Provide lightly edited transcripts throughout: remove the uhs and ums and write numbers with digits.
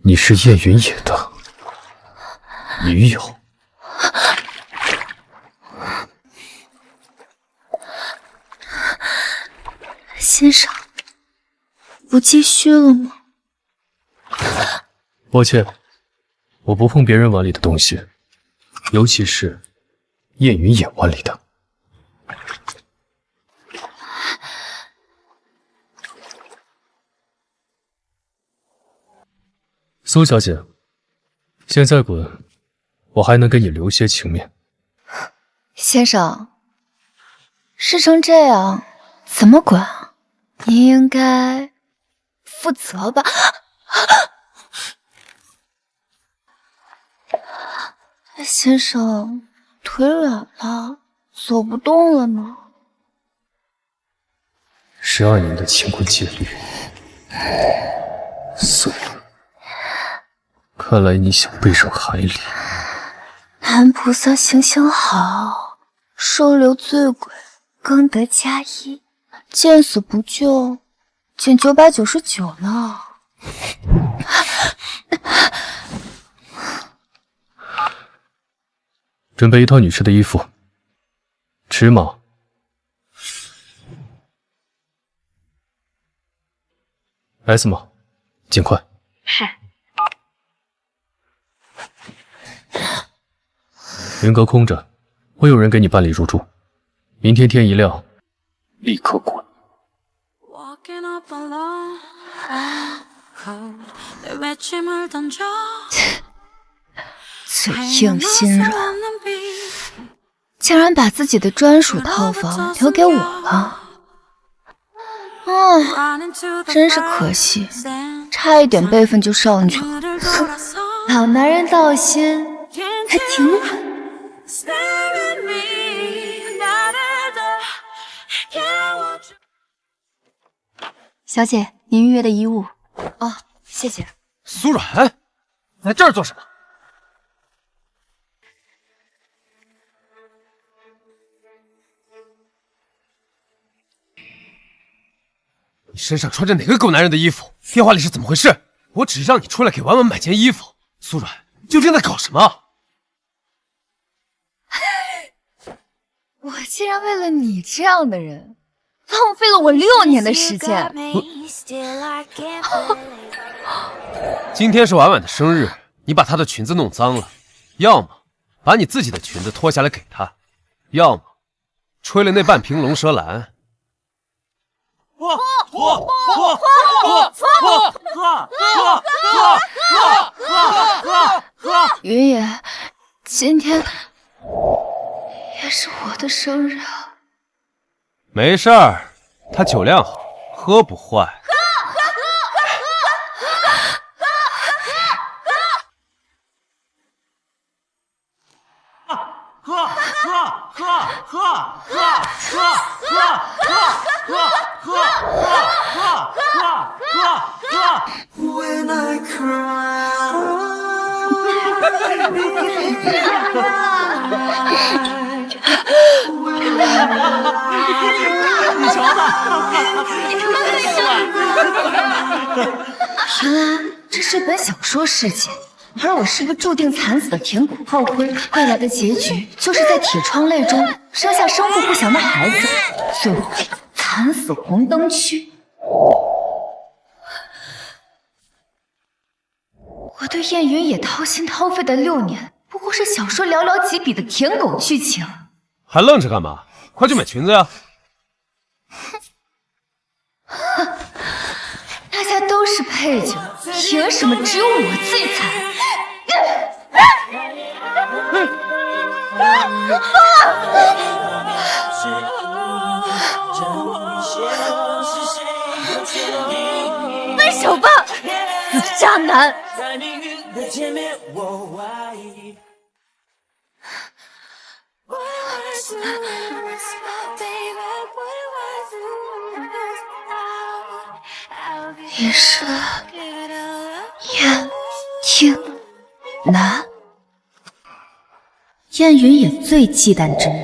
你是叶云野的女友。先生，不继续了吗？抱歉，我不碰别人碗里的东西，尤其是叶云野碗里的。苏小姐，现在滚，我还能给你留些情面。先生，事成这样，怎么管啊？您应该负责吧？先生，腿软了，走不动了呢。12年的乾坤戒律碎了，看来你想背上海里。南菩萨行行好，收留醉鬼，功德加一，见死不救，减999呢。准备一套女士的衣服，尺码S 码，尽快。是。人格空着，会有人给你办理入住。明天天一亮，立刻滚。嘴硬心软，竟然把自己的专属套房留给我了。真是可惜，差一点辈分就上去了。老男人到心还挺稳。小姐，您预约的衣物。哦，谢谢。苏软，来这儿做什么？你身上穿着哪个狗男人的衣服？电话里是怎么回事？我只是让你出来给婉婉买件衣服。苏软，究竟在搞什么？我竟然为了你这样的人，浪费了我6年的时间。今天是婉婉的生日，你把她的裙子弄脏了，要么把你自己的裙子脱下来给她，要么吹了那半瓶龙舌兰。云野，今天也是我的生日啊。没事儿，他酒量好，喝不坏。你瞧他，原来这是本小说世界，而我是个注定惨死的田谷炮灰。未来的结局就是在铁窗泪中生下生父不详的孩子，最后惨死红灯区。我对燕云也掏心掏肺的6年，不过是小说寥寥几笔的舔狗剧情。还愣着干嘛？快去买裙子呀！大家都是配角，凭什么只有我最惨？分手吧，死渣男！你是燕听南，燕云也最忌惮之人，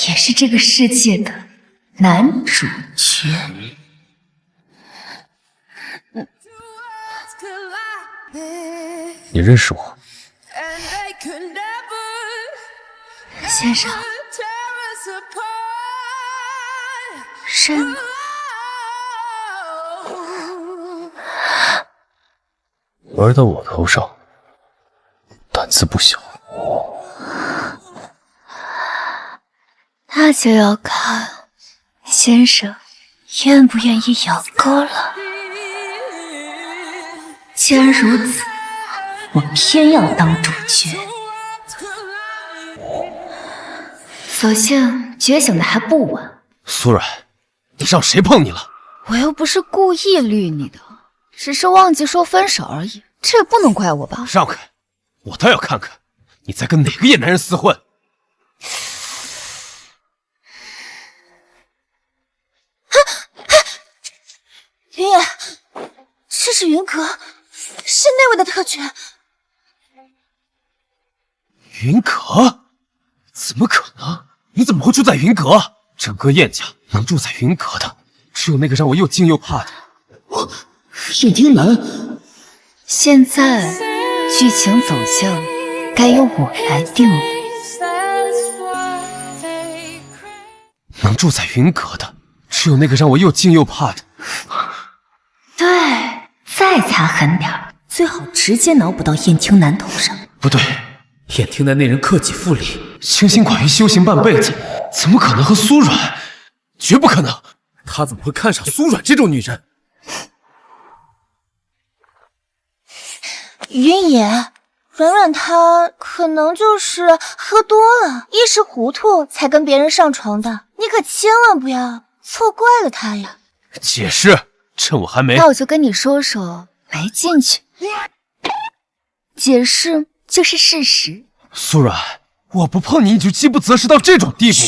也是这个世界的男主角。你认识我？先生，是。玩到我头上，胆子不小。那就要看先生愿不愿意咬钩了。既然如此，我偏要当主角。所幸觉醒的还不晚。苏软，你让谁碰你了？我又不是故意绿你的，只是忘记说分手而已，这也不能怪我吧？让开，我倒要看看你在跟哪个野男人厮混。云野，这是云阁，是那位的特权。云阁？怎么可能？你怎么会住在云阁？整个燕家能住在云阁的，只有那个让我又惊又怕的燕听南。现在剧情走向该由我来定了。能住在云阁的，只有那个让我又惊又怕的。对，再擦狠点儿，最好直接脑补到燕听南头上。不对，燕听南那人克己复礼，清心寡欲修行半辈子，怎么可能和苏软？绝不可能！他怎么会看上苏软这种女人？云野，软软她可能就是喝多了，一时糊涂才跟别人上床的，你可千万不要错怪了她呀。解释，趁我还没……那我就跟你说说没进去，解释就是事实。苏软，我不碰你，你就饥不择食到这种地步吗？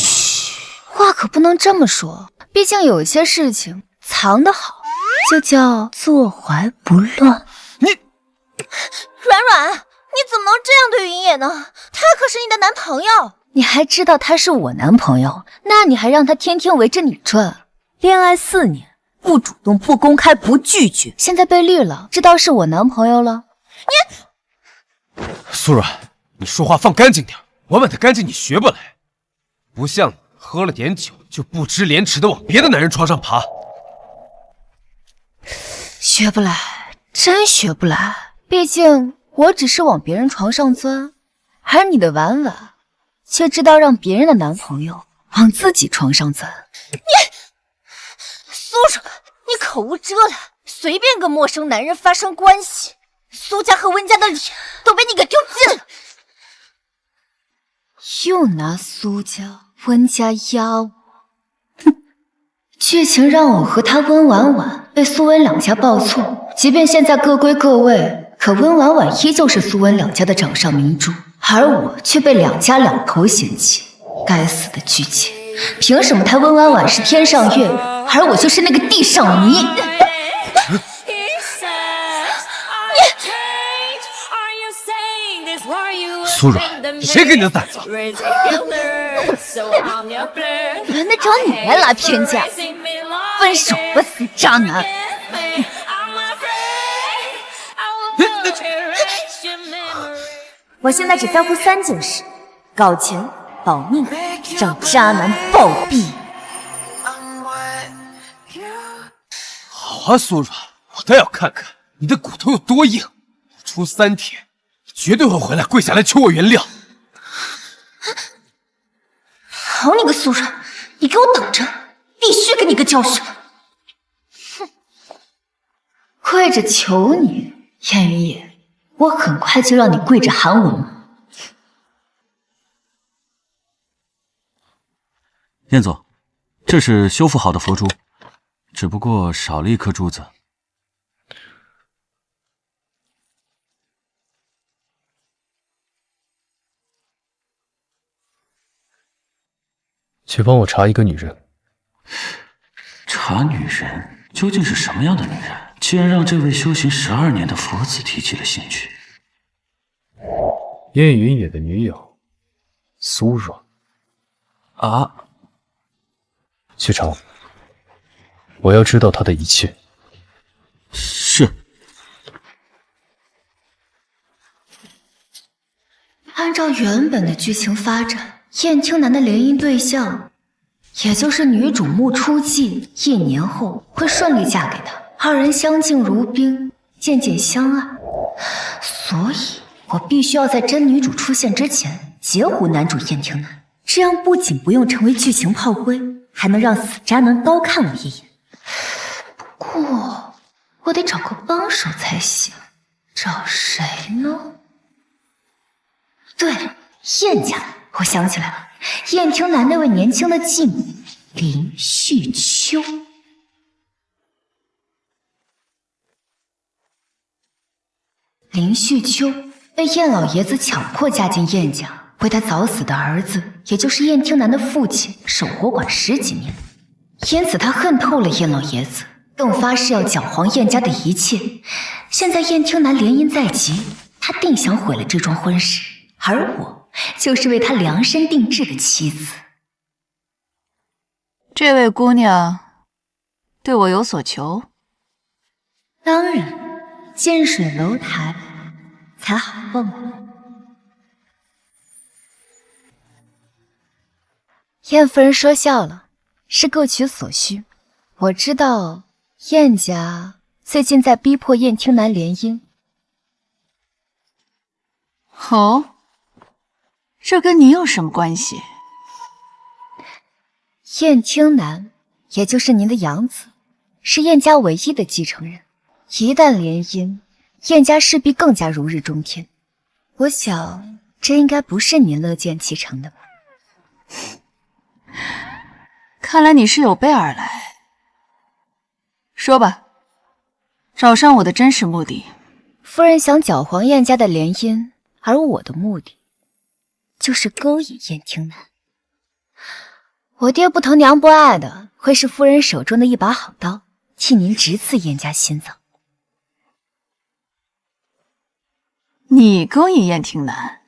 话可不能这么说，毕竟有些事情藏得好，就叫坐怀不乱。你软软，你怎么能这样对云野呢？他可是你的男朋友，你还知道他是我男朋友，那你还让他天天围着你转？恋爱4年，不主动、不公开、不拒绝，现在被绿了，知道是我男朋友了？苏软，你说话放干净点，婉婉的干净你学不来，不像你喝了点酒就不知廉耻的往别的男人床上爬。学不来，真学不来。毕竟我只是往别人床上钻，而你的婉婉却知道让别人的男朋友往自己床上钻。苏软，你口无遮拦，随便跟陌生男人发生关系，苏家和温家的脸都被你给丢尽了。又拿苏家、温家压我，哼！剧情让我和他温婉婉被苏温两家报错，即便现在各归各位，可温婉婉依旧是苏温两家的掌上明珠，而我却被两家两头嫌弃。该死的剧情，凭什么他温婉婉是天上月，而我就是那个地上泥？苏软，谁给你的胆子？轮得着你来拉偏架？分手吧，死渣男！我现在只在乎3件事：搞钱、保命，让渣男暴毙。好啊，苏软，我倒要看看你的骨头有多硬。不出3天，你绝对会回来跪下来求我原谅。好你个苏软，你给我等着，必须给你个教训！哼，跪着求你，燕云野，我很快就让你跪着喊我妈。燕总，这是修复好的佛珠，只不过少了一颗珠子。去帮我查一个女人。查女人究竟是什么样的女人？竟然让这位修行12年的佛子提起了兴趣。燕云野的女友苏软。啊！去查，我要知道她的一切。是。按照原本的剧情发展，燕听南的联姻对象，也就是女主木初季，1年后会顺利嫁给他，二人相敬如宾，渐渐相爱。所以，我必须要在真女主出现之前截胡男主燕听南，这样不仅不用成为剧情炮灰，还能让死渣男高看我一眼。不过，我得找个帮手才行，找谁呢？对了，燕家，我想起来了，燕听南那位年轻的继母林旭秋。林旭秋被燕老爷子强迫嫁进燕家，为他早死的儿子，也就是燕听南的父亲，守活管10几年，因此他恨透了燕老爷子，更发誓要搅黄燕家的一切。现在燕听南联姻在即，他定想毁了这桩婚事，而我就是为他量身定制的妻子。这位姑娘对我有所求？当然，近水楼台才好蹦。燕夫人说笑了，是各取所需。我知道燕家最近在逼迫燕听南联姻。哦，这跟你有什么关系？燕听南，也就是您的养子，是燕家唯一的继承人。一旦联姻，燕家势必更加如日中天。我想，这应该不是您乐见其成的吧？看来你是有备而来。说吧，找上我的真实目的。夫人想搅黄燕家的联姻，而我的目的就是勾引燕听南。我爹不疼娘不爱的，会是夫人手中的一把好刀，替您直刺燕家心脏。你勾引燕听南？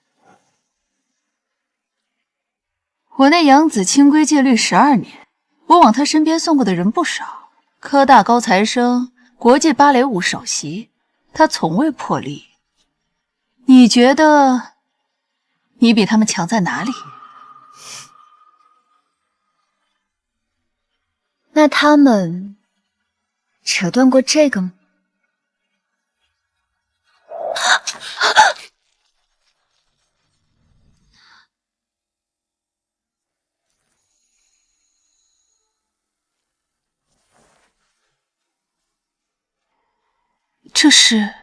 我那养子清规戒律12年，我往他身边送过的人不少，科大高材生，国际芭蕾舞首席，他从未破例。你觉得你比他们强在哪里？那他们扯断过这个吗？这是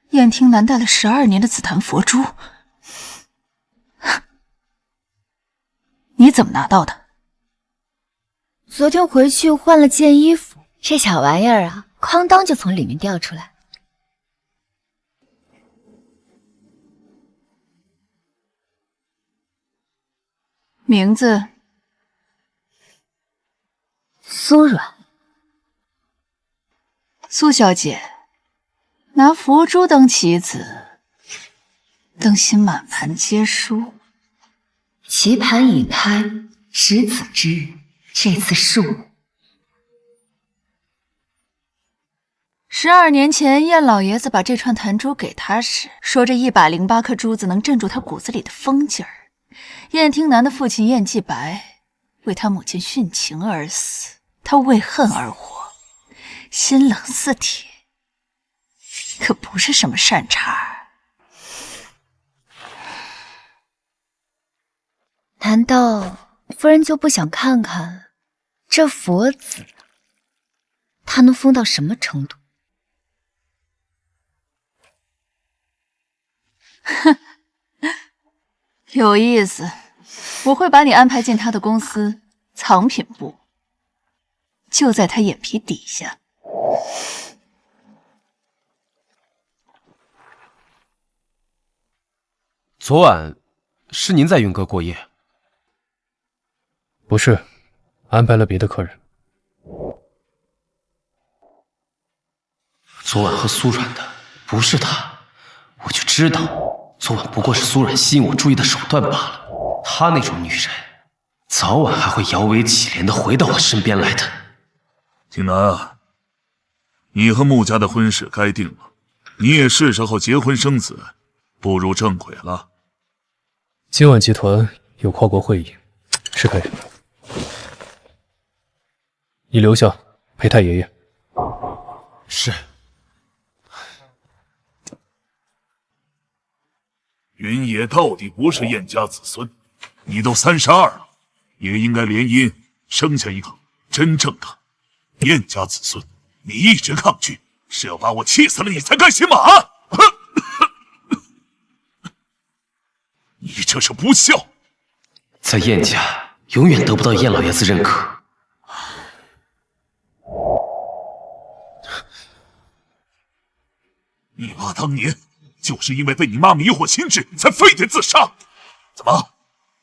燕听南戴了12年的紫檀佛珠，你怎么拿到的？昨天回去换了件衣服，这小玩意儿啊，哐当就从里面掉出来。名字？苏软。苏小姐，拿佛珠当棋子，当心满盘皆输。棋盘已开，值此之日，这次是我。12年前，燕老爷子把这串檀珠给他时，说这108颗珠子能镇住他骨子里的疯劲儿。燕听南的父亲燕继白为他母亲殉情而死，他为恨而活，心冷似铁，可不是什么善茬。难道夫人就不想看看这佛子他能疯到什么程度？哼，有意思。我会把你安排进他的公司藏品部，就在他眼皮底下。昨晚是您在云阁过夜？不是，安排了别的客人。昨晚和苏软的不是他，我就知道昨晚不过是苏软吸引我注意的手段罢了。她那种女人，早晚还会摇尾乞怜的回到我身边来的。景南啊，你和穆家的婚事该定了，你也是时候结婚生子，步入正轨了。今晚集团有跨国会议，是可以。你留下陪太爷爷。是。云野到底不是燕家子孙，你都32了，也应该联姻生下一个真正的燕家子孙。你一直抗拒，是要把我气死了你才甘心吗？你这是不孝！在燕家永远得不到燕老爷子认可。你爸当年就是因为被你妈迷惑心智，才非得自杀。怎么，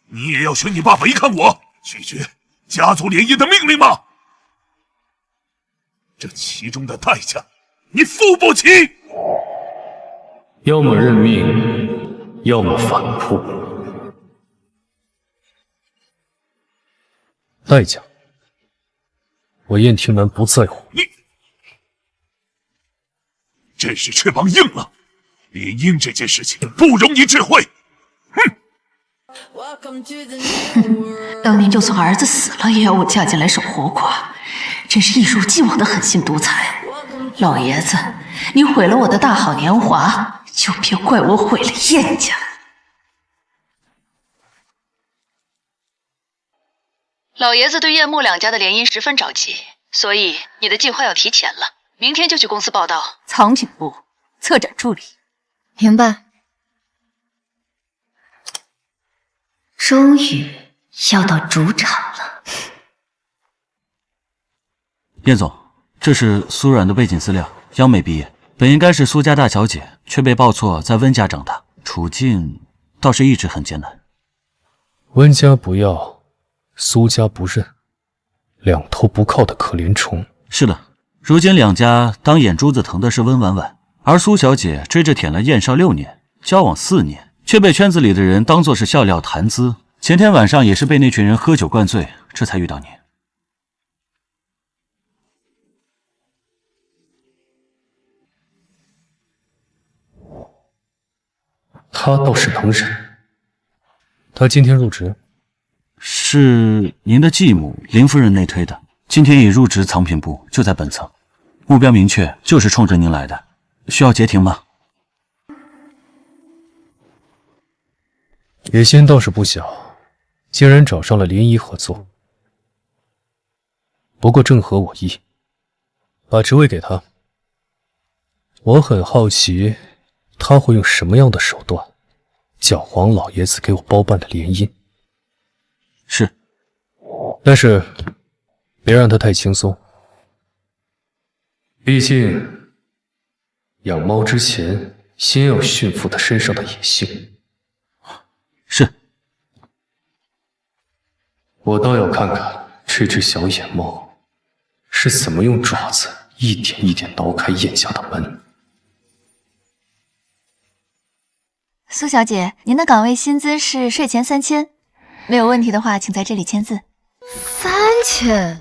你也要学你爸违抗我，拒绝家族联姻的命令吗？这其中的代价，你付不起。要么认命，要么反扑。代价，我燕庭南不在乎。你真是翅膀硬了，联姻这件事情不容你智慧。当年就算儿子死了，也要我嫁进来守活寡，真是一如既往的狠心独裁。老爷子，你毁了我的大好年华，就别怪我毁了燕家。老爷子对燕穆两家的联姻十分着急，所以你的计划要提前了，明天就去公司报道。藏品部策展助理。明白。终于要到主场了。燕总，这是苏冉的背景资料，央美毕业，本应该是苏家大小姐，却被报错在温家长大，处境倒是一直很艰难。温家不要，苏家不认，两头不靠的可怜虫。是的，如今两家当眼珠子疼的是温婉婉，而苏小姐追着舔了燕少6年，交往4年，却被圈子里的人当作是笑料谈资。前天晚上也是被那群人喝酒灌醉，这才遇到你。他倒是能忍。他今天入职，是您的继母林夫人内推的，今天已入职藏品部，就在本层，目标明确，就是冲着您来的。需要截停吗？野心倒是不小，竟然找上了联谊合作。不过正合我意，把职位给他。我很好奇，他会用什么样的手段，搅黄老爷子给我包办的联姻。是，但是别让他太轻松。毕竟养猫之前，先要驯服它身上的野性。是，我倒要看看这只小野猫是怎么用爪子一点一点挠开燕家的门。苏小姐，您的岗位薪资是税前3000，没有问题的话，请在这里签字。3000？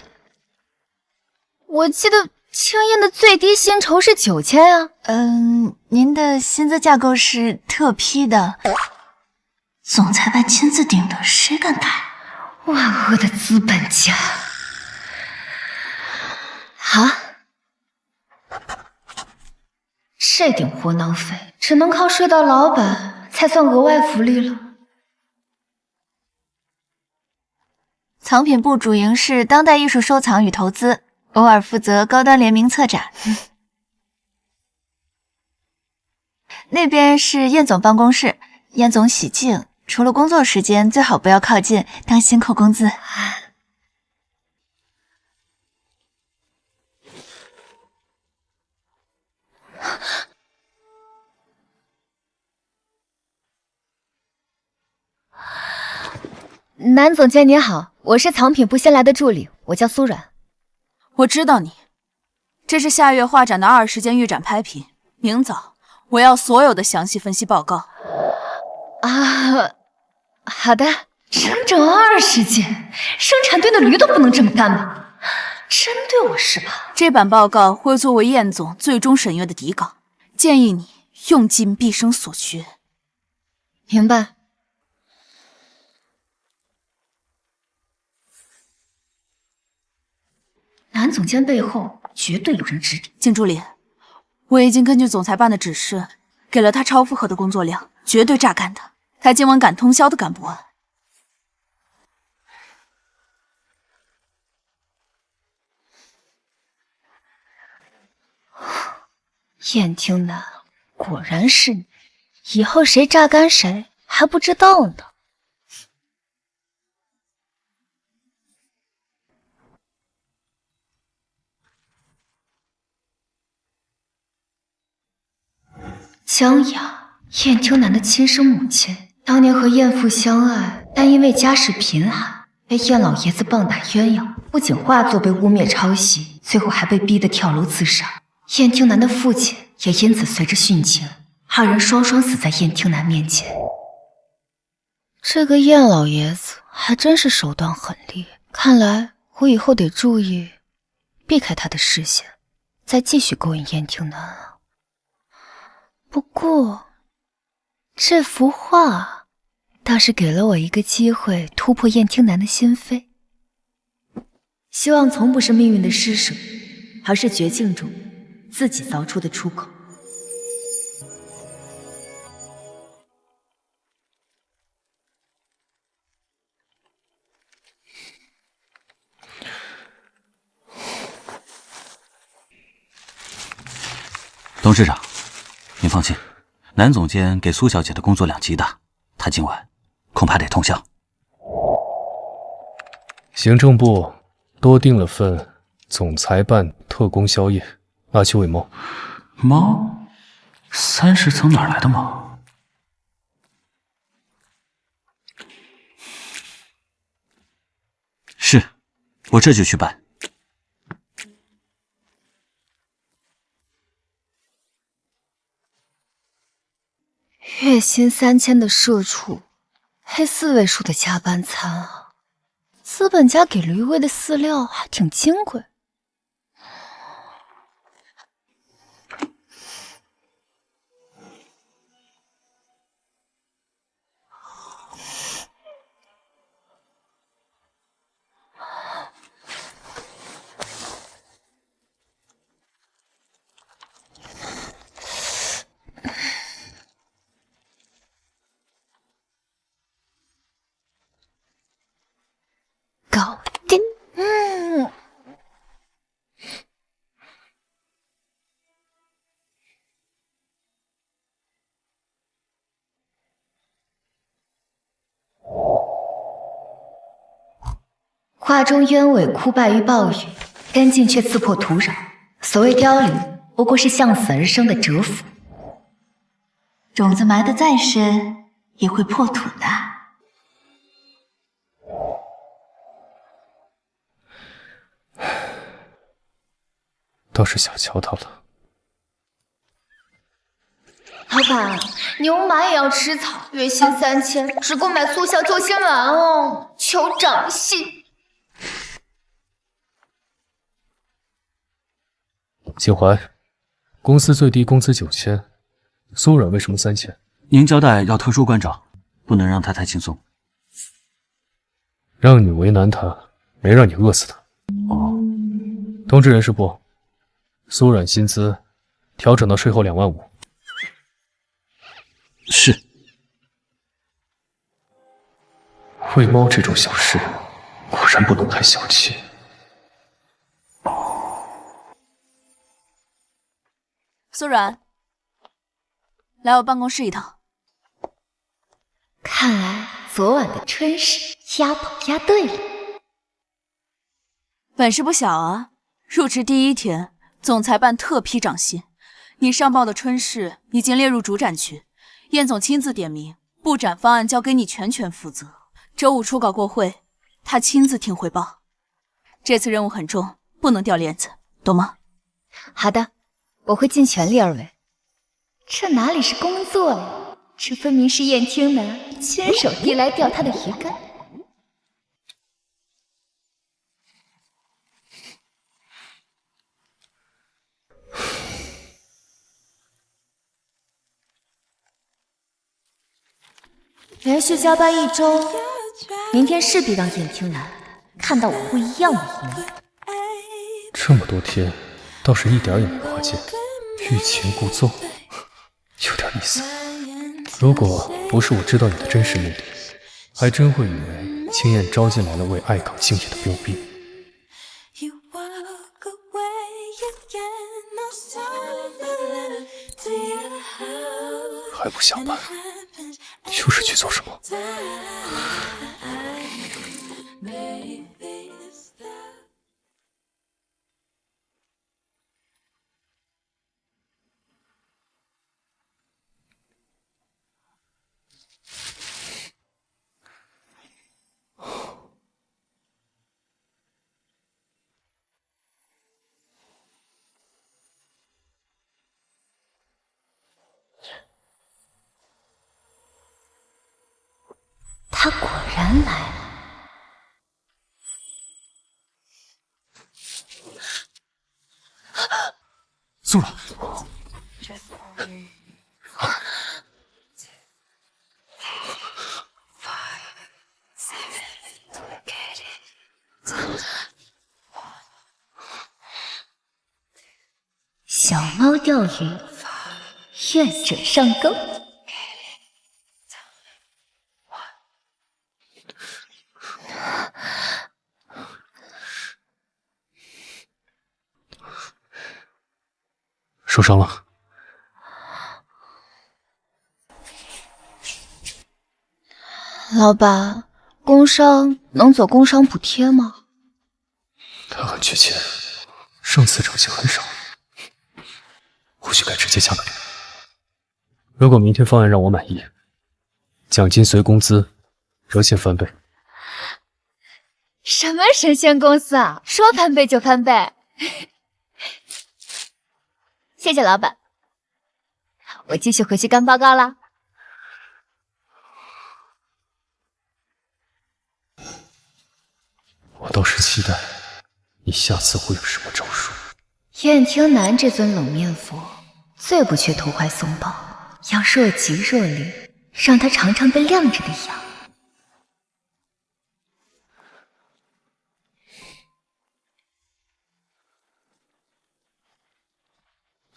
我记得青燕的最低薪酬是9000啊。您的薪资架构是特批的，总裁办亲自定的，谁敢改？万恶的资本家！好，这点窝囊废只能靠睡到老板才算额外福利了。藏品部主营是当代艺术收藏与投资，偶尔负责高端联名策展。那边是燕总办公室，燕总喜静，除了工作时间最好不要靠近，当心扣工资。南总监您好，我是藏品部新来的助理，我叫苏冉。我知道你，这是下月画展的20件预展拍品，明早我要所有的详细分析报告。啊，好的，整20件，生产队的驴都不能这么干吧？针对我是吧？这版报告会作为燕总最终审阅的底稿，建议你用尽毕生所学。明白。南总监背后绝对有人指点。靳助理，我已经根据总裁办的指示，给了他超负荷的工作量，绝对榨干他。他今晚赶通宵都赶不完。燕听南，果然是你，以后谁榨干谁还不知道呢。江雅，燕听南的亲生母亲，当年和燕父相爱，但因为家世贫寒，被燕老爷子棒打鸳鸯，不仅画作被污蔑抄袭，最后还被逼得跳楼自杀。燕听南的父亲也因此随着殉情，二人双双死在燕听南面前。这个燕老爷子还真是手段狠厉，看来我以后得注意，避开他的视线，再继续勾引燕听南啊。不过，这幅画倒是给了我一个机会突破燕听南的心扉。希望从不是命运的施舍，而是绝境中自己凿出的出口。董事长，您放心，南总监给苏小姐的工作量极大，她今晚恐怕得通宵。行政部多订了份总裁办特工宵夜，阿秋为猫。猫？30层哪来的猫？是，我这就去办。月薪3000的社畜，配4位数的加班餐啊！资本家给驴喂的饲料还挺金贵。搞定，画中鸢尾枯败于暴雨，根茎却刺破土壤。所谓凋零，不过是向死而生的蛰伏。种子埋得再深，也会破土的。倒是想瞧他了。老板，牛马也要吃草，月薪3000，只够买速效救心丸哦，求涨薪。景怀，公司最低工资9000，苏软为什么3000？您交代要特殊关照，不能让他太轻松。让你为难他，没让你饿死他。哦，通知人事部，苏软薪资调整到税后25000。是。喂猫这种小事，果然不能太小气。苏软，来我办公室一趟。看来昨晚的春事押宝押对了。本事不小啊！入职第1天，总裁办特批涨薪。你上报的春事已经列入主展区，燕总亲自点名，布展方案交给你全权负责。周5初稿过会，他亲自听汇报。这次任务很重，不能掉链子，懂吗？好的，我会尽全力而为。这哪里是工作呀，这分明是燕听南亲手递来钓他的鱼竿。连续加班1周，明天势必让燕听南看到我不一样的一面。这么多天，倒是一点也没跨界，欲擒故纵，有点意思。如果不是我知道你的真实目的，还真会以为青燕招进来了为爱岗敬业的标兵。还不下班，又是去做什么？他果然来了。苏冉，小猫钓鱼，愿者上钩。受伤了？老板，工伤能走工伤补贴吗？他很缺钱，上次涨薪很少，或许该直接加倍。如果明天方案让我满意，奖金随工资，折现翻倍。什么神仙公司啊，说翻倍就翻倍。谢谢老板，我继续回去干报告啦。我倒是期待你下次会有什么招数。燕听南这尊冷面佛最不缺投怀送抱，要若即若离，让他尝尝被晾着的痒。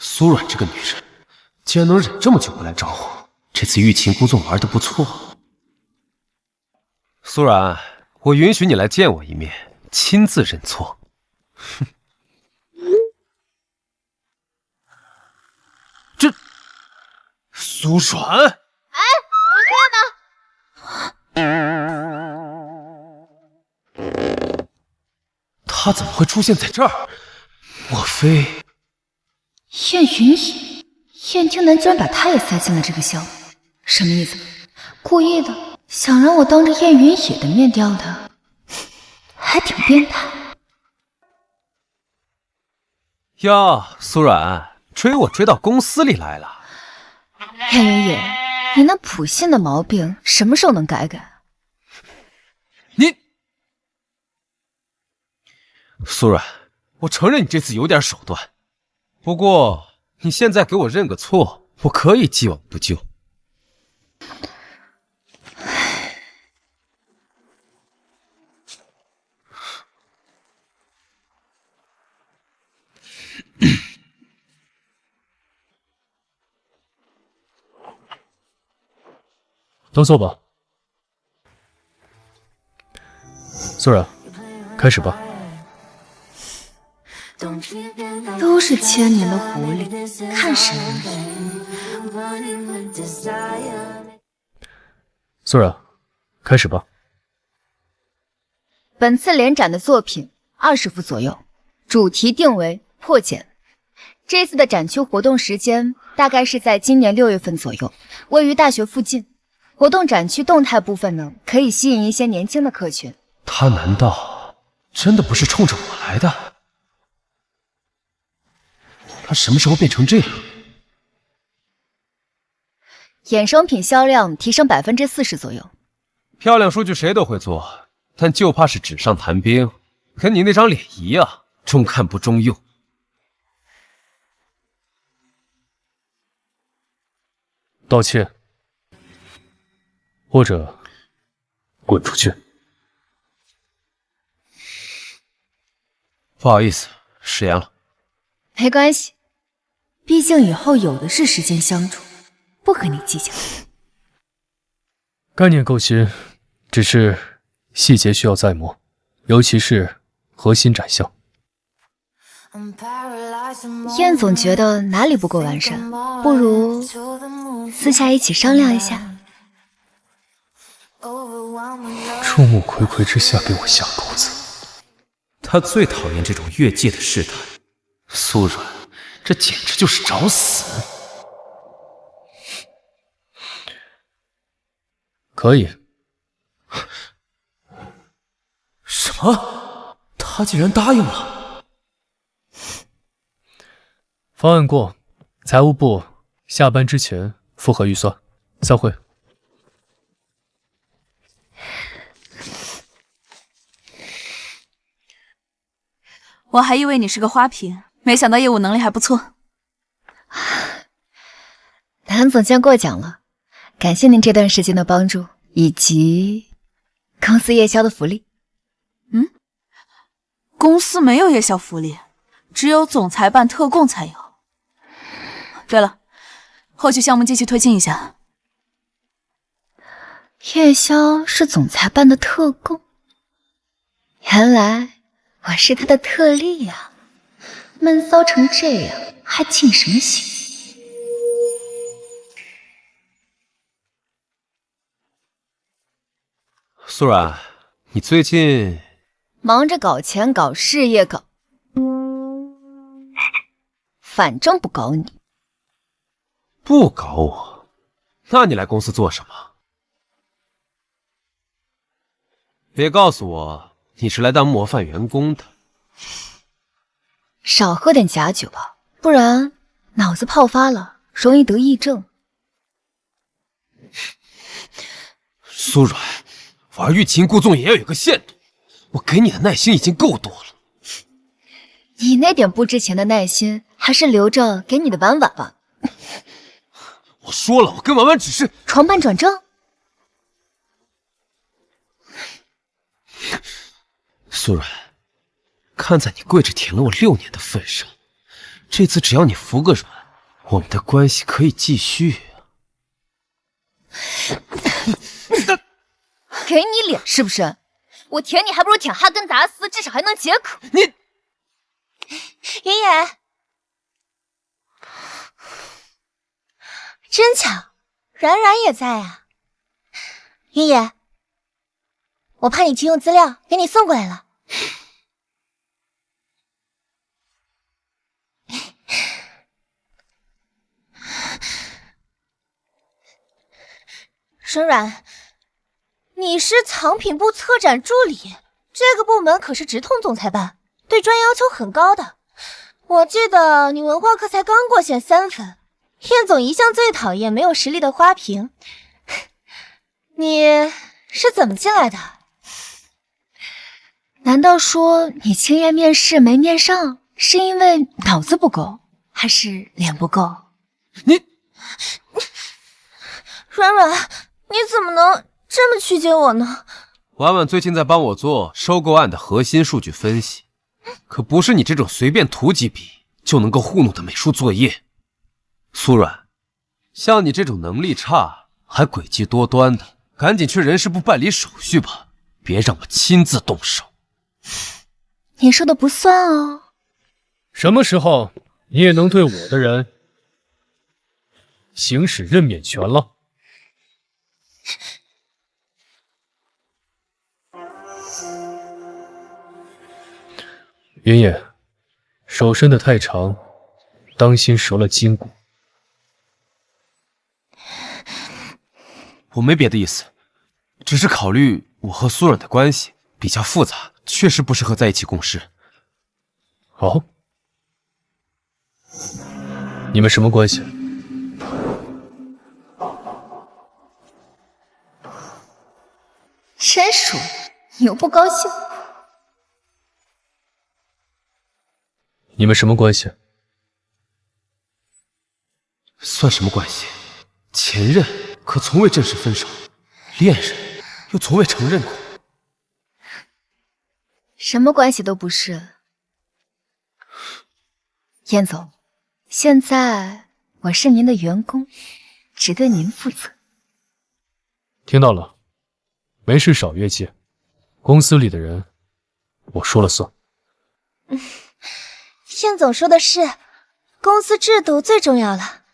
苏冉这个女人，竟然能忍这么久不来找我，这次欲擒故纵玩得不错。苏冉，我允许你来见我一面，亲自认错。哼，这苏冉，哎，你看呢？他怎么会出现在这儿？莫非？燕云野，燕听南居然把他也塞进了这个项目，什么意思？故意的，想让我当着燕云野的面钓他，还挺变态。哟，苏冉，追我追到公司里来了。燕云野，你那普信的毛病什么时候能改改？你，苏冉，我承认你这次有点手段。不过，你现在给我认个错，我可以既往不咎。都坐吧。苏冉，开始吧。都是千年的狐狸，看什么？苏冉，开始吧。本次联展的作品20幅左右，主题定为破茧。这次的展区活动时间大概是在今年6月份左右，位于大学附近。活动展区动态部分呢，可以吸引一些年轻的客群。他难道真的不是冲着我来的？他什么时候变成这样？衍生品销量提升40%左右。漂亮数据谁都会做，但就怕是纸上谈兵，跟你那张脸一样，中看不中用。道歉，或者滚出去。不好意思，食言了。没关系，毕竟以后有的是时间相处，不和你计较。概念够新，只是细节需要再磨，尤其是核心展项。燕总觉得哪里不够完善，不如私下一起商量一下。众目睽睽之下给我下钩子，他最讨厌这种越界的试探。苏软，这简直就是找死！可以。什么？他竟然答应了？方案过，财务部下班之前复核预算。散会。我还以为你是个花瓶，没想到业务能力还不错。谭总监过奖了，感谢您这段时间的帮助，以及公司夜宵的福利。公司没有夜宵福利，只有总裁办特供才有。对了，后续项目继续推进一下。夜宵是总裁办的特供，原来我是他的特例呀！闷骚成这样，还进什么刑？苏软，你最近忙着搞钱、搞事业、反正不搞你。不搞我，那你来公司做什么？别告诉我你是来当模范员工的。少喝点假酒吧，不然脑子泡发了，容易得癔症。苏软，玩欲擒故纵也要有个限度，我给你的耐心已经够多了。你那点不值钱的耐心，还是留着给你的婉婉吧。我说了，我跟婉婉只是床伴转正。苏软，看在你跪着舔了我6年的份上，这次只要你服个软，我们的关系可以继续。给你脸是不是？我舔你还不如舔哈根达斯，至少还能解渴。你，云野，真巧，冉冉也在啊。云野，我怕你急用资料，给你送过来了。沈冉，你是藏品部策展助理，这个部门可是直通总裁办，对专业要求很高的。我记得你文化课才刚过线3分，燕总一向最讨厌没有实力的花瓶。你是怎么进来的？难道说你青叶面试没面上，是因为脑子不够，还是脸不够？你，软软，你怎么能这么曲解我呢？婉婉最近在帮我做收购案的核心数据分析，可不是你这种随便涂几笔就能够糊弄的美术作业。苏软，像你这种能力差还诡计多端的，赶紧去人事部办理手续吧，别让我亲自动手。你说的不算哦。什么时候你也能对我的人行使任免权了？云野，手伸得太长，当心折了筋骨。我没别的意思，只是考虑我和苏软的关系比较复杂，确实不适合在一起共事。哦，你们什么关系？真属你又不高兴。你们什么关系？算什么关系？前任可从未正式分手，恋人又从未承认过。什么关系都不是。燕总，现在我是您的员工，只对您负责。听到了，没事少越界，公司里的人我说了算。燕总说的是，公司制度最重要了。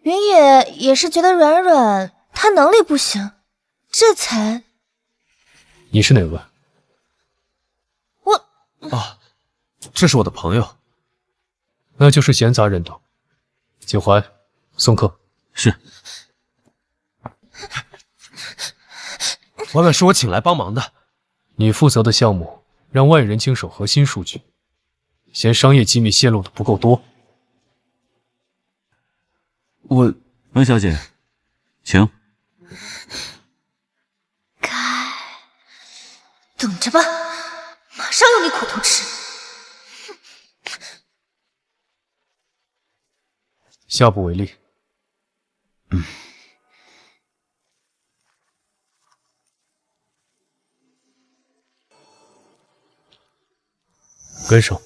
云野也是觉得软软他能力不行，这才……你是哪位？啊，这是我的朋友。那就是闲杂人等。景怀，送客。是。婉婉是我请来帮忙的。你负责的项目让外人经手核心数据，嫌商业机密泄露的不够多。温小姐，请。等着吧，马上有你苦头吃。下不为例。跟上。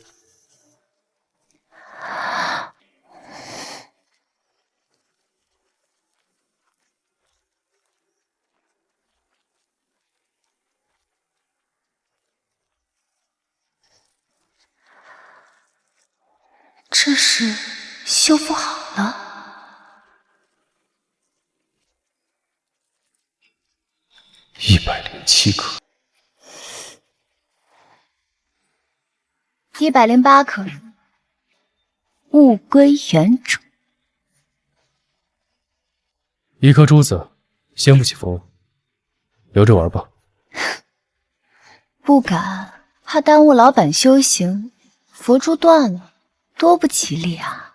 这是修复好了。107克。108克，物归原主。一颗珠子，掀不起风，留着玩吧。不敢，怕耽误老板修行，佛珠断了，多不吉利啊。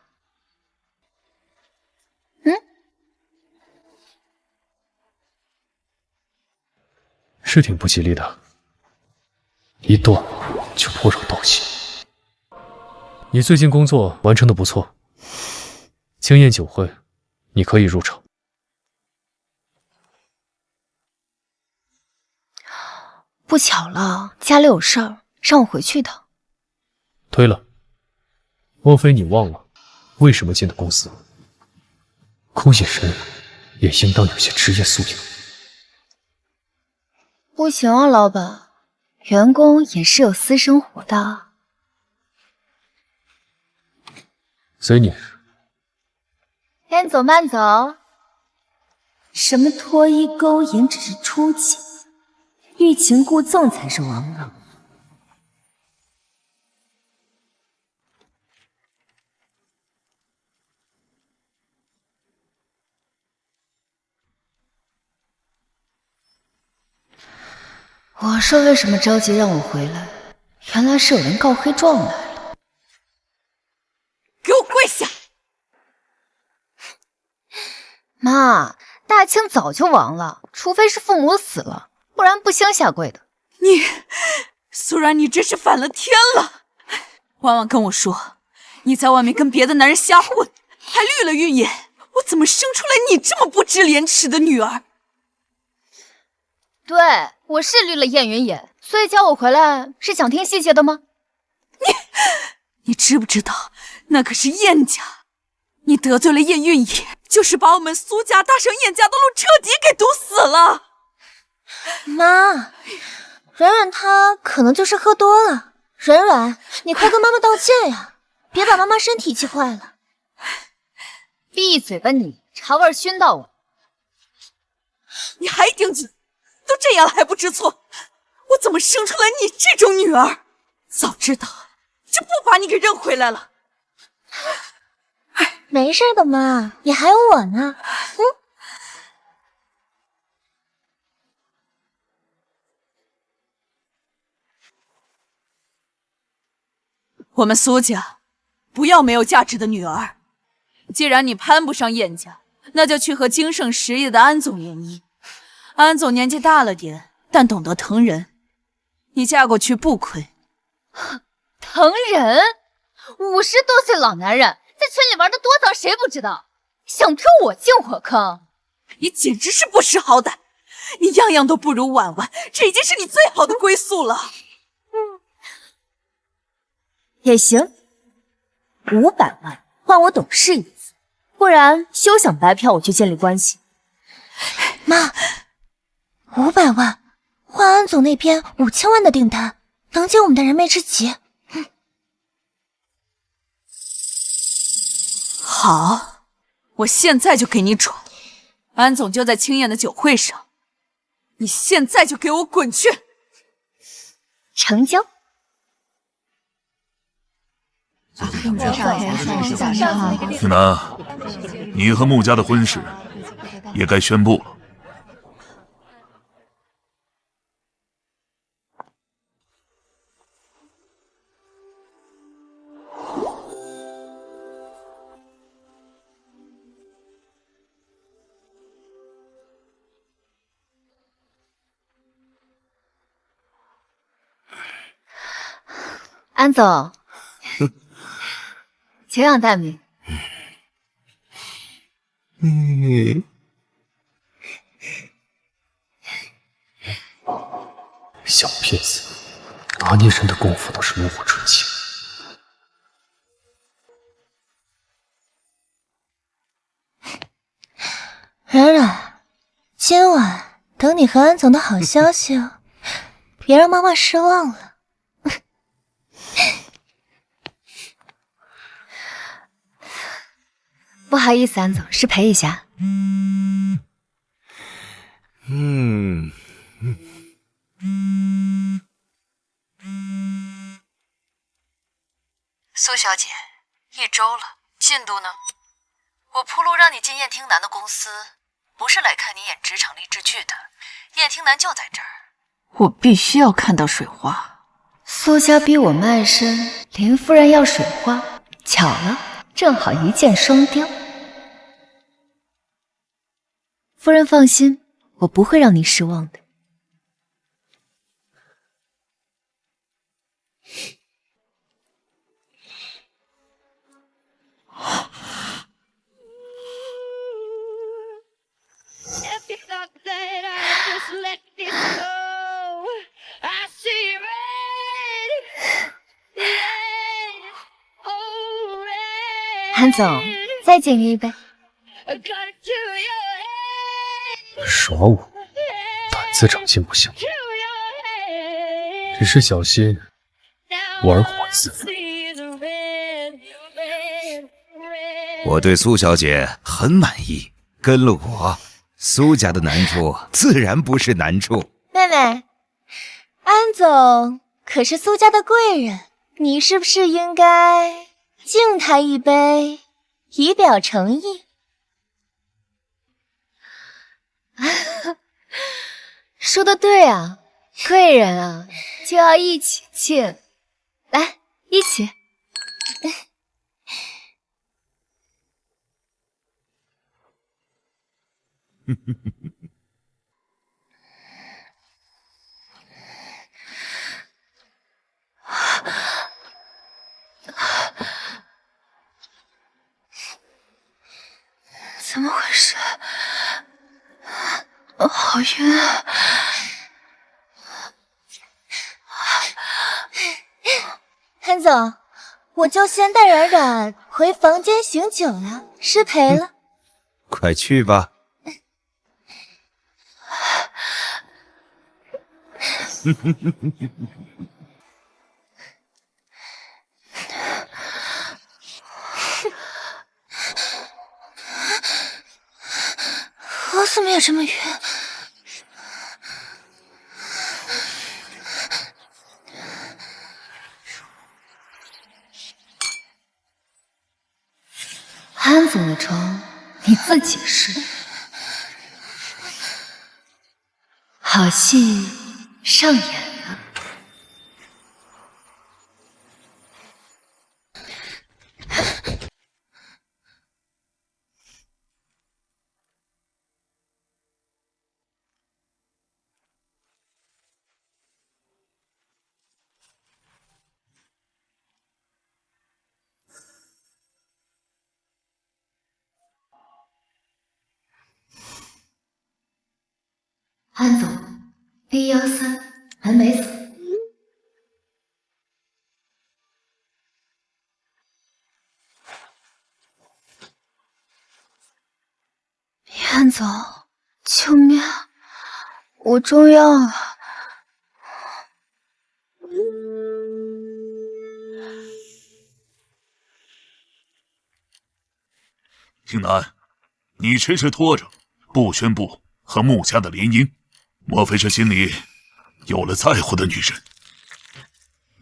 是挺不吉利的，一断就破手道气。你最近工作完成的不错，清宴酒会，你可以入场。不巧了，家里有事儿，让我回去一趟。推了。莫非你忘了为什么进的公司？勾引人也应当有些职业素养。不行啊，老板，员工也是有私生活的。随你。先走慢走。什么脱衣勾引只是初级，欲擒故纵才是王道。我说为什么着急让我回来，原来是有人告黑状来了。给我跪下！妈，大清早就亡了，除非是父母死了，不然不兴下跪的。苏然，你真是反了天了！婉婉跟我说，你在外面跟别的男人瞎混，还绿了玉野，我怎么生出来你这么不知廉耻的女儿？对，我是绿了燕云野，所以叫我回来是想听细节的吗？你知不知道，那可是燕家，你得罪了燕云野，就是把我们苏家搭上燕家的路彻底给堵死了。妈，软软她可能就是喝多了。软软，你快跟妈妈道歉呀，别把妈妈身体气坏了。闭嘴吧你，茶味熏到我。你还顶嘴？都这样了还不知错，我怎么生出来你这种女儿？早知道就不把你给认回来了。没事的妈，你还有我呢。我们苏家不要没有价值的女儿，既然你攀不上燕家，那就去和京盛实业的安总联姻。安总年纪大了点，但懂得疼人，你嫁过去不亏。疼人？50多岁老男人在村里玩的多脏，谁不知道？想推我进火坑？你简直是不识好歹！你样样都不如婉婉，这已经是你最好的归宿了。也行， 500万换我懂事一次，不然休想白嫖我去建立关系。妈，500万换安总那边5000万的订单，能接我们的燃眉之急。好，我现在就给你转。安总就在青燕的酒会上，你现在就给我滚去！成交。听南，你和穆家的婚事也该宣布了。安总，久仰大名。小骗子，拿捏人的功夫倒是炉火纯青。冉冉，今晚等你和安总的好消息哦，别让妈妈失望了。不好意思，安总，是陪一下。苏小姐，1周了，进度呢？我铺路让你进燕听南的公司，不是来看你演职场励志剧的，燕听南就在这儿，我必须要看到水花。苏家逼我卖身，林夫人要水花，巧了，正好一箭双雕。夫人放心，我不会让你失望的。韩总，再敬您一杯。耍我，胆子长进不行，只是小心玩火自焚。我对苏小姐很满意，跟了我，苏家的难处自然不是难处。妹妹，安总可是苏家的贵人，你是不是应该敬他一杯，以表诚意？说的对啊，贵人啊，就要一起敬。来，一起。怎么回事？好晕啊！韩总，我就先带冉冉回房间醒酒了，失陪了。快去吧。我怎么也这么晕？安总的床，你自己试。好戏上演了。安总，A13还没死。总，救命！我中药了。听南，你迟迟拖着，不宣布和穆家的联姻，莫非是心里有了在乎的女人？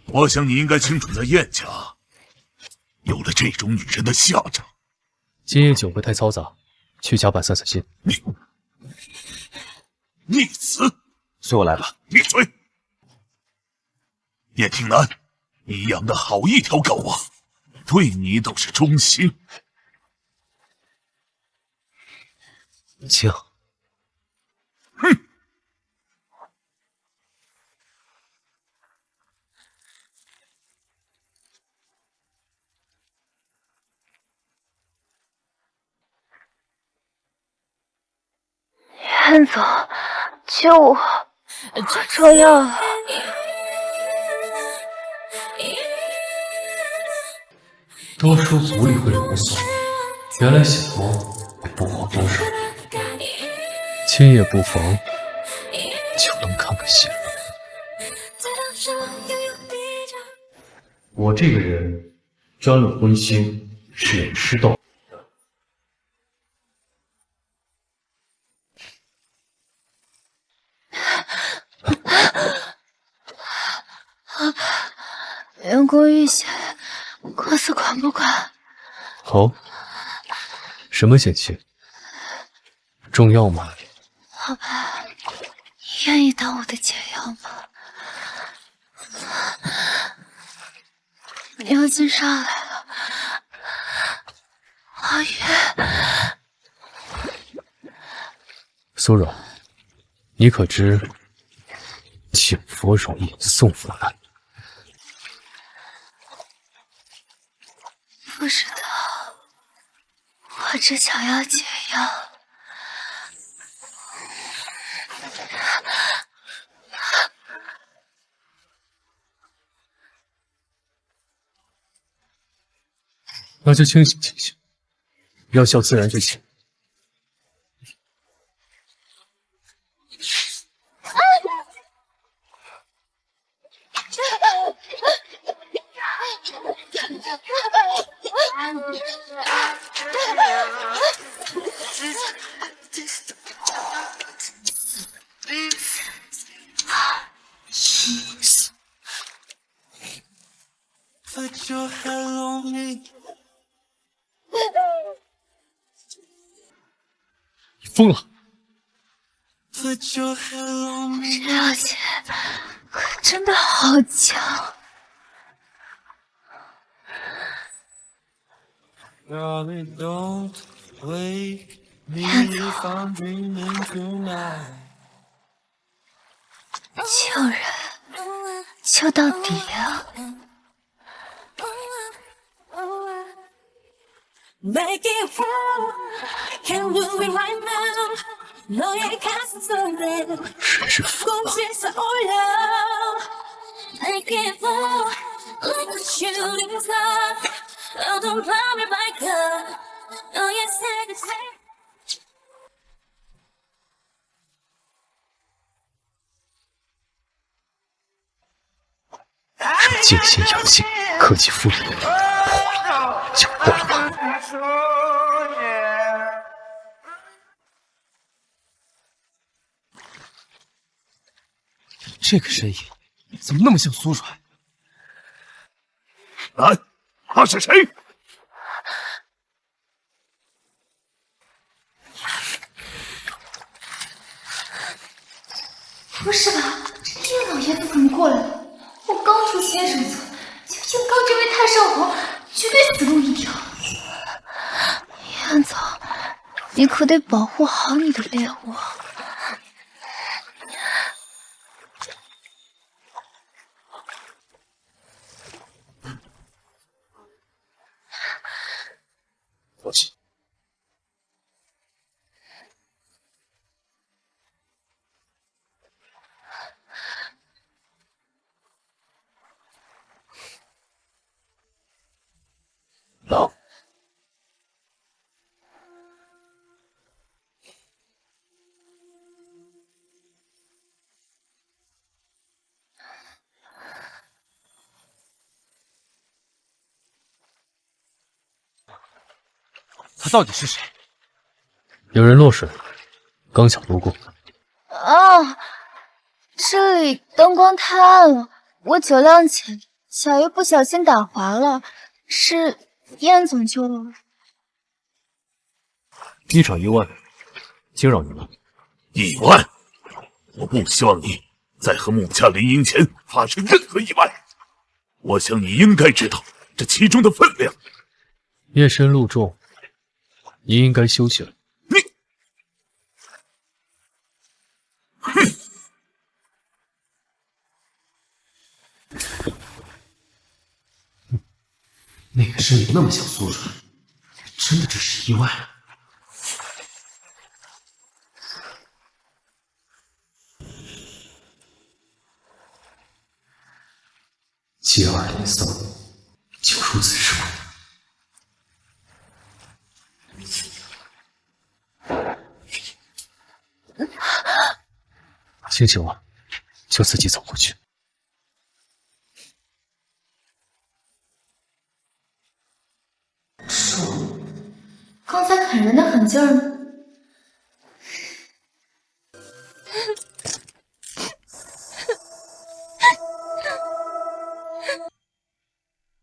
我想你应该清楚，在燕家有了这种女人的下场。今夜酒会太嘈杂，去甲板散散心。逆子，随我来吧。闭嘴！燕听南，你养的好一条狗啊，对你倒是忠心。请。哼！燕总，救我！我中药了。都说狐狸会容索，原来小猫也不遑多让。今夜不妨就能看个显露。我这个人沾了荤腥是有吃到。员工遇险，公司管不管？哦，什么险情？中药吗？老板，你愿意当我的解药吗？牛筋上来了，阿月。苏软，你可知请佛容易送佛难？不知道，我只想要解药。那就清醒清醒，药效自然就行。你疯了！这药姐可真的好强。燕总，救人救到底啊！Make it fall, can do it right now. 너의 가슴 속에 꿈짓을 올려. Make it fall like a shooting star. 어두운 밤을 밝혀 너의 색을说静心养性，克己复礼，破了就破了吧。这个身影怎么那么像苏软？来，他是谁？不是吧？这叶老爷子怎么过来了？我刚出先生村，就硬刚这位太上皇，绝对死路一条。燕总，你可得保护好你的猎物。放心。狼。到底是谁？有人落水，刚想路过。啊，这里灯光太暗了，我酒量浅，小鱼不小心打滑了，是燕总救了我。一场意外，惊扰你了。意外？我不希望你在和木家联姻前发生任何意外。我想你应该知道这其中的分量。夜深路重，你应该休息了。那个身影那么像苏软，真的只是意外吗？接二连三，就如此是吗？清醒了，就自己走过去。刚才砍人的狠劲儿呢？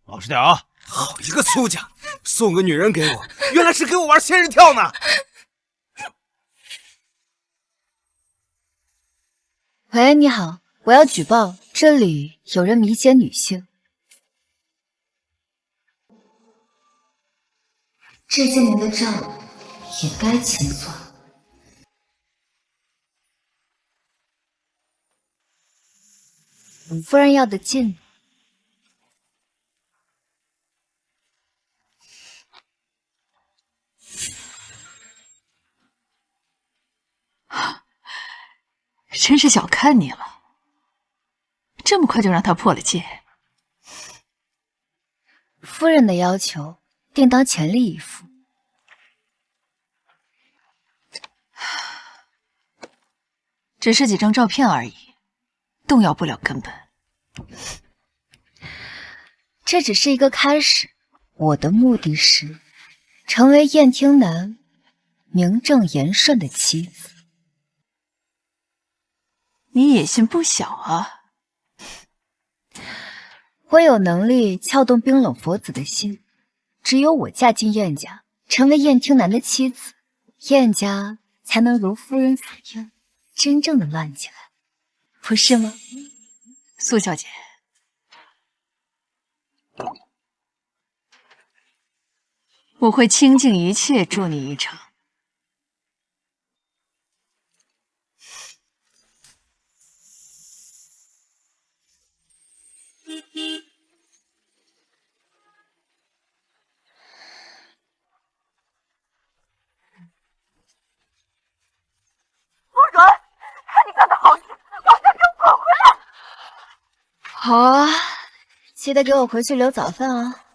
老实点啊！好一个苏家，送个女人给我，原来是给我玩仙人跳呢！喂，你好，我要举报，这里有人迷奸女性。这些年的账也该清算。夫人要的劲。真是小看你了，这么快就让他破了戒。夫人的要求，定当全力以赴。只是几张照片而已，动摇不了根本。这只是一个开始，我的目的是成为燕听南名正言顺的妻子。你野心不小啊！我有能力撬动冰冷佛子的心，只有我嫁进燕家，成为燕听南的妻子，燕家才能如夫人所愿，真正的乱起来，不是吗？苏小姐，我会倾尽一切助你一程。苏软，看你干的好事，马上给我滚回来！好啊，记得给我回去留早饭啊。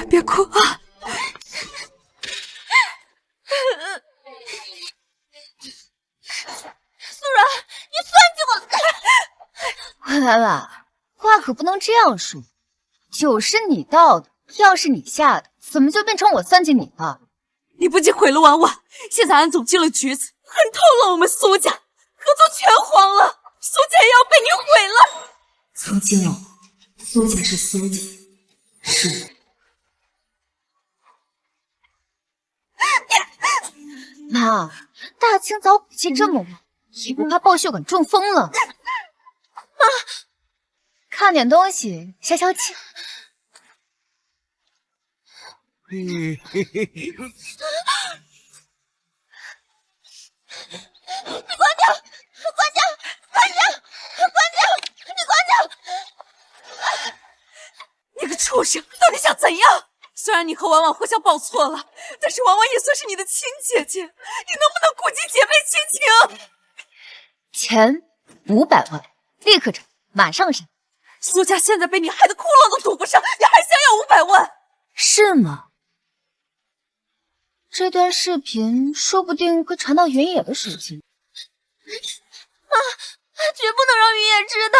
别哭啊！苏然，你算计我！婉婉，话可不能这样说。酒是你倒的，药是你下的，怎么就变成我算计你了？你不仅毁了婉婉，现在安总进了局子，恨透了我们苏家，合作全黄了，苏家也要被你毁了。曾经啊，苏家是苏家，是我。妈，大清早骨气这么旺，也不怕爆血管中风了？妈，看点东西消消气。嘿嘿嘿嘿！你关掉！关掉！关掉！关掉！你关掉！你个畜生，到底想怎样？虽然你和婉婉互相报错了，但是婉婉也算是你的亲姐姐，你能不能顾及姐妹亲情？钱500万，立刻找，马上审。苏家现在被你害得窟窿都堵不上，你还想要500万？是吗？这段视频说不定会传到云野的手机。绝不能让云野知道。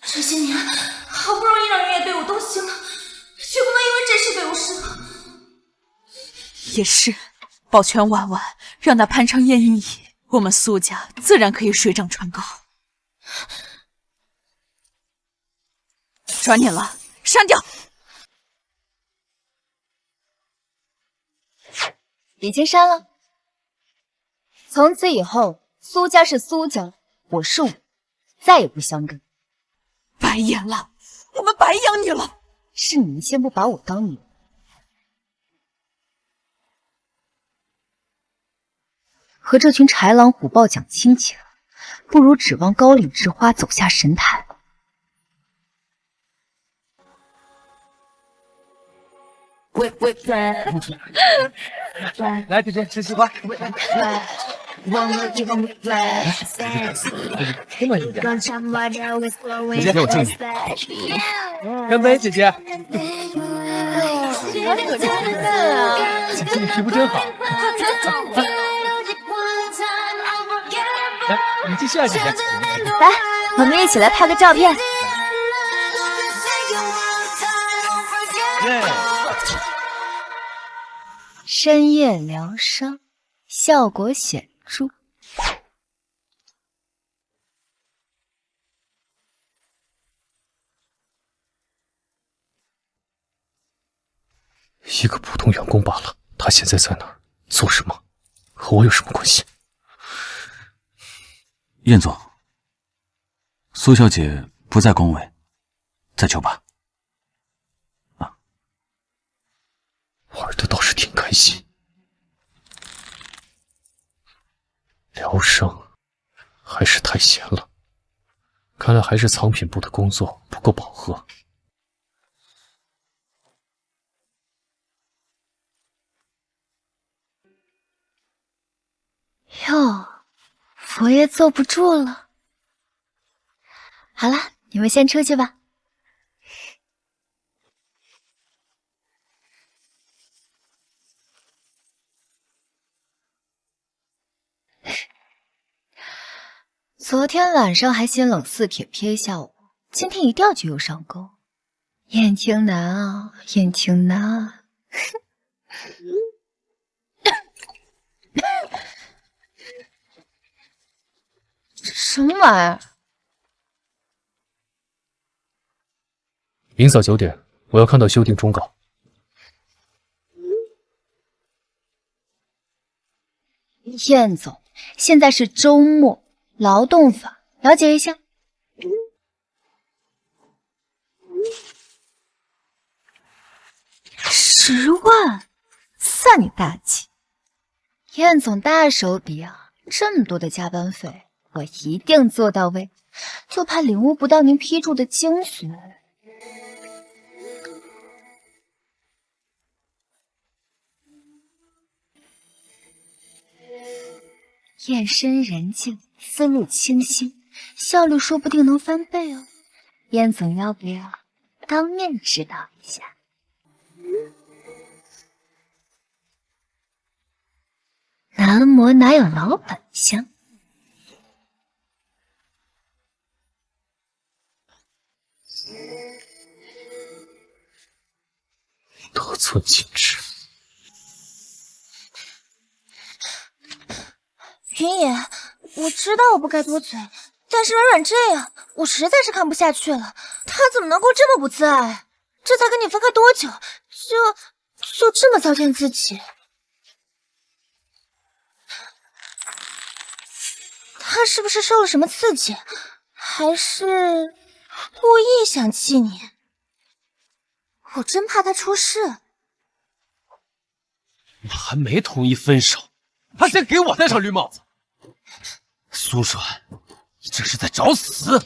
这些年好不容易让云野对我动心了，却不能因为这事对我失望。也是，保全婉婉，让她攀上燕云椅，我们苏家自然可以水涨船高。传你了，删掉。已经删了。从此以后，苏家是苏家，我是我，再也不相干。白眼了，我们白养你了。是你们先不把我当女人。和这群豺狼虎豹讲亲情，不如指望高岭之花走下神坛。来，姐姐吃西瓜。这么一点，姐姐给我敬你。干杯，姐姐。哪里有这么嫩啊？姐姐你皮肤真好。来，你继续啊，姐姐。来，我们一起来拍个照片。深夜疗伤，效果显著。一个普通员工罢了，他现在在哪儿，做什么，和我有什么关系？燕总，苏小姐不在宫闱，在酒吧。玩的倒是挺开心。疗伤还是太闲了，看来还是藏品部的工作不够饱和。哟，佛爷坐不住了。好了，你们先出去吧。昨天晚上还嫌冷似铁撇下我，今天一钓就又上钩。燕青南啊，燕青南啊！什么玩意儿？明早9点，我要看到修订终稿。燕总，现在是周末，劳动法了解一下。10万，算你大气。燕总大手笔啊，这么多的加班费，我一定做到位，就怕领悟不到您批注的精髓。夜深人静，思路清晰，效率说不定能翻倍哦。燕总要不要当面指导一下？男模哪有老本香？得寸进尺。云野，我知道我不该多嘴，但是软软这样，我实在是看不下去了。他怎么能够这么不自爱？这才跟你分开多久，就这么糟践自己？他是不是受了什么刺激，还是故意想气你？我真怕他出事。我还没同意分手，他先给我戴上绿帽子。苏软，你这是在找死！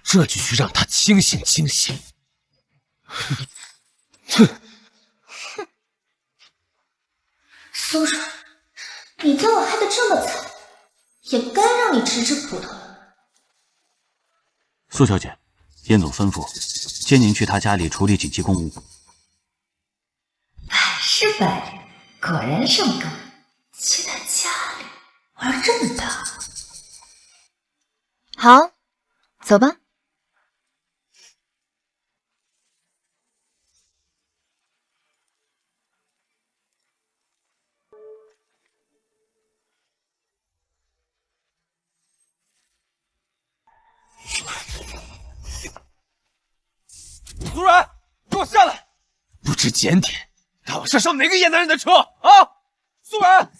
这就去让他清醒清醒。苏软，你将我害得这么惨，也该让你吃吃苦头了。苏小姐，燕总吩咐，接您去他家里处理紧急公务。是本人，果然上钩。去他家里玩这么大，好，走吧。苏然，给我下来！不知检点，到底是上哪个野男人的车啊？苏然，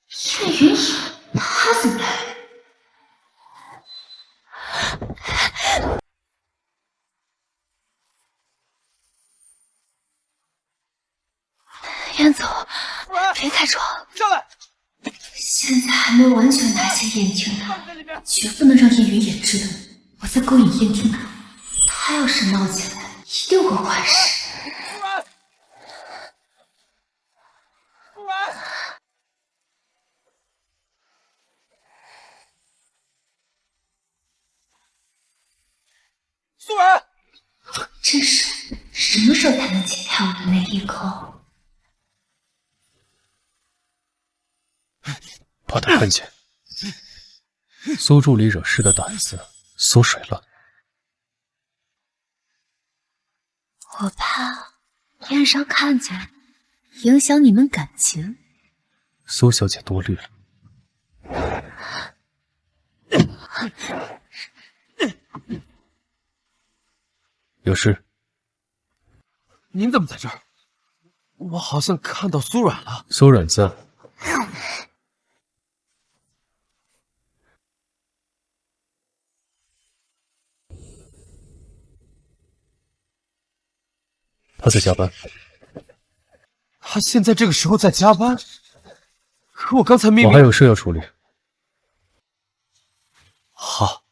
岳云野，他怎么来？燕总，别开窗，上来！现在还没完全拿下燕听南，绝不能让叶云野知道我在勾引燕听南。他要是闹起来，一定会坏事。苏然，这手什么时候才能解开我的内衣扣？怕他看见，苏助理惹事的胆子缩水了。我怕燕少看见，影响你们感情。苏小姐多虑了。有事？您怎么在这儿？我好像看到苏软了。苏软在。他在加班。他现在这个时候在加班？可我刚才明明……我还有事要处理。好，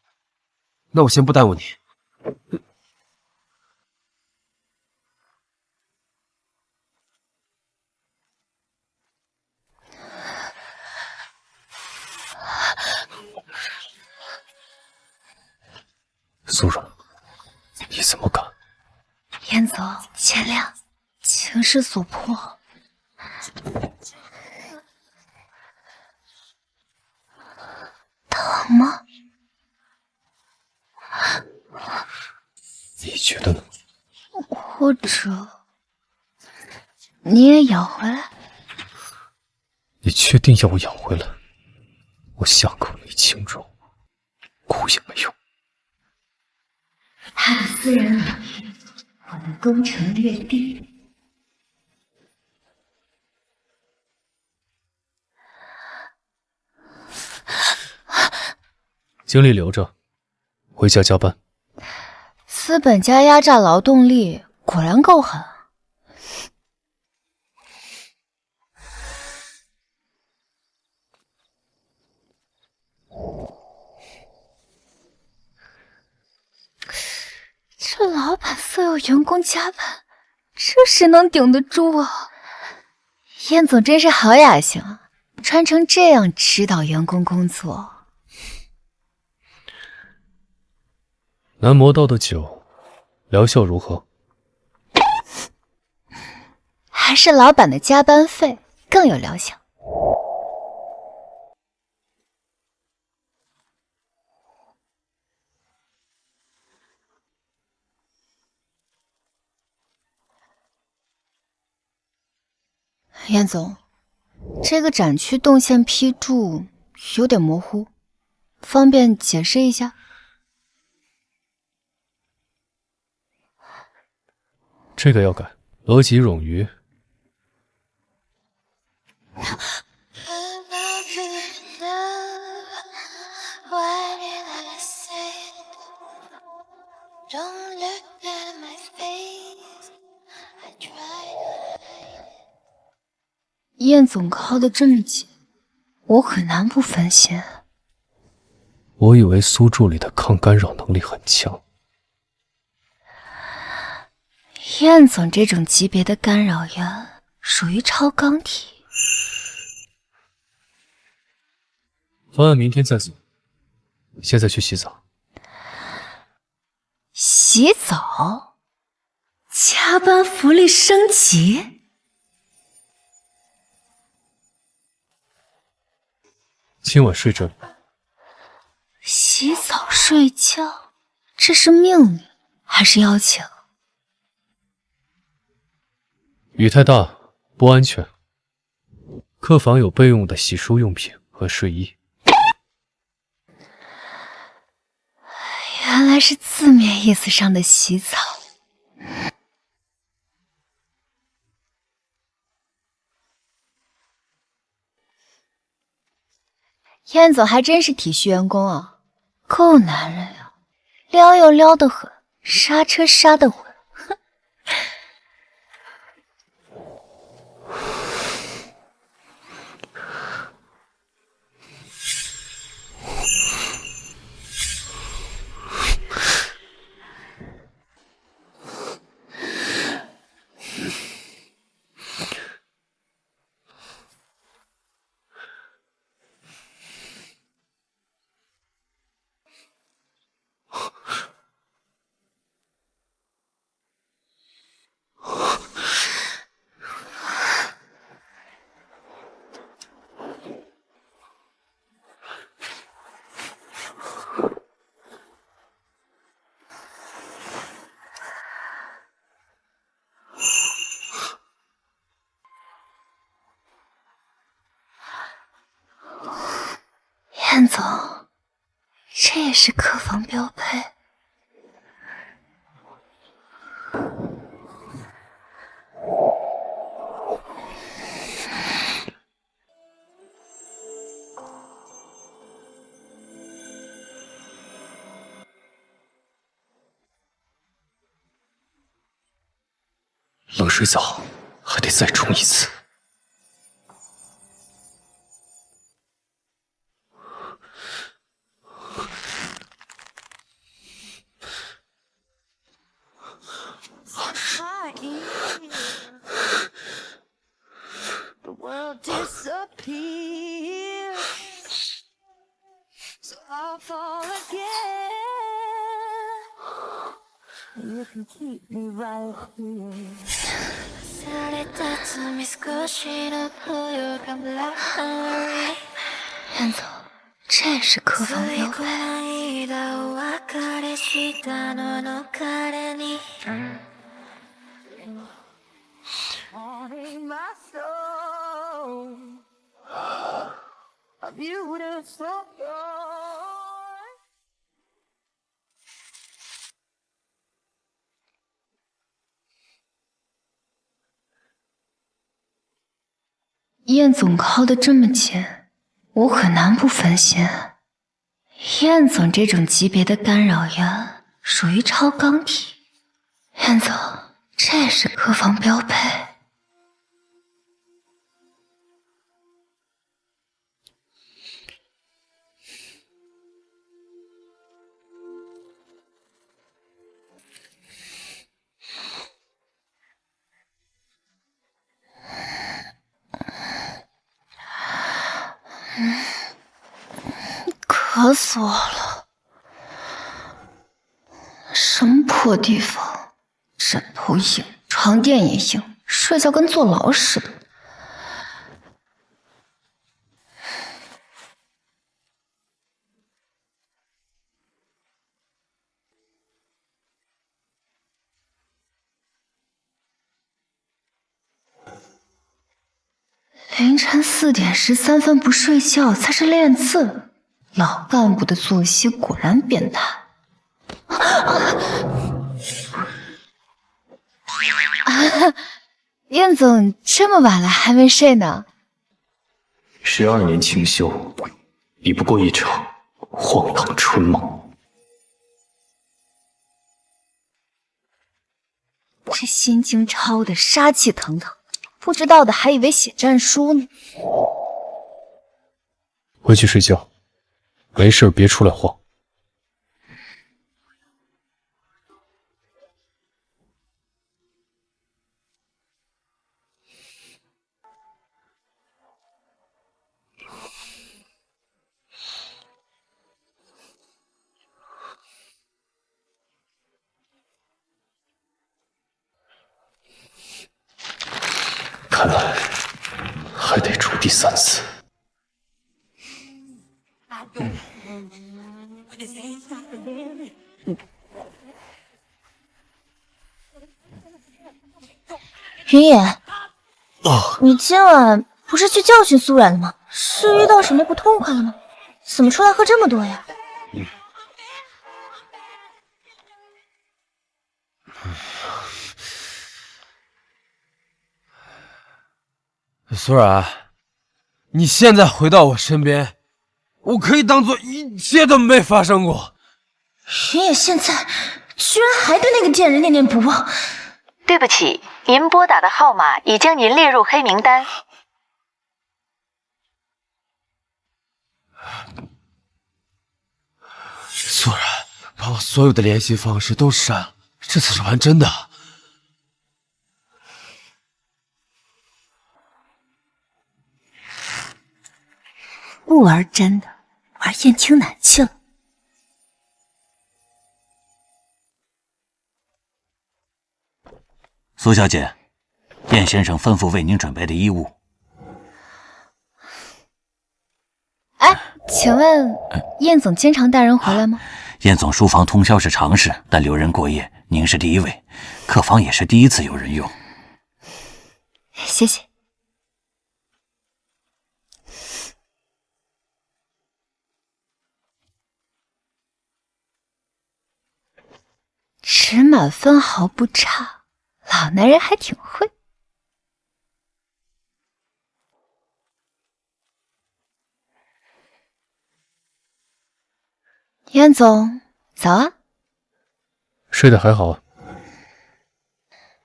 那我先不耽误你。苏软，你怎么敢？燕总，见谅，情势所迫。疼吗？你觉得呢？或者你也咬回来？你确定要我咬回来？我下口没轻重，哭也没用。他的私人领域，我能攻城略地。精力留着，回家加班。资本家压榨劳动力，果然够狠。这老板色诱员工加班，这谁能顶得住啊？燕总真是好雅兴啊，穿成这样指导员工工作。男魔道的酒，疗效如何？还是老板的加班费更有疗效。燕总，这个展区动线批注有点模糊，方便解释一下？这个要改，逻辑冗余。燕总靠得这么紧，我很难不分心。我以为苏助理的抗干扰能力很强。燕总这种级别的干扰源属于超钢体。方案明天再做，现在去洗澡。洗澡？加班福利升级？今晚睡这里。洗澡睡觉，这是命令还是邀请？雨太大，不安全。客房有备用的洗漱用品和睡衣。原来是字面意思上的洗澡，燕总还真是体恤员工啊，够男人呀，撩又撩得很，刹车刹得稳。哼。燕总，这也是客房标配。冷水澡还得再冲一次。燕总，这也是客房标配。燕总靠得这么近，我很难不分心。燕总这种级别的干扰源属于超钢体。燕总，这也是客房标配。渴死我了！什么破地方，枕头硬，床垫也硬，睡觉跟坐牢似的。凌晨4点13分不睡觉才是练字，老干部的作息果然变态。燕总这么晚了还没睡呢？12年清修，比不过一场荒唐春梦。这心经抄的杀气腾腾，不知道的还以为写战书呢。回去睡觉，没事别出来晃。看来还得出第3次。云野，你今晚不是去教训苏冉了吗？是遇到什么不痛快了吗？怎么出来喝这么多呀？苏冉，你现在回到我身边，我可以当做一切都没发生过。云野现在居然还对那个贱人念念不忘。对不起，您拨打的号码已经您列入黑名单。苏然把我所有的联系方式都删了，这次是玩真的。不玩真的，玩燕青南去了。苏小姐，燕先生吩咐为您准备的衣物。哎，请问燕总经常带人回来吗？燕总书房通宵是常事，但留人过夜，您是第一位。客房也是第一次有人用。谢谢。尺码分毫不差，老男人还挺会。燕总，早啊。睡得还好啊？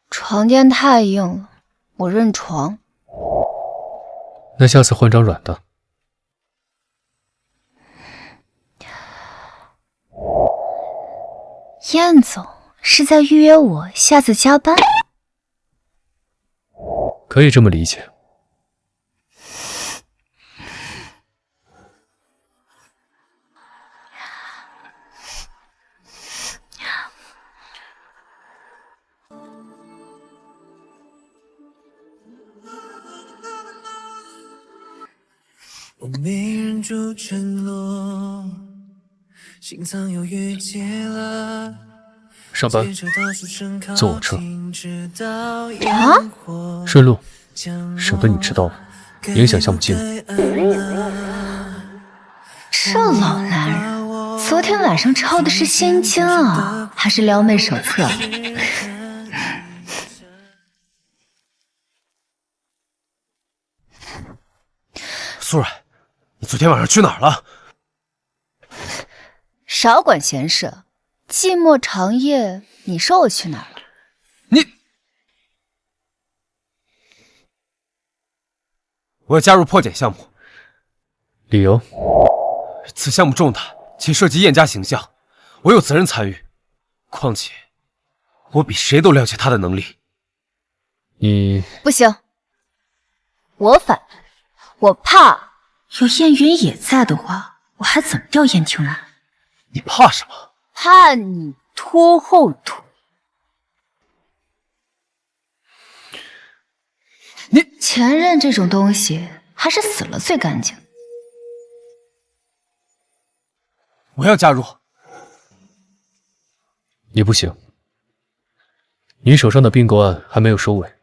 床垫太硬了，我认床。那下次换张软的。燕总是在预约我下次加班？可以这么理解。我没忍住沉落，心脏又郁结了。上班，坐我车。啊？顺路，省得你迟到了，影响项目进度。这老男人，昨天晚上抄的是心经啊，还是撩妹手册？苏然，你昨天晚上去哪儿了？少管闲事，寂寞长夜，你说我去哪儿了？我要加入破茧项目。理由？此项目重大，且涉及燕家形象，我有责任参与。况且，我比谁都了解他的能力。你不行，我反对。我怕有燕云也在的话，我还怎么调燕青兰？你怕什么？怕你拖后腿。你前任这种东西，还是死了最干净。我要加入。你不行，你手上的并购案还没有收尾，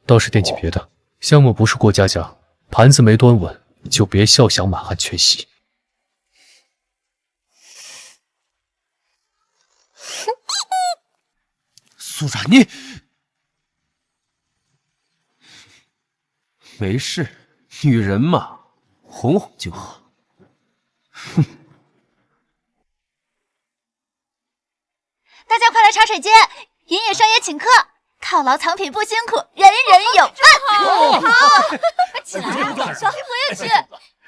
倒是惦记别的。项目不是过家家，盘子没端稳，就别笑想满汉全席。苏然，你没事，女人嘛，哄哄就好。哼。大家快来茶水间，银野商业请客，犒劳藏品不辛苦，人人有份。好，起来，我也去。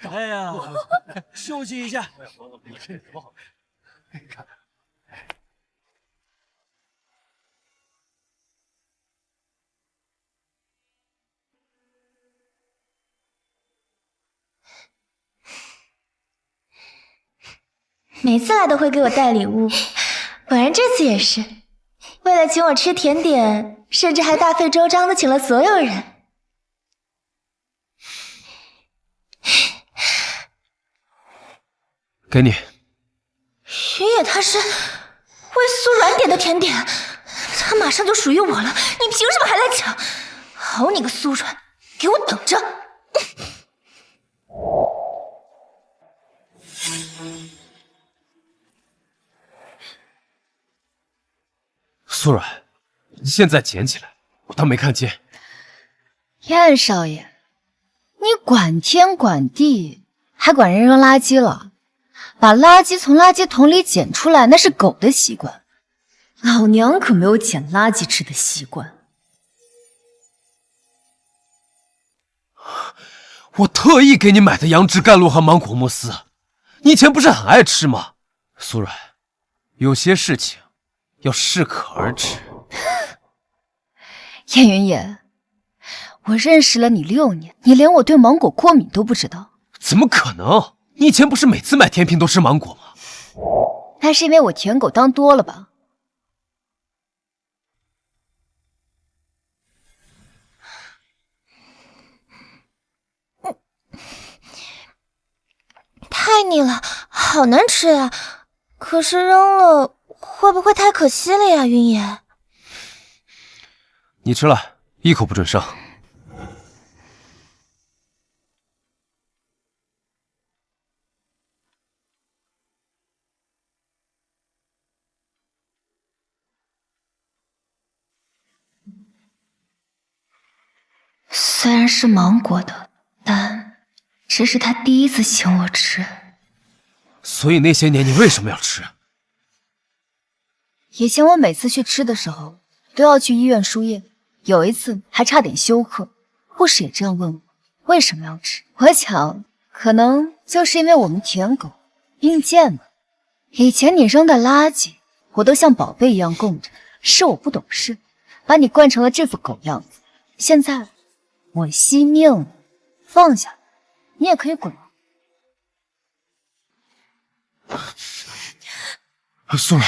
哎呀，休息一下。每次来都会给我带礼物，果然这次也是。为了请我吃甜点，甚至还大费周章的请了所有人。给你。云野他是为苏软点的甜点，他马上就属于我了，你凭什么还来抢？好你个苏软，给我等着！苏软，现在捡起来，我当没看见。燕少爷，你管天管地，还管人扔垃圾了？把垃圾从垃圾桶里捡出来，那是狗的习惯。老娘可没有捡垃圾吃的习惯。我特意给你买的杨枝甘露和芒果慕斯，你以前不是很爱吃吗？苏软，有些事情要适可而止。燕云野，我认识了你6年，你连我对芒果过敏都不知道？怎么可能？你以前不是每次买甜品都吃芒果吗？那是因为我舔狗当多了吧？太腻了，好难吃呀！可是扔了会不会太可惜了呀，云野？你吃了，一口不准剩。虽然是芒果的，但这是他第一次请我吃。所以那些年你为什么要吃？以前我每次去吃的时候，都要去医院输液，有一次还差点休克。护士也这样问我为什么要吃。我想，可能就是因为我们舔狗并肩嘛。以前你扔的垃圾，我都像宝贝一样供着，是我不懂事，把你惯成了这副狗样子。现在我惜命了，放下，你也可以滚了。苏然，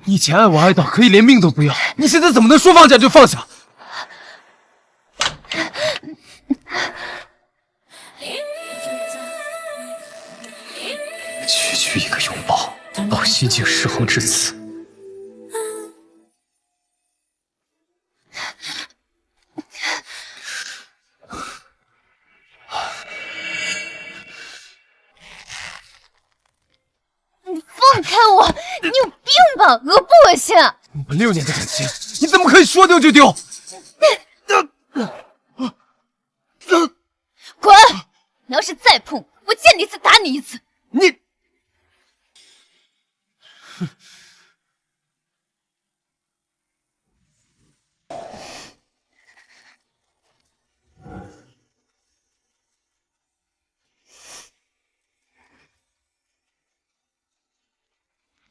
你以前爱我爱到可以连命都不要，你现在怎么能说放下就放下？区区一个拥抱，到心境失衡至此。放开我！你有病吧？恶不恶心啊？我们6年的感情，你怎么可以说丢就丢？滚！你要是再碰我，我见你一次打你一次。你，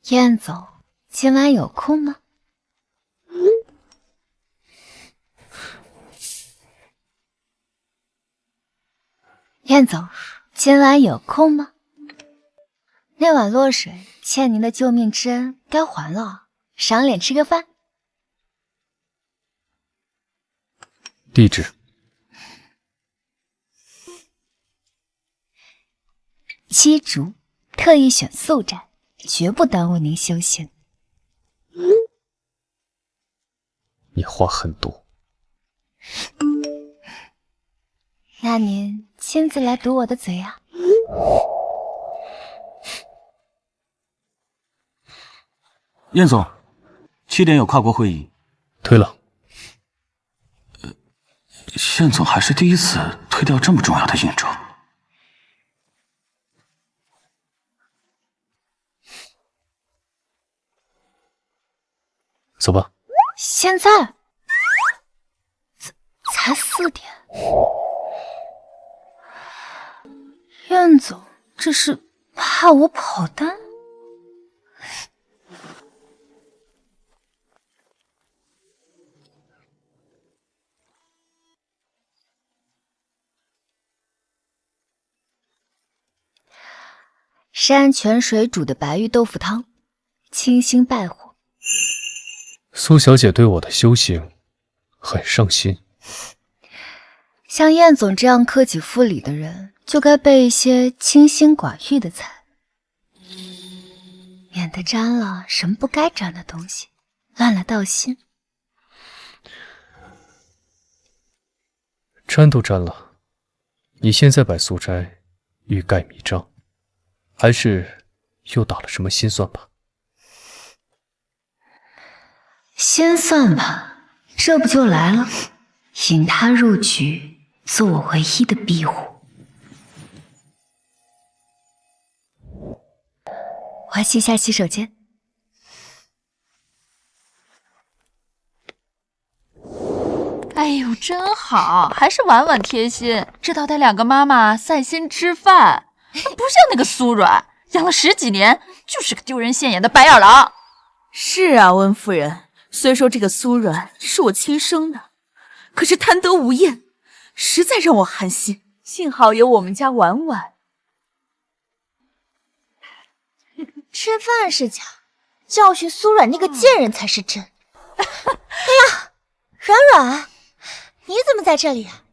燕总，今晚有空吗？燕总，今晚有空吗？那碗落水欠您的救命之恩该还了，赏脸吃个饭。地址：七竹，特意选素斋，绝不耽误您休闲。你话很多。那您亲自来堵我的嘴啊？燕总，7点有跨国会议。推了。燕总还是第一次推掉这么重要的应酬。走吧。现在？才4点。苑总，这是怕我跑单？山泉水煮的白玉豆腐汤，清心败火。苏小姐对我的修行很上心。像燕总这样克己复礼的人，就该备一些清心寡欲的菜，免得沾了什么不该沾的东西，乱了道心。沾都沾了，你现在摆素斋欲盖弥彰，还是又打了什么心算吧？心算吧，这不就来了？引他入局，做我唯一的庇护。我还去一下洗手间。哎呦，真好，还是婉婉贴心，知道带两个妈妈散心吃饭，不像那个苏软，养了10几年，就是个丢人现眼的白眼狼。是啊，温夫人，虽说这个苏软是我亲生的，可是贪得无厌，实在让我寒心。幸好有我们家婉婉。吃饭是假，教训苏软那个贱人才是真。哎呀，软软，你怎么在这里啊？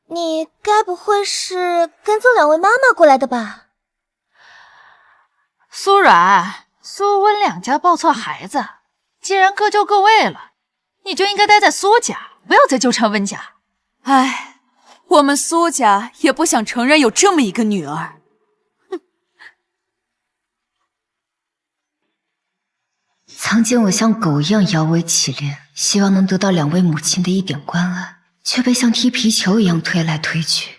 你该不会是跟踪两位妈妈过来的吧？苏软、苏温两家抱错孩子，既然各就各位了，你就应该待在苏家，不要再纠缠温家。唉，我们苏家也不想承认有这么一个女儿。曾经我像狗一样摇尾乞怜，希望能得到两位母亲的一点关爱，却被像踢皮球一样推来推去。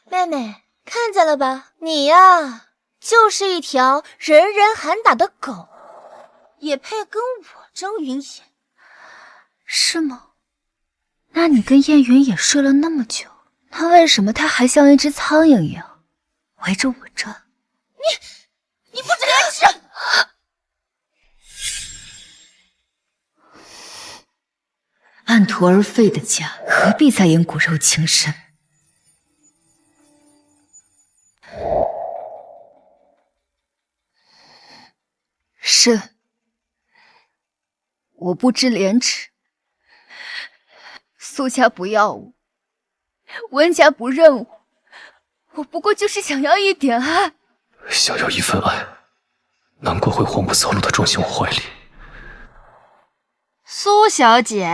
妹妹，看见了吧？你呀，就是一条人人喊打的狗，也配跟我争云野？是吗？那你跟燕云也睡了那么久，那为什么他还像一只苍蝇一样围着我转？你不知廉耻！半途而废的家，何必再演骨肉情深？是，我不知廉耻。苏家不要我，温家不认我，我不过就是想要一点爱。想要一份爱，难怪会慌不择路的撞进我怀里。苏小姐，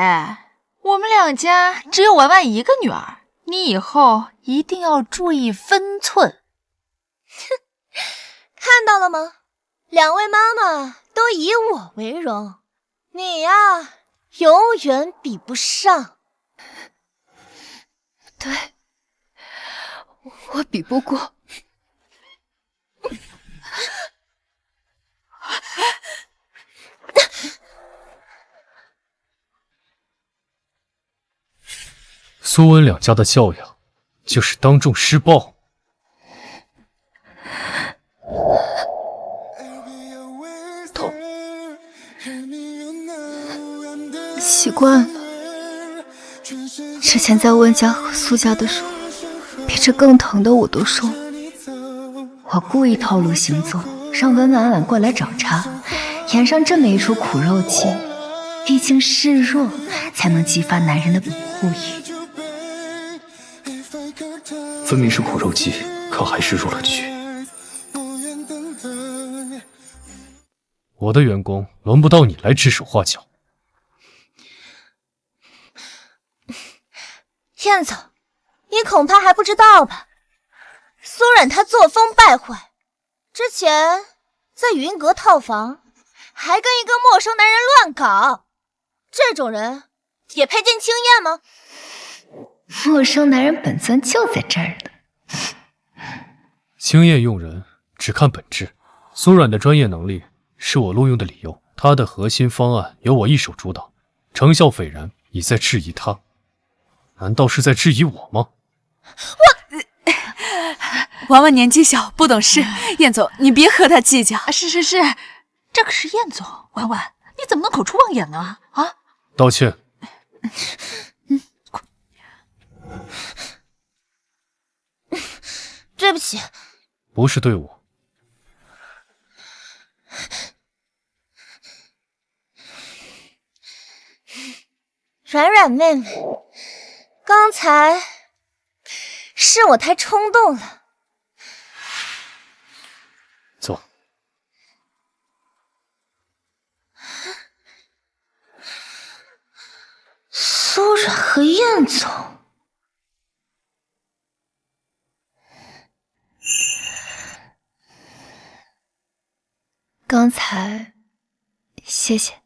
我们两家只有婉婉一个女儿，你以后一定要注意分寸。哼，看到了吗？两位妈妈都以我为荣，你呀，永远比不上。对，我比不过。苏温两家的教养，就是当众施暴。痛，习惯了。之前在温家和苏家的时候，比这更疼的我都说了。我故意透露行踪，让温婉婉过来找茬，演上这么一出苦肉计。毕竟示弱才能激发男人的保护欲。分明是苦肉计，可还是入了局。我的员工轮不到你来指手画脚。燕总，你恐怕还不知道吧？苏冉她作风败坏，之前在云阁套房，还跟一个陌生男人乱搞，这种人也配进青宴吗？陌生男人本尊就在这儿呢。青宴用人只看本质，苏冉的专业能力是我录用的理由，他的核心方案由我一手主导，成效斐然。你在质疑他，难道是在质疑我吗？婉婉年纪小，不懂事，燕总你别和他计较。是，这可是燕总，婉婉你怎么能口出妄言呢？啊！道歉。对不起。不是对我。软软妹妹，刚才是我太冲动了。走。苏软和燕总。刚才，谢谢。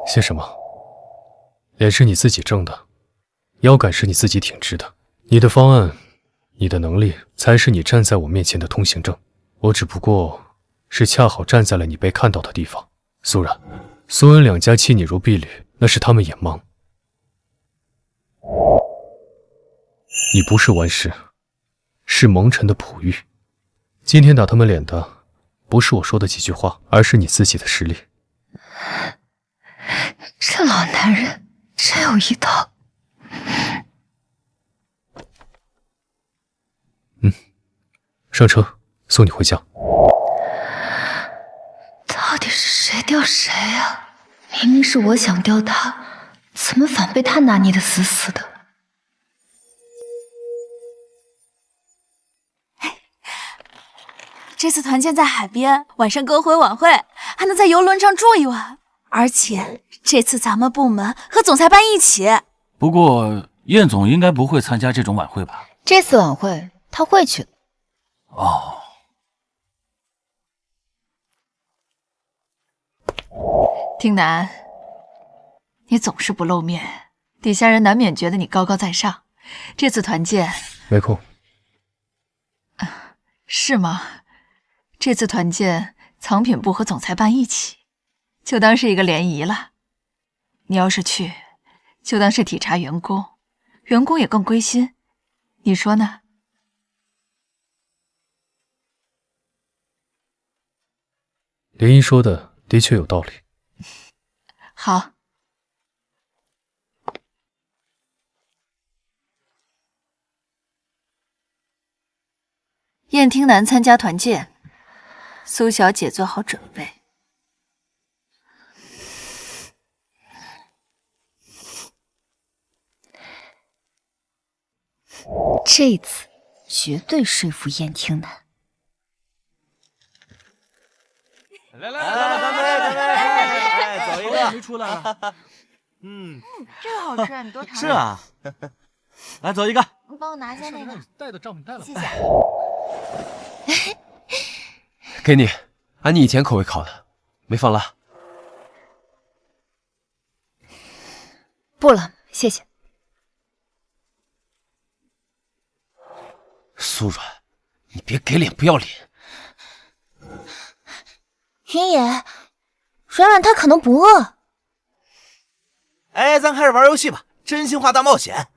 谢什么？脸是你自己挣的，腰杆是你自己挺直的。你的方案，你的能力，才是你站在我面前的通行证。我只不过是恰好站在了你被看到的地方。苏然，苏恩两家弃你如敝履，那是他们眼盲。你不是顽石，是蒙尘的璞玉。今天打他们脸的，不是我说的几句话，而是你自己的实力。这老男人真有一套。上车，送你回家。到底是谁钓谁啊？明明是我想钓他，怎么反被他拿捏得死死的？这次团建在海边，晚上歌会晚会，还能在游轮上住一晚。而且这次咱们部门和总裁办一起。不过燕总应该不会参加这种晚会吧？这次晚会他会去的。哦。听南，你总是不露面，底下人难免觉得你高高在上。这次团建没空。是吗？这次团建，藏品部和总裁办一起，就当是一个联谊了。你要是去，就当是体察员工，员工也更归心。你说呢？林一说的的确有道理。好。燕听南参加团建，苏小姐做好准备。这次绝对说服燕听南。来，走一个，没出来。这个好吃，你多尝尝。是啊，来走一个。你帮我拿下那个。带的账本带了。谢谢。给你，按你以前口味烤的，没放辣。不了，谢谢。苏软，你别给脸不要脸。云野，软软他可能不饿。哎，咱开始玩游戏吧，真心话大冒险。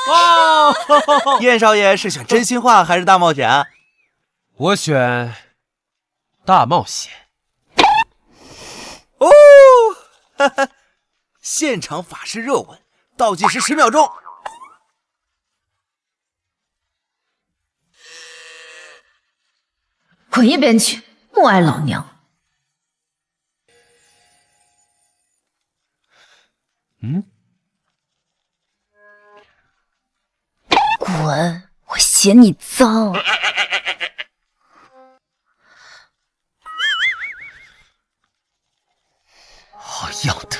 哦，燕少爷是选真心话还是大冒险啊？我选大冒险。哦，哈哈，现场法式热吻，倒计时10秒钟。滚一边去，默哀老娘！滚！我嫌你脏。好样的！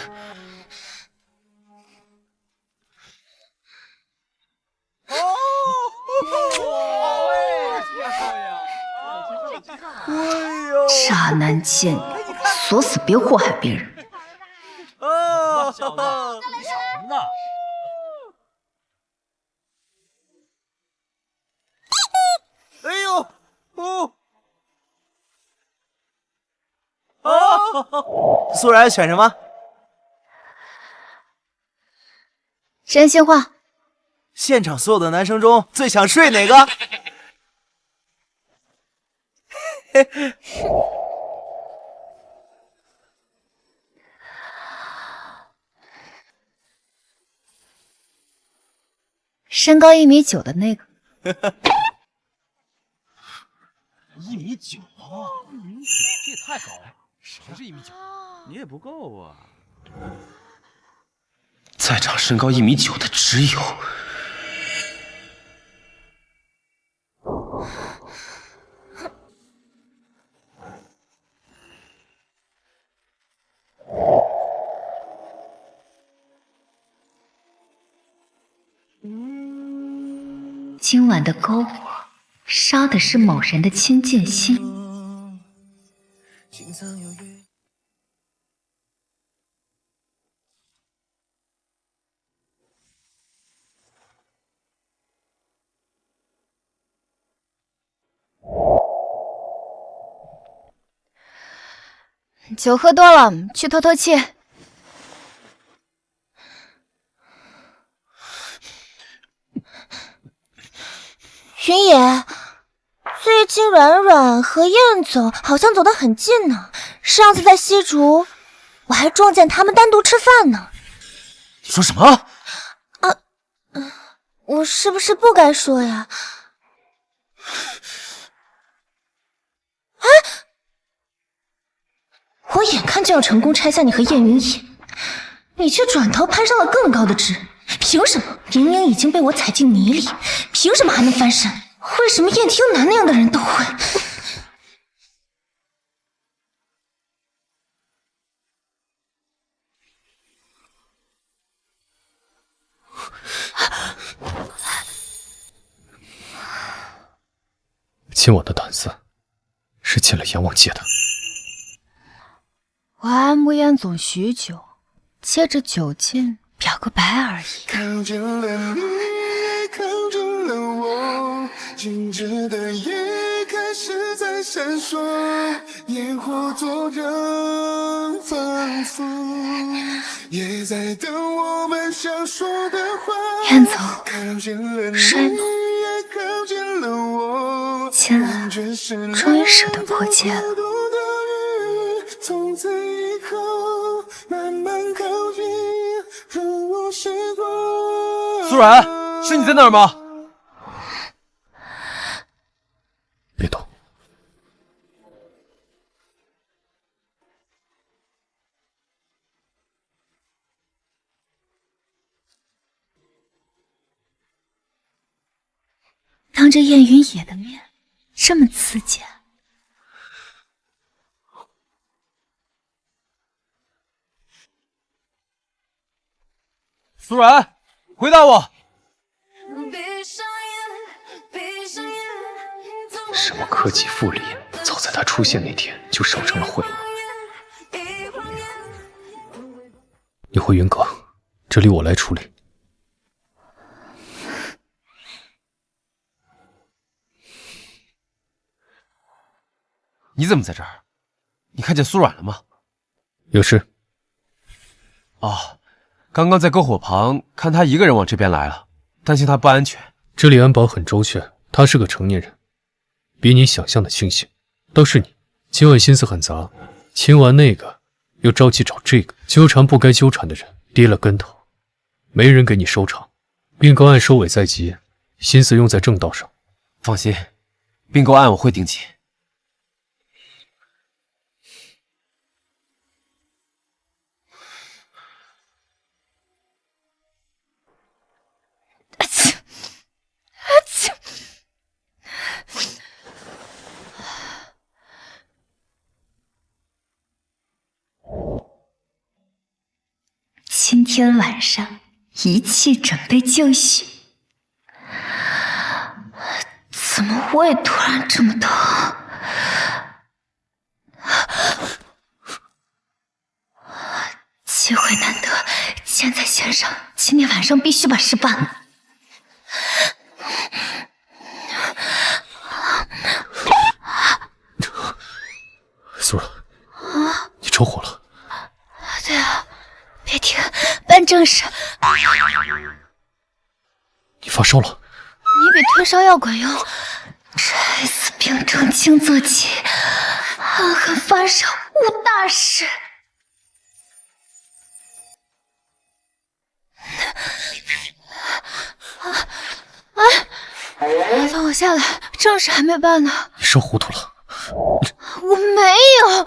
渣男贱女，锁死别祸害别人。哦，小子，你吵什么呢？哎呦，哦，苏然选什么？真心话。现场所有的男生中最想睡哪个？身高1.9米的那个。1.9米啊！1.9米，这也太高了。谁是1.9米？你也不够啊。在场身高1.9米的只有……今晚的篝火，烧的是某人的亲近心。酒喝多了，去透透气。云野，最近软软和燕总好像走得很近呢。上次在西竹，我还撞见他们单独吃饭呢。你说什么？我是不是不该说呀？我眼看就要成功拆下你和叶云野，你却转头攀上了更高的枝，凭什么？明明已经被我踩进泥里，凭什么还能翻身？为什么燕听南那样的人都会？今晚的胆子是进了阎王界的。我爱慕燕总许久，借着酒劲表个白而已。看见了你，也看见了我，静止的夜开始在闪烁，烟火作证，仿佛也在等我们想说的话。燕总，睡吗？今晚终于舍得破戒了。从此以后慢慢靠近，如我时光。苏然，是你在那儿吗？别动。当着燕云野的面，这么刺激啊！苏然，回答我。什么科技复利，早在他出现那天就烧成了灰。你回云阁，这里我来处理。你怎么在这儿？你看见苏软了吗？有事。哦，刚刚在篝火旁看他一个人往这边来了，担心他不安全。这里安保很周全，他是个成年人，比你想象的清醒。倒是你，今晚心思很杂，亲完那个，又着急找这个，纠缠不该纠缠的人，跌了跟头，没人给你收场。并购案收尾在即，心思用在正道上。放心，并购案我会盯紧。今天晚上一切准备就绪。怎么胃突然这么疼？机会难得，箭在弦上，今天晚上必须把事办了。苏然，你着火了。对啊，别停，办正事。你发烧了。你比退烧药管用。这次病症轻则急，暗狠发烧误大事。放我下来，正事还没办呢。你烧糊涂了。我没有。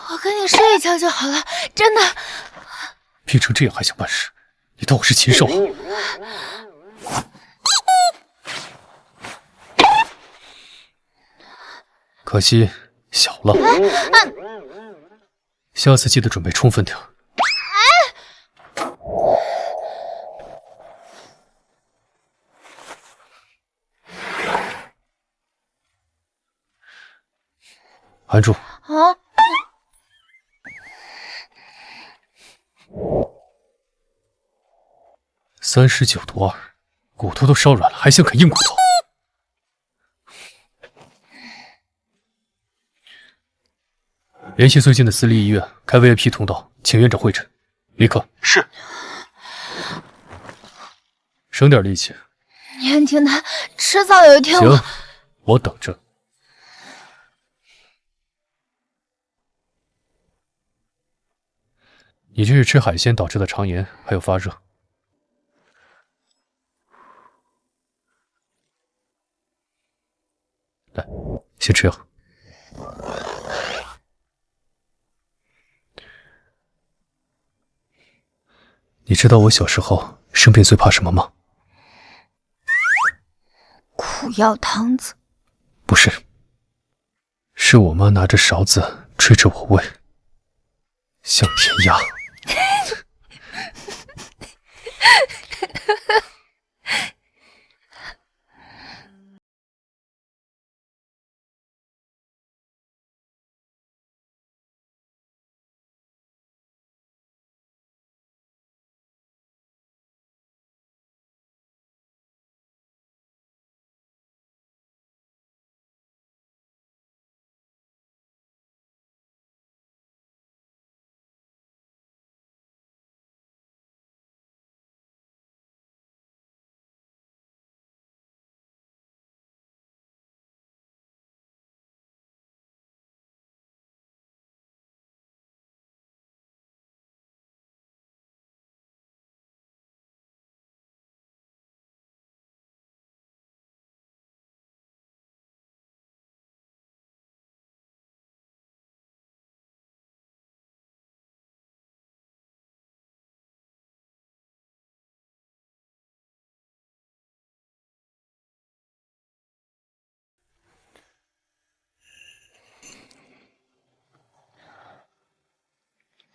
我跟你睡一觉就好了，真的。病成这样还想办事，你当我是禽兽啊？可惜小了，下次记得准备充分点。含住。啊！39度2，骨头都烧软了，还想啃硬骨头？联系最近的私立医院，开 VIP 通道，请院长会诊，立刻。是。省点力气。燕婷她迟早有一天行，我等着。你这是吃海鲜导致的肠炎，还有发热。来，先吃药。你知道我小时候生病最怕什么吗？苦药汤子。不是，是我妈拿着勺子追着我喂，像填鸭。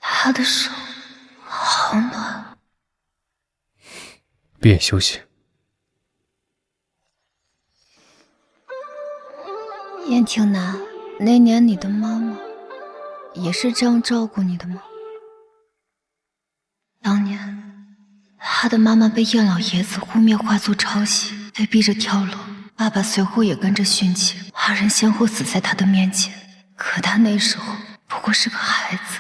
他的手好暖。闭眼休息。燕婷南，那年你的妈妈也是这样照顾你的吗？当年，他的妈妈被燕老爷子污蔑化作抄袭，被逼着跳楼，爸爸随后也跟着殉情，二人先后死在他的面前。可他那时候不过是个孩子。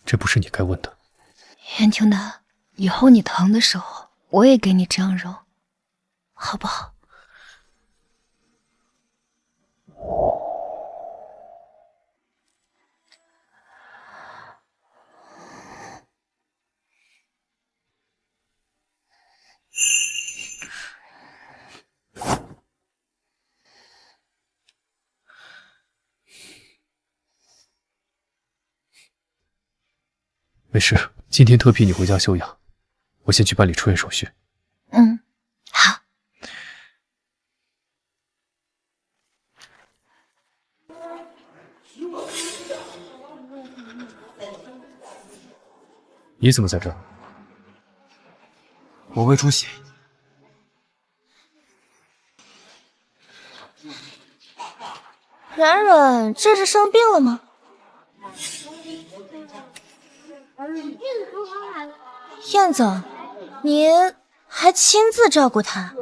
这不是你该问的。燕婷南，以后你疼的时候，我也给你这样揉，好不好？没事，今天特批你回家休养，我先去办理出院手续。嗯，好。你怎么在这儿？我胃出血。软软这是生病了吗？燕总，您还亲自照顾他？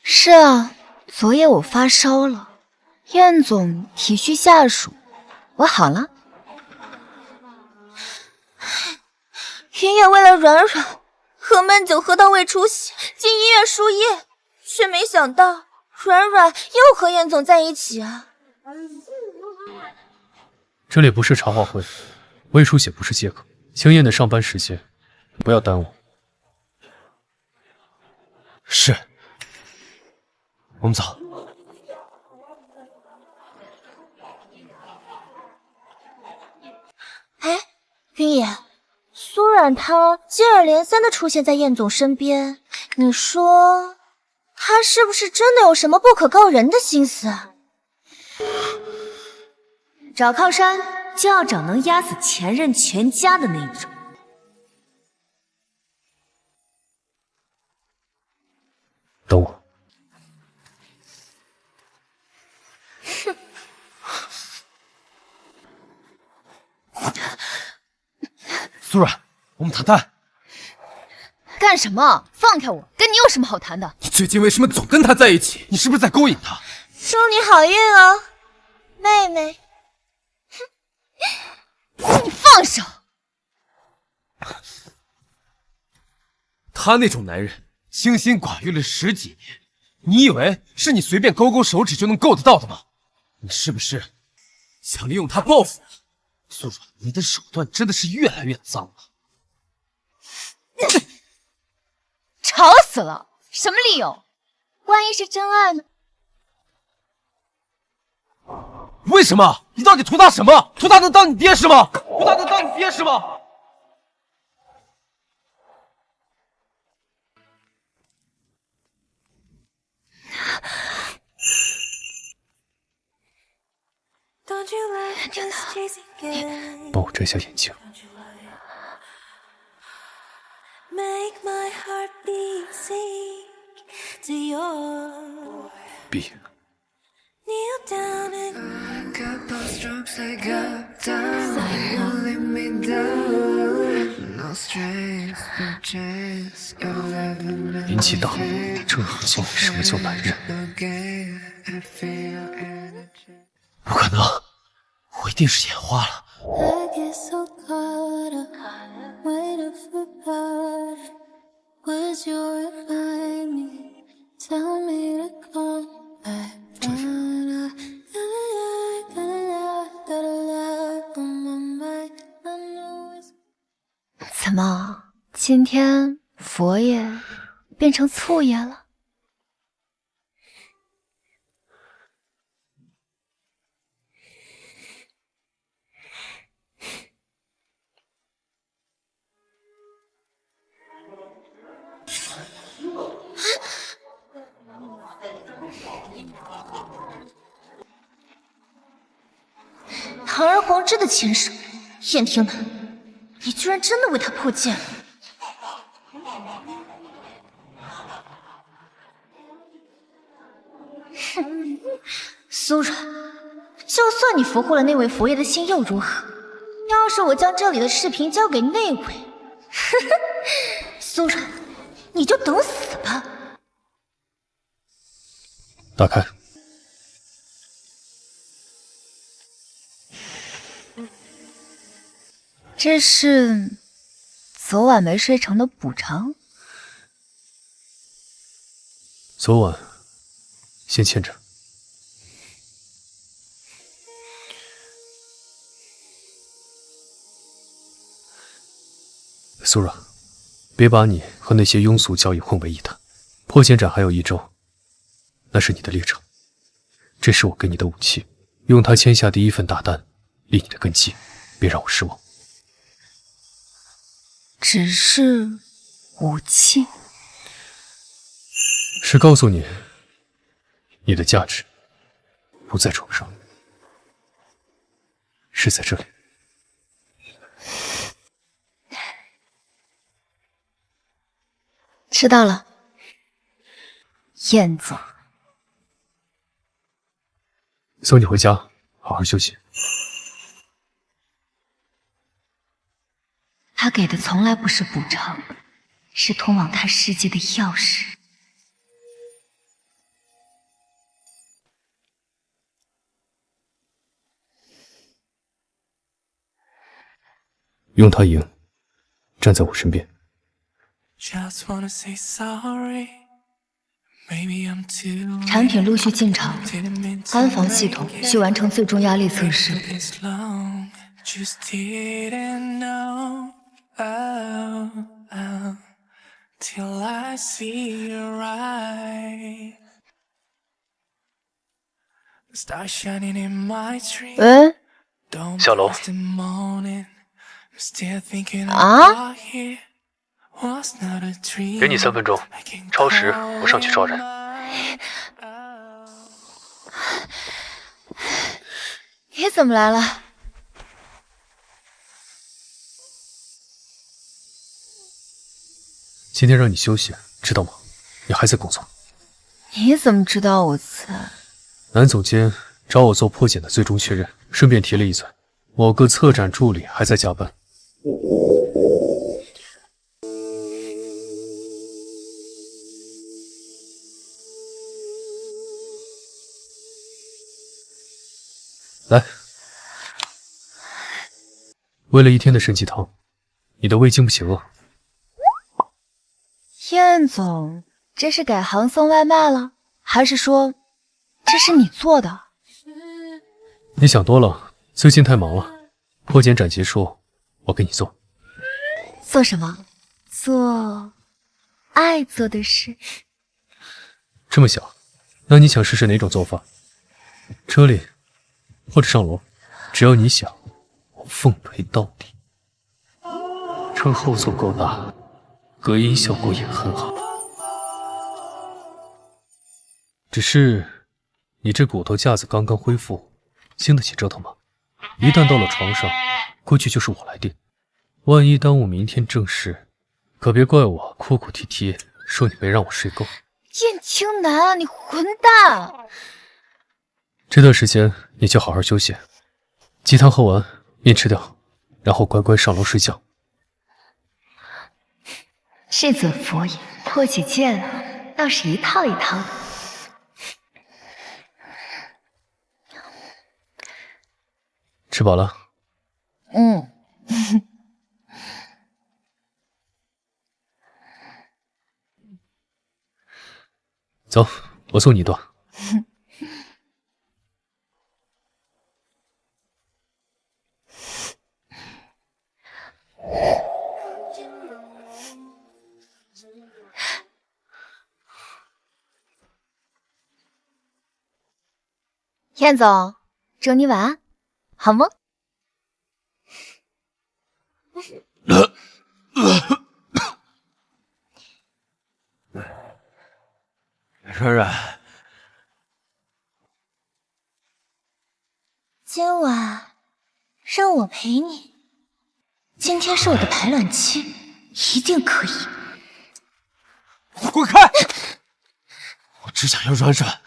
是啊，昨夜我发烧了，燕总体恤下属，我好了。云野为了软软喝闷酒喝到胃出血，进医院输液，却没想到软软又和燕总在一起啊！这里不是茶话会，胃出血不是借口。青燕的上班时间，不要耽误。是，我们走。哎，云野，苏冉她接二连三的出现在燕总身边，你说她是不是真的有什么不可告人的心思啊？找靠山，就要找能压死前任全家的那一种。等我。哼。苏软，我们谈谈。干什么？放开我！跟你有什么好谈的？你最近为什么总跟他在一起？你是不是在勾引他？祝你好运哦，妹妹。哼，你放手！他那种男人，清心寡欲了10几年，你以为是你随便勾勾手指就能够得到的吗？你是不是想利用他报复我？苏软，你的手段真的是越来越脏了。吵死了！什么理由？万一是真爱呢？为什么？你到底图他什么？图他能当你爹是吗？图他能当你爹是吗？帮我摘下眼镜。闭。年纪大，这样就没什么叫男人。不可能，我一定是眼花了。怎么，今天佛爷变成醋爷了？堂而皇之的牵手，燕庭南，你居然真的为他破戒了？哼，苏软，就算你俘获了那位佛爷的心又如何？要是我将这里的视频交给那位，呵呵，苏软，你就等死吧！打开。这是昨晚没睡成的补偿。昨晚先欠着。苏软，别把你和那些庸俗交易混为一谈。破剑斩还有1周，那是你的猎场，这是我给你的武器，用它签下第一份大单，立你的根基，别让我失望。只是武器，是告诉你，你的价值不在床上，是在这里。知道了，燕总，送你回家，好好休息。他给的从来不是补偿，是通往他世界的钥匙。用它赢，站在我身边。产品陆续进场，安防系统需完成最终压力测试。喂，小楼。啊？给你3分钟，超时我上去抓人。你怎么来了？今天让你休息，知道吗？你还在工作。你怎么知道我在？南总监找我做破茧的最终确认，顺便提了一嘴，某个策展助理还在加班。来，为了1天的参鸡汤，你的胃经不起饿。燕总，这是改行送外卖了，还是说这是你做的？你想多了，最近太忙了。破茧展结束，我给你做。做什么？做爱做的事。这么想，那你想试试哪种做法？车里，或者上楼，只要你想，我奉陪到底。车后座够大，隔音效果也很好。只是你这骨头架子刚刚恢复，经得起折腾吗？一旦到了床上，规矩就是我来定。万一耽误明天正事，可别怪我哭哭啼啼说你没让我睡够。燕青南，你混蛋！这段时间你就好好休息，鸡汤喝完，面吃掉，然后乖乖上楼睡觉。这尊佛爷破解剑啊，倒是一套一套的。吃饱了？走，我送你一段。燕总，祝你晚安，好吗？软软，今晚让我陪你。今天是我的排卵期，一定可以。滚开！我只想要软软。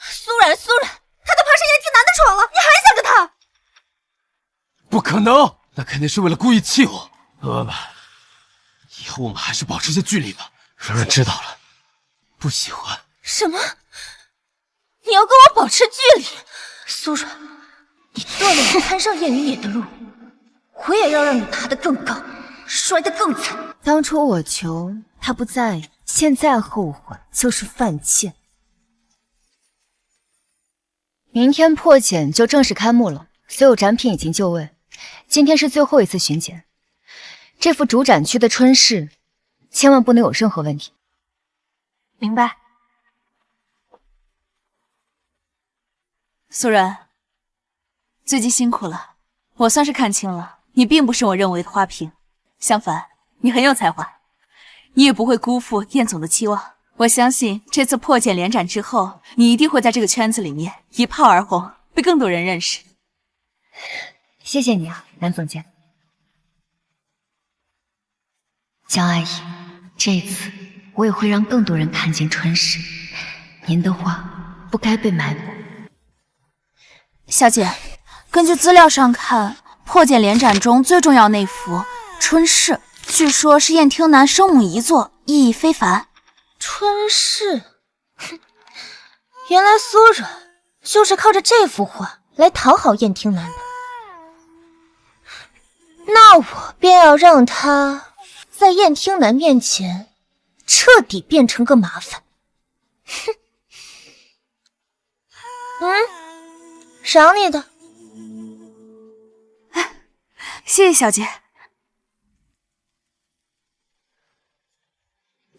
苏冉，他都爬上燕青南的床了，你还想跟他？不可能，那肯定是为了故意气我。吧，以后我们还是保持些距离吧。软软知道了，不喜欢。什么？你要跟我保持距离？苏冉，你断了我攀上燕云野的路，我也要让你爬得更高，摔得更惨。当初我求他不在意，现在后悔就是犯贱。明天破茧就正式开幕了，所有展品已经就位。今天是最后一次巡检，这幅主展区的春市，千万不能有任何问题。明白。苏然，最近辛苦了，我算是看清了，你并不是我认为的花瓶，相反，你很有才华，你也不会辜负燕总的期望。我相信这次破茧联展之后，你一定会在这个圈子里面一炮而红，被更多人认识。谢谢你啊，南总监。江阿姨，这次我也会让更多人看见春市。您的话不该被埋没。小姐，根据资料上看，破茧联展中最重要那幅春市，据说是燕听南生母遗作，意义非凡。春市，哼，原来苏冉就是靠着这幅画来讨好燕听南的。那我便要让他在燕听南面前彻底变成个麻烦。哼，赏你的。谢谢小姐。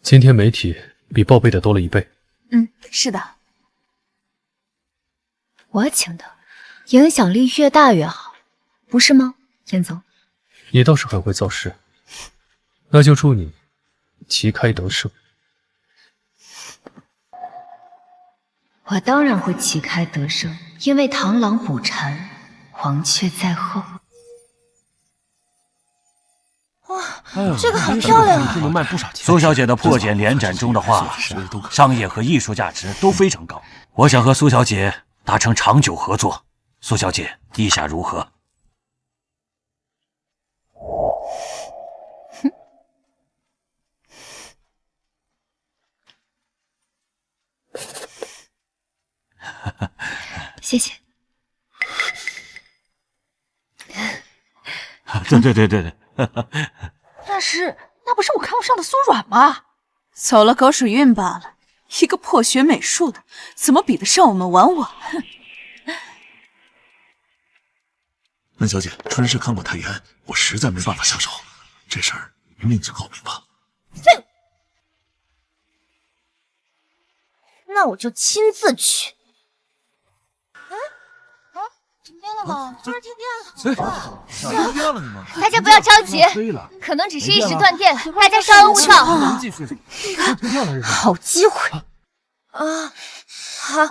今天媒体比报备的多了1倍。是的。我请的，影响力越大越好，不是吗，燕总？你倒是很会造势，那就祝你旗开得胜。我当然会旗开得胜，因为螳螂捕蝉，黄雀在后。哇，这个很漂亮啊！能卖不少钱。苏小姐的破茧连斩中的画，商业和艺术价值都非常高。我想和苏小姐达成长久合作，苏小姐意下如何？谢谢。对。那不是我看不上的苏软吗？走了狗屎运罢了。一个破学美术的，怎么比得上我们婉婉？温小姐，春氏看过太严，我实在没办法下手。这事儿另请高明吧。废物！那我就亲自去。停电了吗？突然停电了。停电了你们？大家不要着急，可能只是一时断电，大家稍安勿躁。好机会啊！好，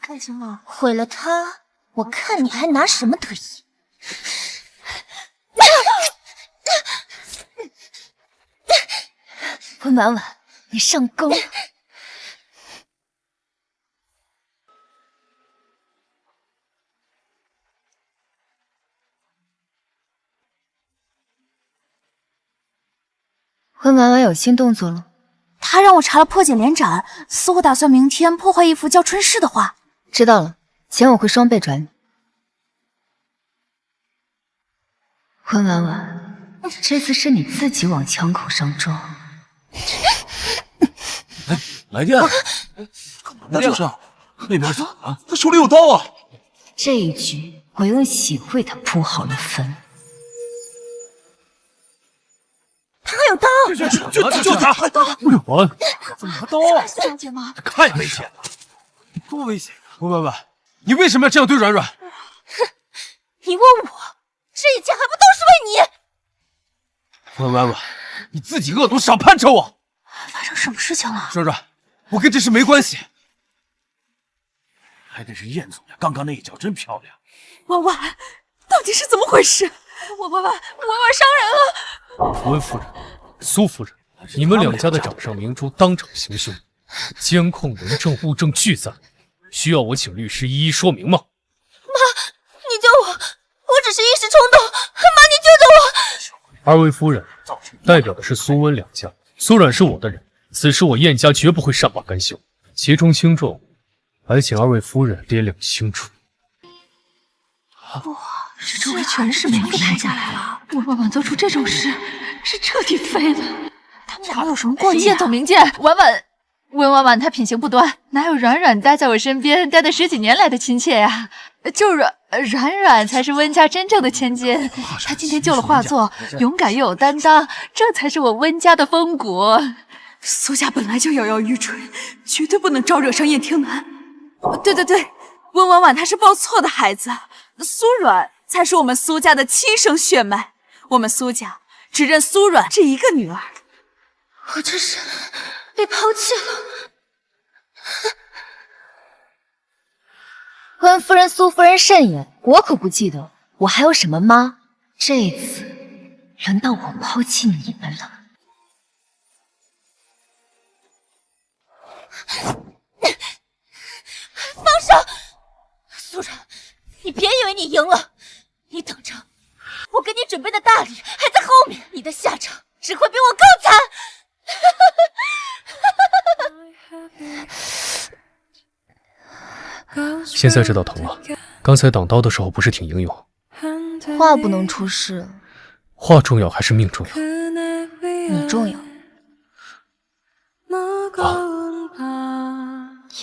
开心了。毁了他，我看你还拿什么得意？温婉婉，你上钩了。温婉婉有新动作了。他让我查了破茧连斩，似乎打算明天破坏一幅叫春诗的画。知道了，钱我会双倍转你。温婉婉，这次是你自己往枪口上撞。来电了！干嘛呢？这是那边怎么了？他手里有刀啊！这一局我用血为他铺好了坟。他还有刀！就他！我怎么刀啊？小姐吗？太危险了！多危险啊！温婉婉，你为什么要这样对软软？你问我，这一切还不都是为你？温婉婉，你自己恶毒，少攀扯我！发生什么事情了？软软，我跟这事没关系。还得是燕总呀，刚刚那一脚真漂亮。婉婉，到底是怎么回事？婉婉伤人了！温夫人、苏夫人，你们两家的掌上明珠当场行凶，监控人证物证俱在，需要我请律师一一说明吗？妈，你救我！我只是一时冲动，妈，你救救我！二位夫人，代表的是苏温两家，苏软是我的人，此事我燕家绝不会善罢甘休，其中轻重，还请二位夫人掂量清楚。哇，这周围全是媒体拍下来了，温婉婉做出这种事，是彻底废了。他们两个有什么过节？叶总明鉴，温婉婉她品行不端，哪有软软待在我身边待的10几年来的亲切呀？就软软才是温家真正的千金。她今天救了画作，勇敢又有担当，这才是我温家的风骨。苏家本来就摇摇欲坠，绝对不能招惹上燕听南。对，温婉婉她是报错的孩子，苏软才是我们苏家的亲生血脉。我们苏家只认苏软这一个女儿。我这是被抛弃了。温夫人、苏夫人慎言，我可不记得我还有什么妈。这一次轮到我抛弃你们了。放手！苏然，你别以为你赢了，你等着，我给你准备的大礼还在后面，你的下场只会比我更惨。现在知道疼了，刚才挡刀的时候不是挺英勇？话不能出事，话重要还是命重要？你重要。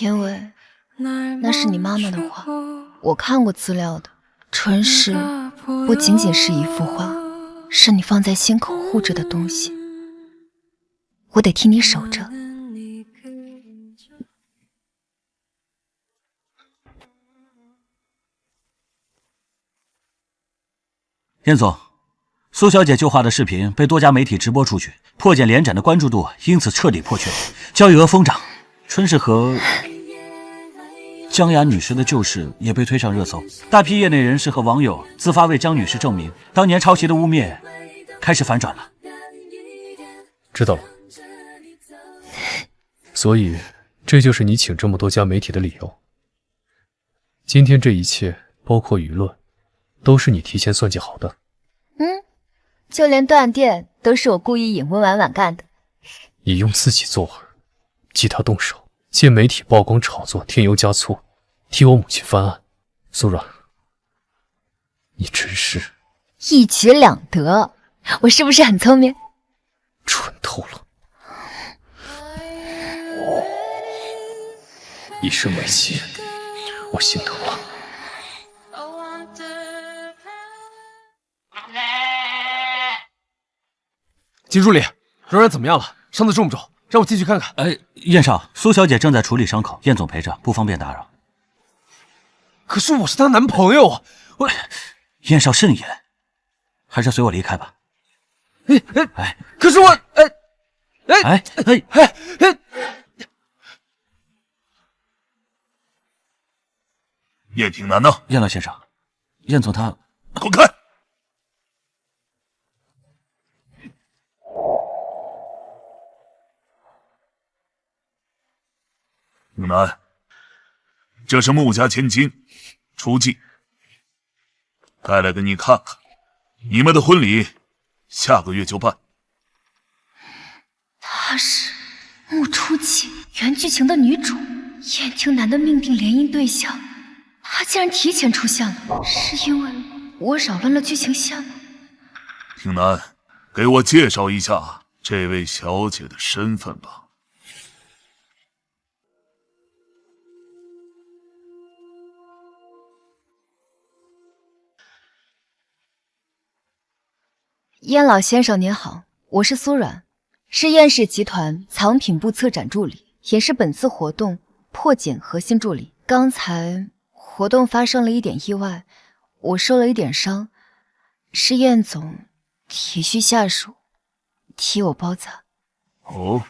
因为那是你妈妈的画，我看过资料的。春诗不仅仅是一幅画，是你放在心口护着的东西。我得替你守着。燕总，苏小姐旧画的视频被多家媒体直播出去，破茧连斩的关注度因此彻底破圈，交易额疯涨。春氏和江雅女士的旧事也被推上热搜，大批业内人士和网友自发为江女士证明，当年抄袭的污蔑开始反转了。知道了。所以，这就是你请这么多家媒体的理由。今天这一切，包括舆论，都是你提前算计好的。就连断电都是我故意引温婉婉干的。你用自己作饵，激他动手，借媒体曝光炒作，添油加醋，替我母亲翻案。苏软，你真是一举两得，我是不是很聪明？蠢透了。以身为妻，我心疼了。金助理，柔然怎么样了？伤得重不重？让我进去看看。燕少，苏小姐正在处理伤口，燕总陪着，不方便打扰。可是我是她男朋友啊！燕少慎言，还是随我离开吧。可是我，燕挺南呢？燕老先生，燕总他滚开！挺南，这是穆家千金初季，带来给你看看。你们的婚礼下个月就办。她是穆初季原剧情的女主，燕听南的命定联姻对象，她竟然提前出现了，是因为我扰乱了剧情线吗？挺南，给我介绍一下这位小姐的身份吧。燕老先生您好，我是苏软，是燕氏集团藏品部策展助理，也是本次活动破茧核心助理。刚才活动发生了一点意外，我受了一点伤，是燕总体恤下属，替我包扎。哦，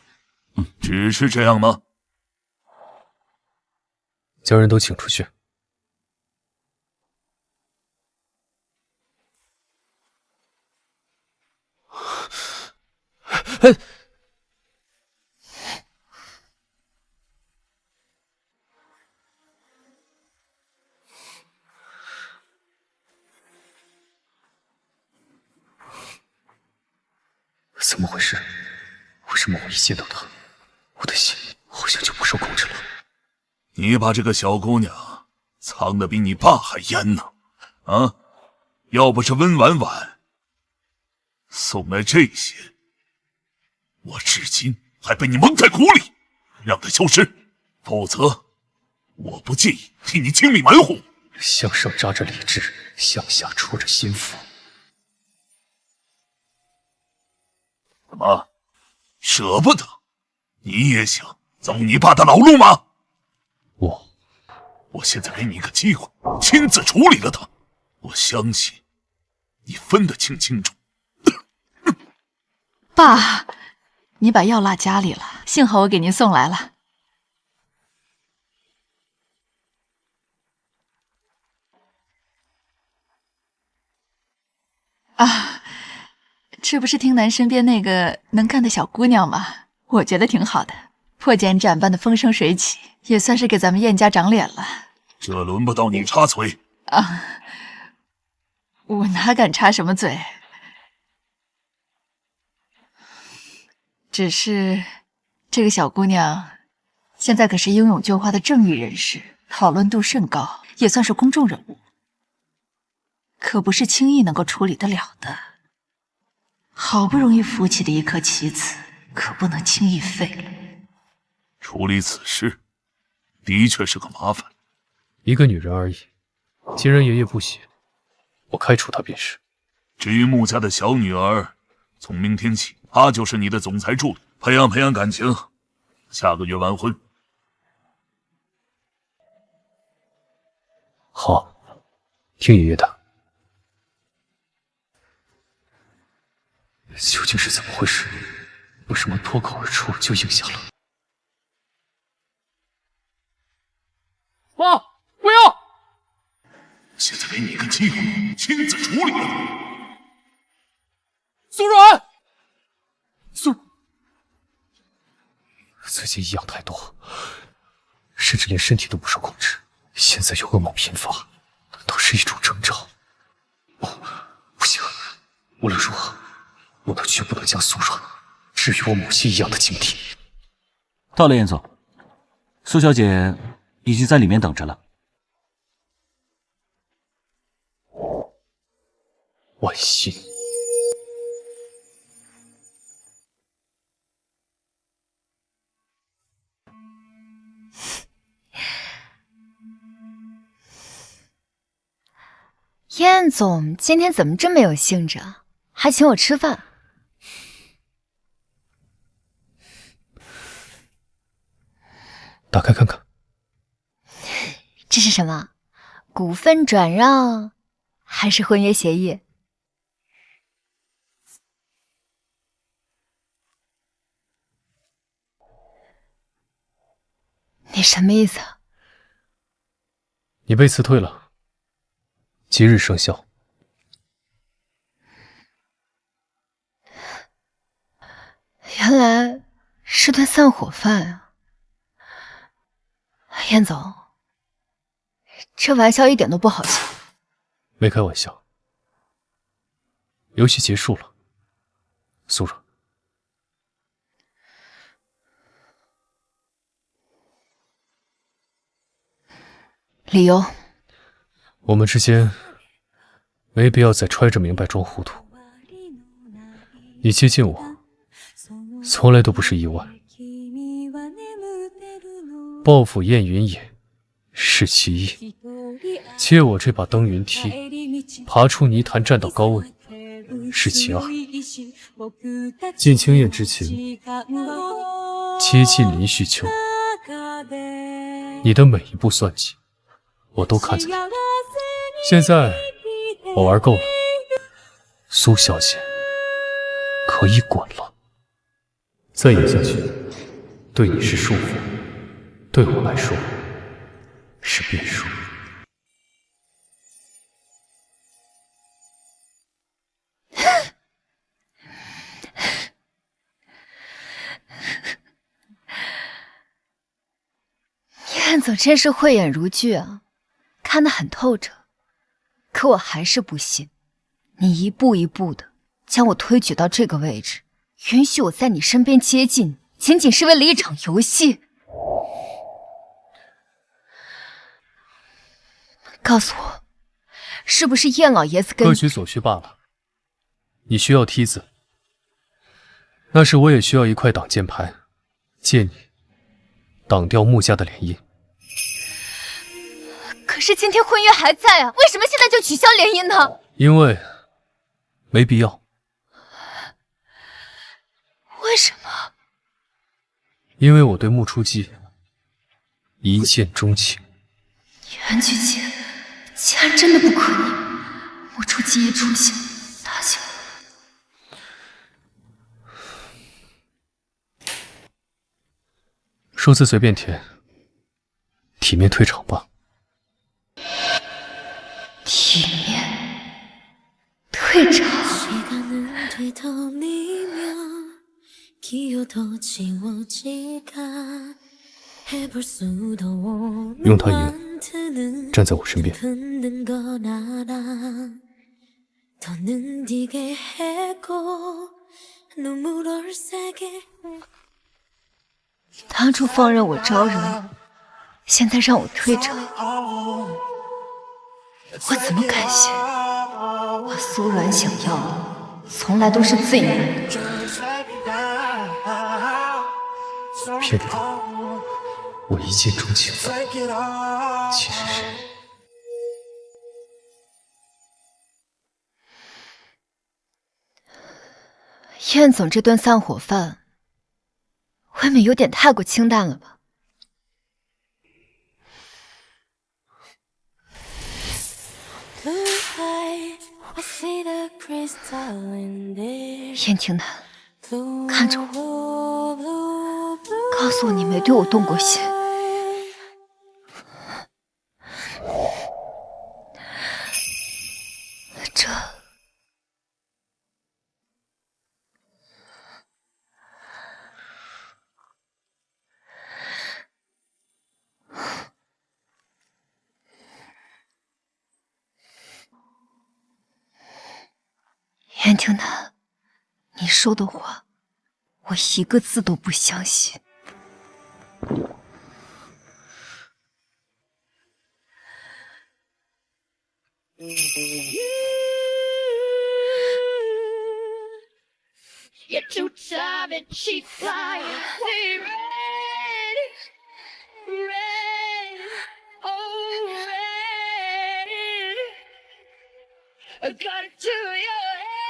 只是这样吗？将人都请出去。怎么回事？为什么我一见到她，我的心好像就不受控制了？你把这个小姑娘藏得比你爸还严呢！啊，要不是温婉婉送来这些，我至今还被你蒙在鼓里，让她消失。否则，我不介意替你清理门户。向上扎着理智，向下戳着心腹。怎么，舍不得？你也想走你爸的老路吗？我现在给你一个机会，亲自处理了他。我相信你分得清楚。爸，你把药落家里了，幸好我给您送来了。啊，这不是听南身边那个能干的小姑娘吗？我觉得挺好的，破茧斩办的风生水起，也算是给咱们燕家长脸了。这轮不到你插嘴啊！我哪敢插什么嘴？只是这个小姑娘现在可是英勇救花的正义人士，讨论度甚高，也算是公众人物，可不是轻易能够处理得了的。好不容易扶起的一颗棋子，可不能轻易废了。处理此事的确是个麻烦。一个女人而已，既然爷爷不喜，我开除她便是。至于穆家的小女儿，从明天起，她就是你的总裁助理，培养感情，下个月完婚。好，听爷爷的。究竟是怎么回事？为什么脱口而出就应下了？妈，不要！现在给你一个机会，亲自处理了他。苏软，最近异样太多，甚至连身体都不受控制。现在又噩梦频发，难道是一种征兆？不行，无论如何，我都绝不能将苏软置于我母亲一样的境地。到了，燕总，苏小姐已经在里面等着了。万幸。燕总今天怎么这么有兴致啊？还请我吃饭？打开看看。这是什么？股份转让还是婚约协议？你什么意思啊？你被辞退了，即日生效。原来是顿散伙饭啊！燕总，这玩笑一点都不好笑。没开玩笑。游戏结束了，苏软。理由？我们之间没必要再揣着明白装糊涂。你接近我，从来都不是意外。报复燕云野是其一，借我这把登云梯，爬出泥潭站到高位是其二。进青燕之前，接近林絮秋，你的每一步算计，我都看在眼里。现在我玩够了，苏小姐可以滚了。再演下去，对你是束缚，对我来说是变数。燕总真是慧眼如炬啊，看得很透彻。可我还是不信，你一步一步的将我推举到这个位置，允许我在你身边接近，仅仅是为了一场游戏。告诉我，是不是燕老爷子跟……各取所需罢了。你需要梯子，那时我也需要一块挡箭牌，借你挡掉穆家的联姻。可是今天婚约还在啊，为什么现在就取消联姻呢？因为没必要。为什么？因为我对穆初姬一见钟情。袁菊姐，既然真的不可以，穆初姬一出现，他就……数字随便填，体面退场吧。体面退场。用他赢，站在我身边。当初放任我招惹，现在让我退场，我怎么甘心？我苏软想要的，从来都是最难的。骗你，我一见钟情的其实是……燕总这顿散伙饭，未免有点太过清淡了吧？燕庭南，看着我，告诉我你没对我动过心。这……燕听南，你说的话，我一个字都不相信。You're too tired and cheap flying. Hey, red, red, oh red. I got it to your head,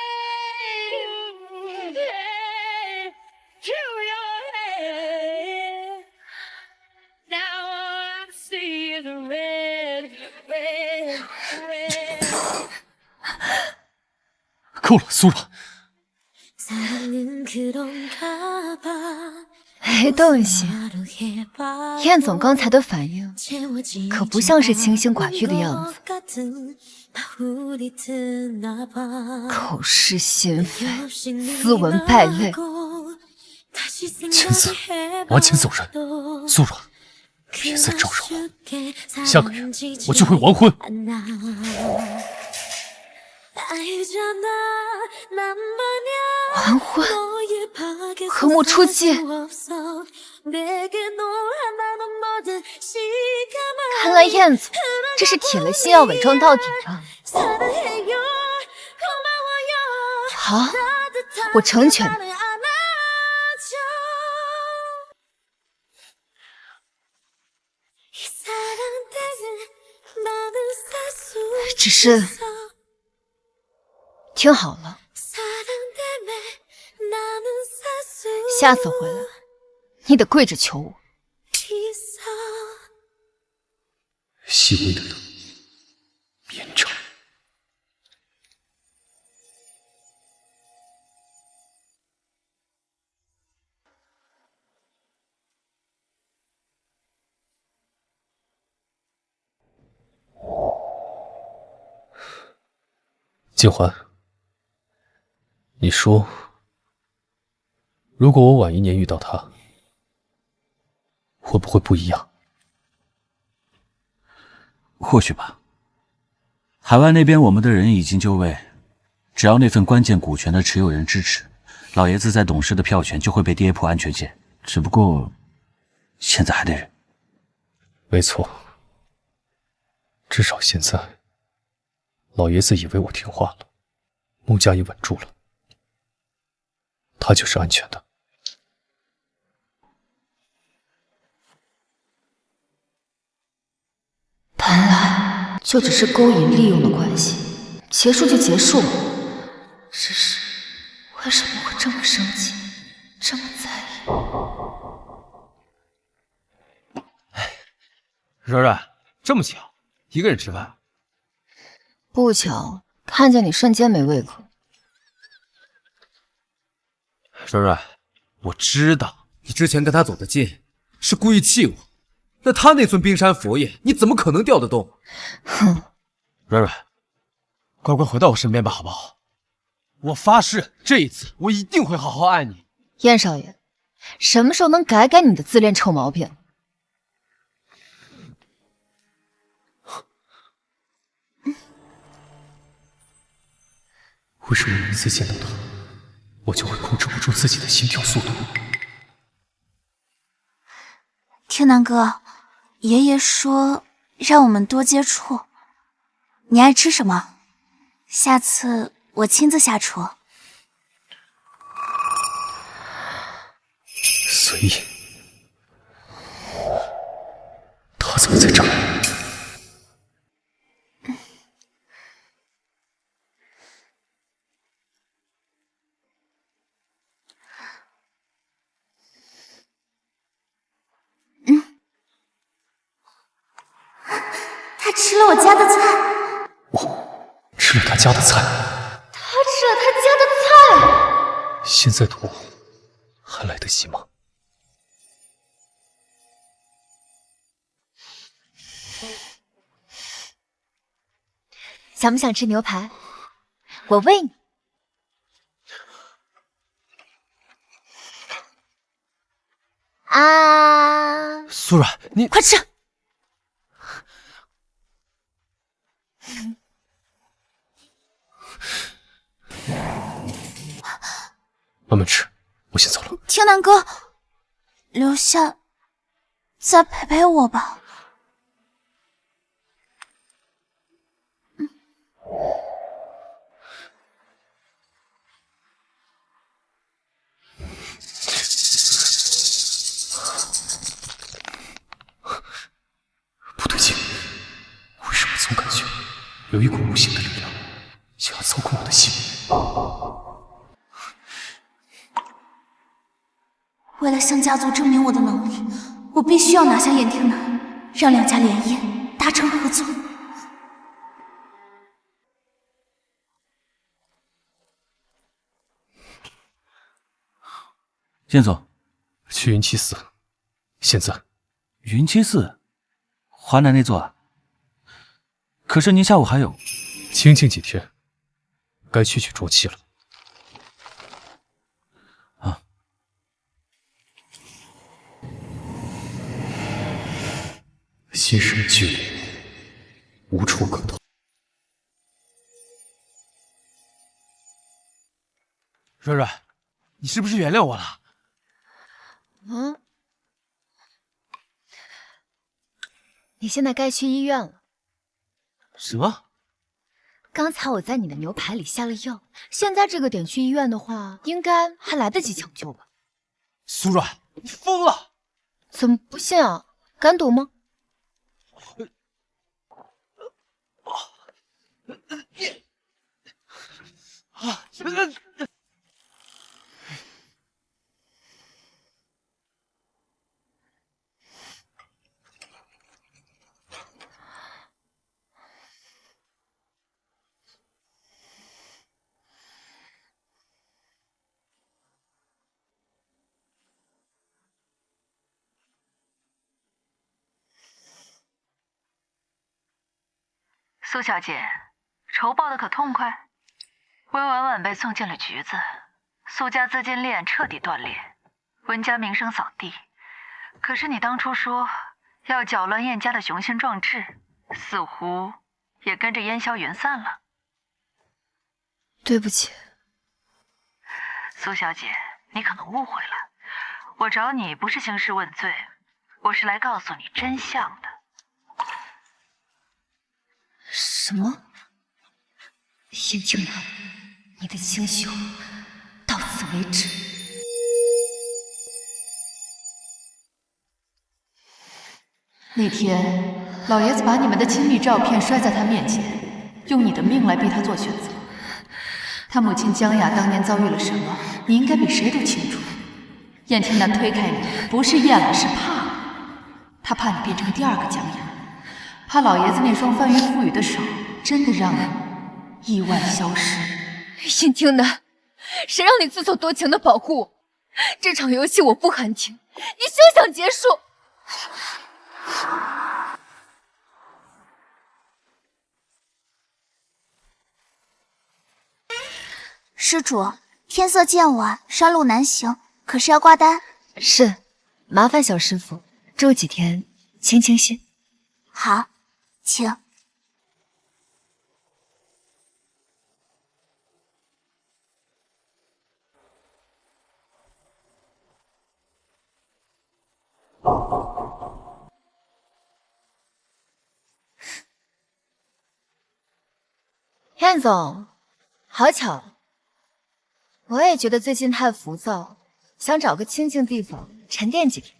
head, to your head. Now all I see is red, red, red. 够了，苏冉。没动心。燕总刚才的反应可不像是清心寡欲的样子，口是心非，斯文败类。千子，完全走人。苏冉，别再招惹我，下个月我就会完婚。完婚，和睦出界。看来燕总这是铁了心要伪装到底了。好，我成全你。只是听好了，下次回来你得跪着求我。细微的等，绵长。静环，你说，如果我晚1年遇到他，会不会不一样？或许吧。海外那边我们的人已经就位，只要那份关键股权的持有人支持，老爷子在董事的票权就会被跌破安全线。只不过，现在还得忍。没错，至少现在，老爷子以为我听话了，穆家也稳住了，他就是安全的。本来就只是勾引利用的关系，结束就结束了。只是为什么会这么生气，这么在意？软软，这么巧，一个人吃饭？不巧，看见你瞬间没胃口。软软，我知道你之前跟他走得近，是故意气我。那他那尊冰山佛爷，你怎么可能调得动？哼，软软，乖乖回到我身边吧，好不好？我发誓，这一次我一定会好好爱你。燕少爷，什么时候能改改你的自恋臭毛病？为什么每次见到他，我就会控制不住自己的心跳速度？天南哥，爷爷说让我们多接触。你爱吃什么？下次我亲自下厨。随意。他怎么在这儿？他吃了我家的菜。我吃了他家的菜。他吃了他家的菜。现在躲还来得及吗？想不想吃牛排？我喂你。啊！苏软，你快吃！慢慢吃，我先走了。天南哥，留下再陪陪我吧。不对劲，为什么总感觉有一股无形的力量想要操控我的心？为了向家族证明我的能力，我必须要拿下燕庭南，让两家联姻，达成合作。燕总，去云栖寺，现在。云栖寺，华南那座啊。可是您下午还有，清静几天，该去浊气了。啊，心生距离，无处可逃。软软，你是不是原谅我了？嗯。你现在该去医院了。什么？刚才我在你的牛排里下了药，现在这个点去医院的话，应该还来得及抢救吧？苏软，你疯了！怎么不信啊？敢赌吗？苏小姐，仇报的可痛快。温婉婉被送进了局子，苏家资金链彻底断裂，温家名声扫地。可是你当初说要搅乱燕家的雄心壮志，似乎也跟着烟消云散了。对不起，苏小姐，你可能误会了，我找你不是兴师问罪，我是来告诉你真相的。什么？燕庭南，你的清秀到此为止。那天，老爷子把你们的亲密照片摔在他面前，用你的命来逼他做选择。他母亲江雅当年遭遇了什么，你应该比谁都清楚。燕庭南推开你，不是厌了，是怕了。他怕你变成第二个江雅，怕老爷子那双翻云覆雨的手真的让你意外消失。燕庭南，谁让你自作多情的保护我？这场游戏我不喊停，你休想结束！施主，天色渐晚，山路难行，可是要挂单？是，麻烦小师傅住几天，清清心。好，请。燕总，好巧，我也觉得最近太浮躁，想找个清静地方沉淀几天，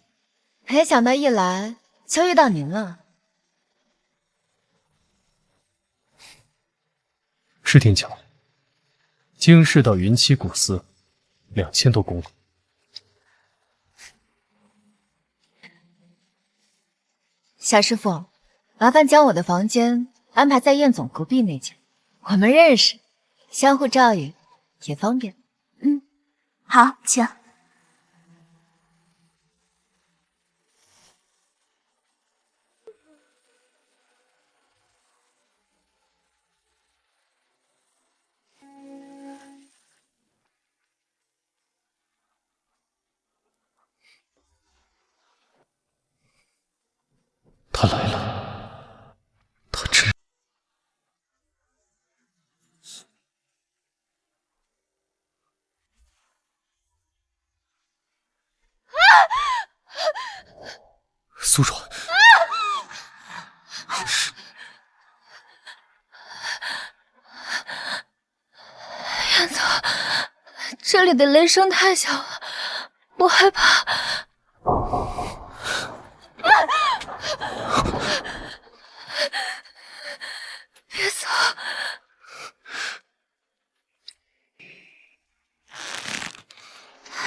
没想到一来就遇到您了。是挺巧，京市到云栖古寺2000多公里。小师傅，麻烦将我的房间安排在燕总隔壁那间，我们认识，相互照应也方便。好，请。他来了，他真……苏爽。燕总，这里的雷声太小了，我害怕。别走！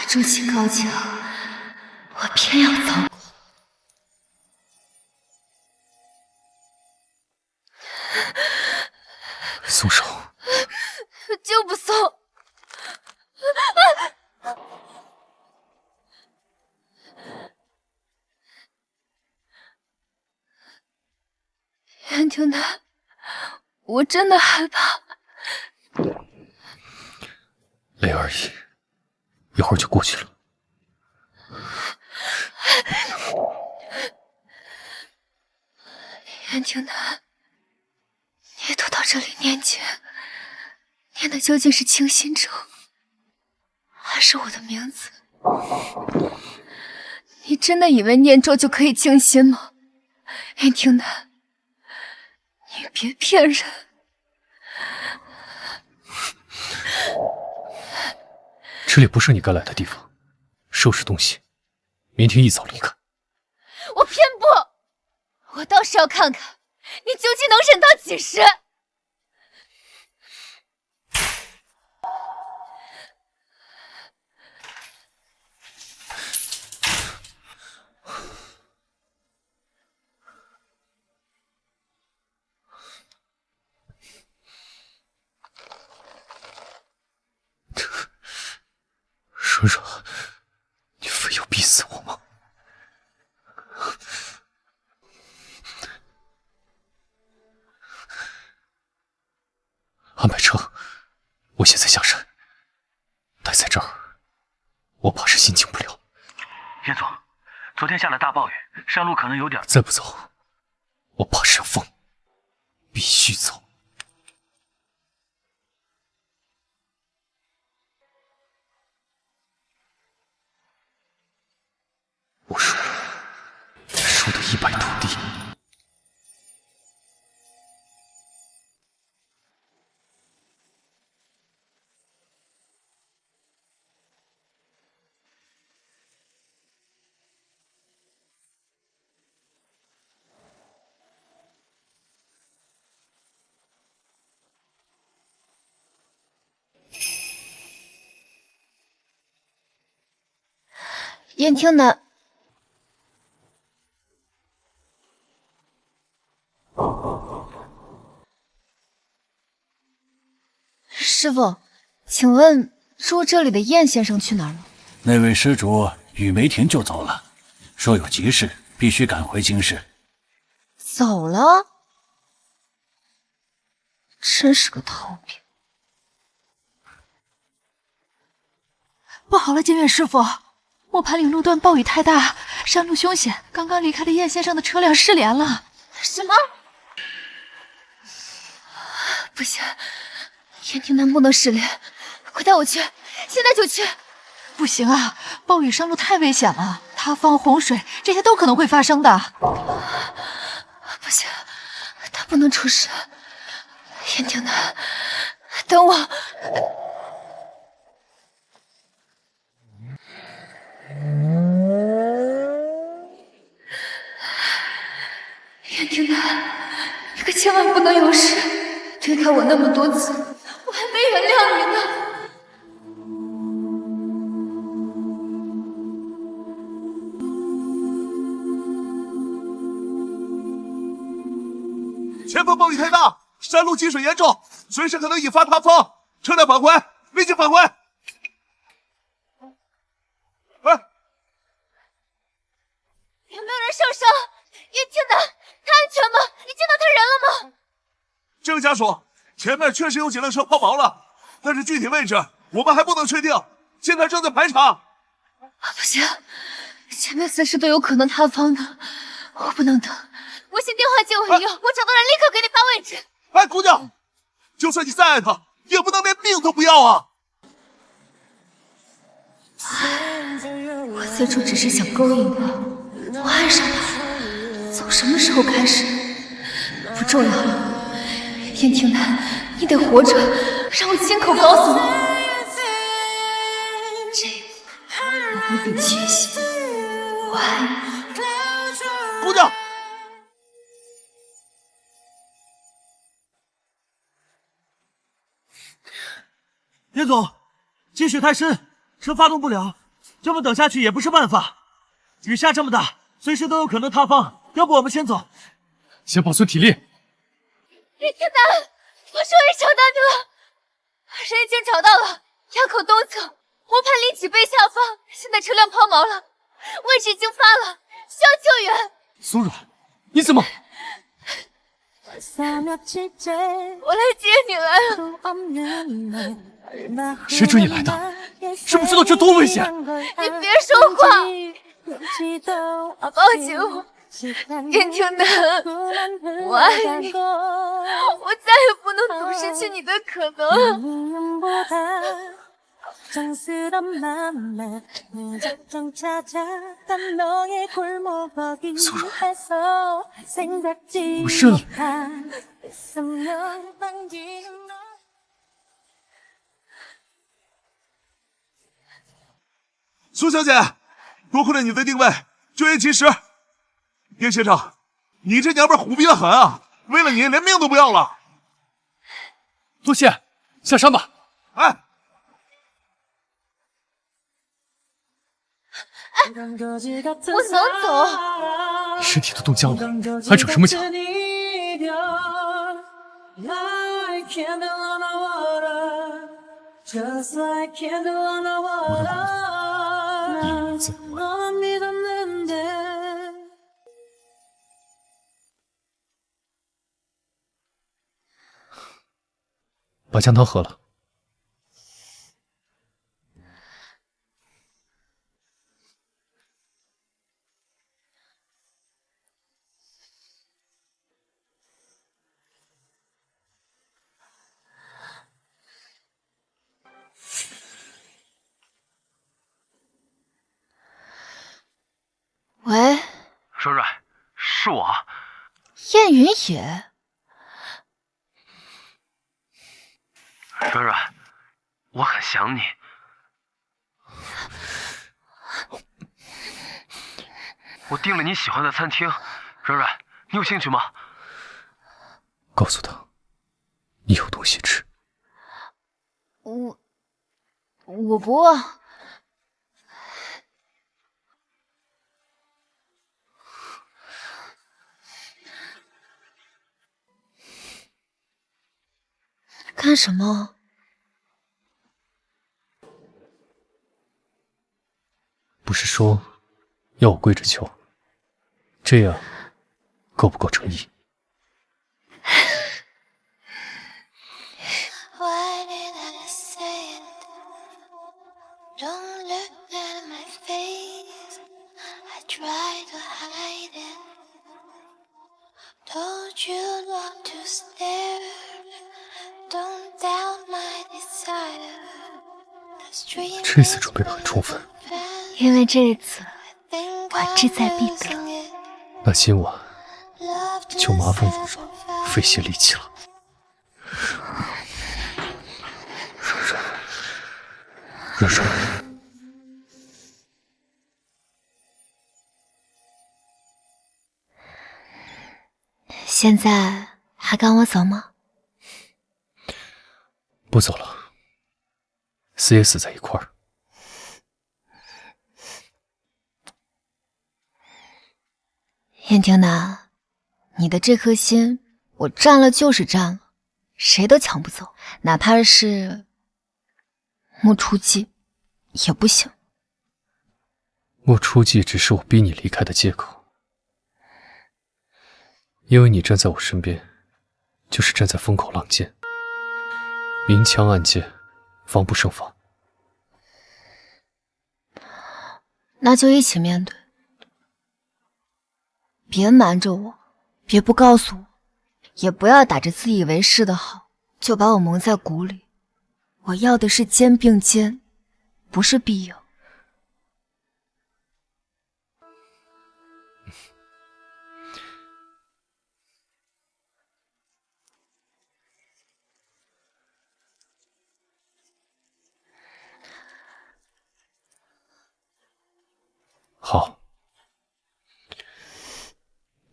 筑起高墙，我偏要走过。松手！就不松！燕婷南，我真的害怕。雷而已，一会儿就过去了。燕婷南，你躲到这里念经，念的究竟是清心咒，还是我的名字？你真的以为念咒就可以清心吗？燕婷南，你别骗人！这里不是你该来的地方，收拾东西，明天一早离开。我偏不！我倒是要看看你究竟能忍到几时！软软，你非要逼死我吗？安排车，我现在下山。待在这儿，我怕是心静不了。叶总，昨天下了大暴雨，山路可能有点……再不走，我怕是要疯。必须走。我输了，输得一败涂地。燕听南。师傅，请问住这里的燕先生去哪儿了？那位施主雨没停就走了，说有急事，必须赶回京师。走了？真是个逃兵。不好了，金月师傅，磨盘岭路段暴雨太大，山路凶险，刚刚离开的燕先生的车辆失联了。什么？不行，燕庭南不能失联，快带我去，现在就去！不行啊，暴雨山路太危险了，塌方、洪水这些都可能会发生的。不行，他不能出事。燕庭南，等我。燕庭南，你可千万不能有事！推开我那么多次，我还没原谅你呢。前方暴雨太大，山路积水严重，随时可能引发塌方，车辆返回，立即返回！哎，有没有人受伤？燕庭南，他安全吗？你见到他人了吗？这位家属，前面确实有几辆车抛锚了，但是具体位置我们还不能确定，现在正在排查。不行，前面随时都有可能塌方的，我不能等。微信电话借我用，我找到人立刻给你发位置。哎，姑娘，就算你再爱他，也不能连命都不要啊！我最初只是想勾引他，我爱上他，从什么时候开始的？不重要了，燕庭南，你得活着，让我亲口告诉你，这我无比确信，我爱你。姑娘，严总，积水太深，车发动不了，这么等下去也不是办法。雨下这么大，随时都有可能塌方，要不我们先走。先保存体力。叶天南，我终于找到你了，人已经找到了，垭口东侧，湖畔离脊背下方，现在车辆抛锚了，位置已经发了，需要救援。苏软，你怎么？我来接你来了。谁追你来的？知不知道这多危险？你别说话，抱紧我，燕庭南，我爱你，我再也不能赌失去你的可能。苏软，我认了。苏小姐，多亏了你的定位，救援及时。叶先生，你这娘们虎逼得很啊！为了你连命都不要了。多谢，下山吧。哎，我能走？你身体都冻僵了，还逞什么强？我的骨头，你怎么玩？把姜汤喝了。喂，软软，是我。燕云野。软软，我很想你。我订了你喜欢的餐厅，软软，你有兴趣吗？告诉他，你有东西吃。我不饿。干什么？不是说要我跪着求，这样够不够诚意？这次准备得很充分，因为这次我志在必得。那今晚就麻烦vous了，费些力气了。软软，现在还赶我走吗？不走了，死也死在一块儿。燕庭南，你的这颗心，我占了就是占了，谁都抢不走，哪怕是莫初季也不行。莫初季只是我逼你离开的借口，因为你站在我身边，就是站在风口浪尖，明枪暗箭，防不胜防。那就一起面对，别瞒着我，别不告诉我，也不要打着自以为是的好，就把我蒙在鼓里。我要的是肩并肩，不是必赢。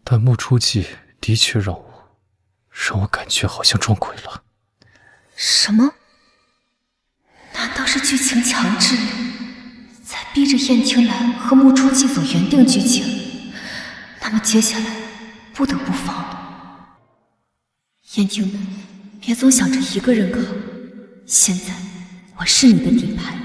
但木初记的确让我感觉好像撞鬼了。什么？难道是剧情强制在逼着燕青南和木初记走原定剧情？那么接下来不得不放了。燕青南，别总想着一个人扛，现在我是你的底牌。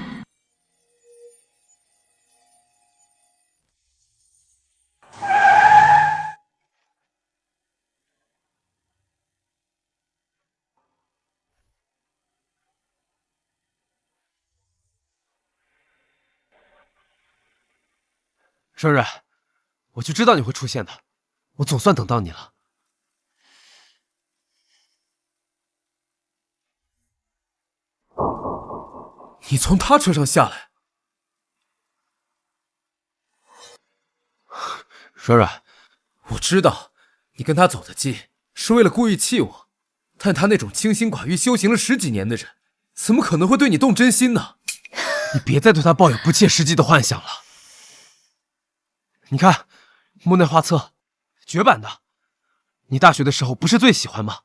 软软，我就知道你会出现的，我总算等到你了。你从他车上下来，软软，我知道你跟他走得近，是为了故意气我，但他那种清心寡欲、修行了10几年的人，怎么可能会对你动真心呢？你别再对他抱有不切实际的幻想了。你看，墓内画册，绝版的，你大学的时候不是最喜欢吗？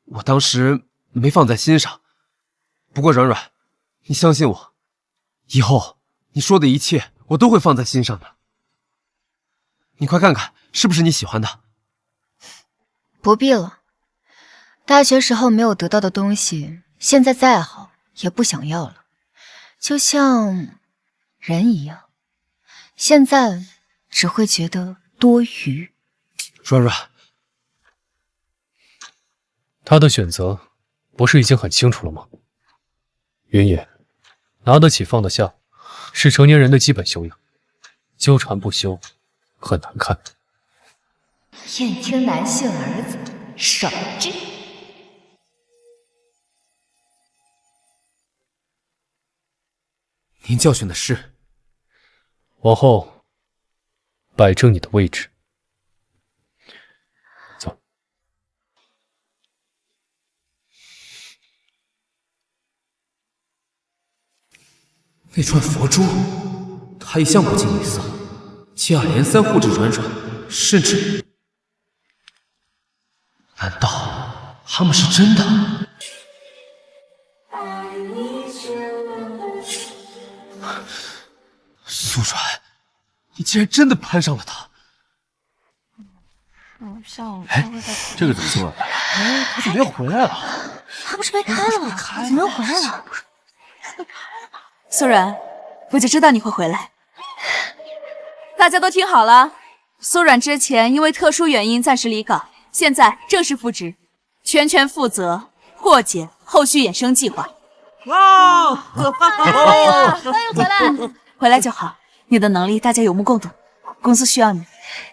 我当时没放在心上，不过软软，你相信我，以后你说的一切我都会放在心上的。你快看看，是不是你喜欢的？不必了，大学时候没有得到的东西，现在再好也不想要了，就像人一样，现在只会觉得多余。软软，他的选择不是已经很清楚了吗？云野，拿得起放得下，是成年人的基本修养。纠缠不休，很难看。燕青南姓儿子，爽之。您教训的是，往后摆正你的位置。走。那串佛珠，他一向不近女色，接二连三护着软软，甚至……难道他们是真的？苏软，你竟然真的攀上了他！哎，这个怎么做的？哎，他怎么又回来了？他不是被开了吗？怎么又回来了？苏软，我就知道你会回来。大家都听好了，苏软之前因为特殊原因暂时离岗，现在正式复职，全权负责破解后续衍生计划。哇！欢迎回来，回来就好。你的能力大家有目共睹，公司需要你。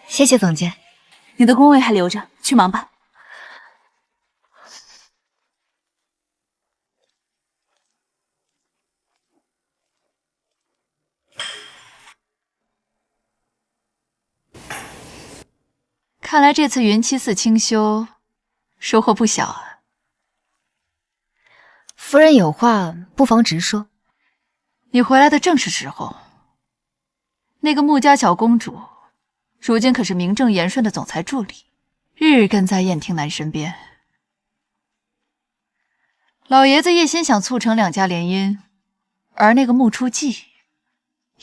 谢谢总监，你的工位还留着，去忙吧。看来这次云栖寺清修收获不小啊。夫人有话不妨直说。你回来的正是时候。那个穆家小公主，如今可是名正言顺的总裁助理，日日跟在燕听南身边。老爷子一心想促成两家联姻，而那个穆初季，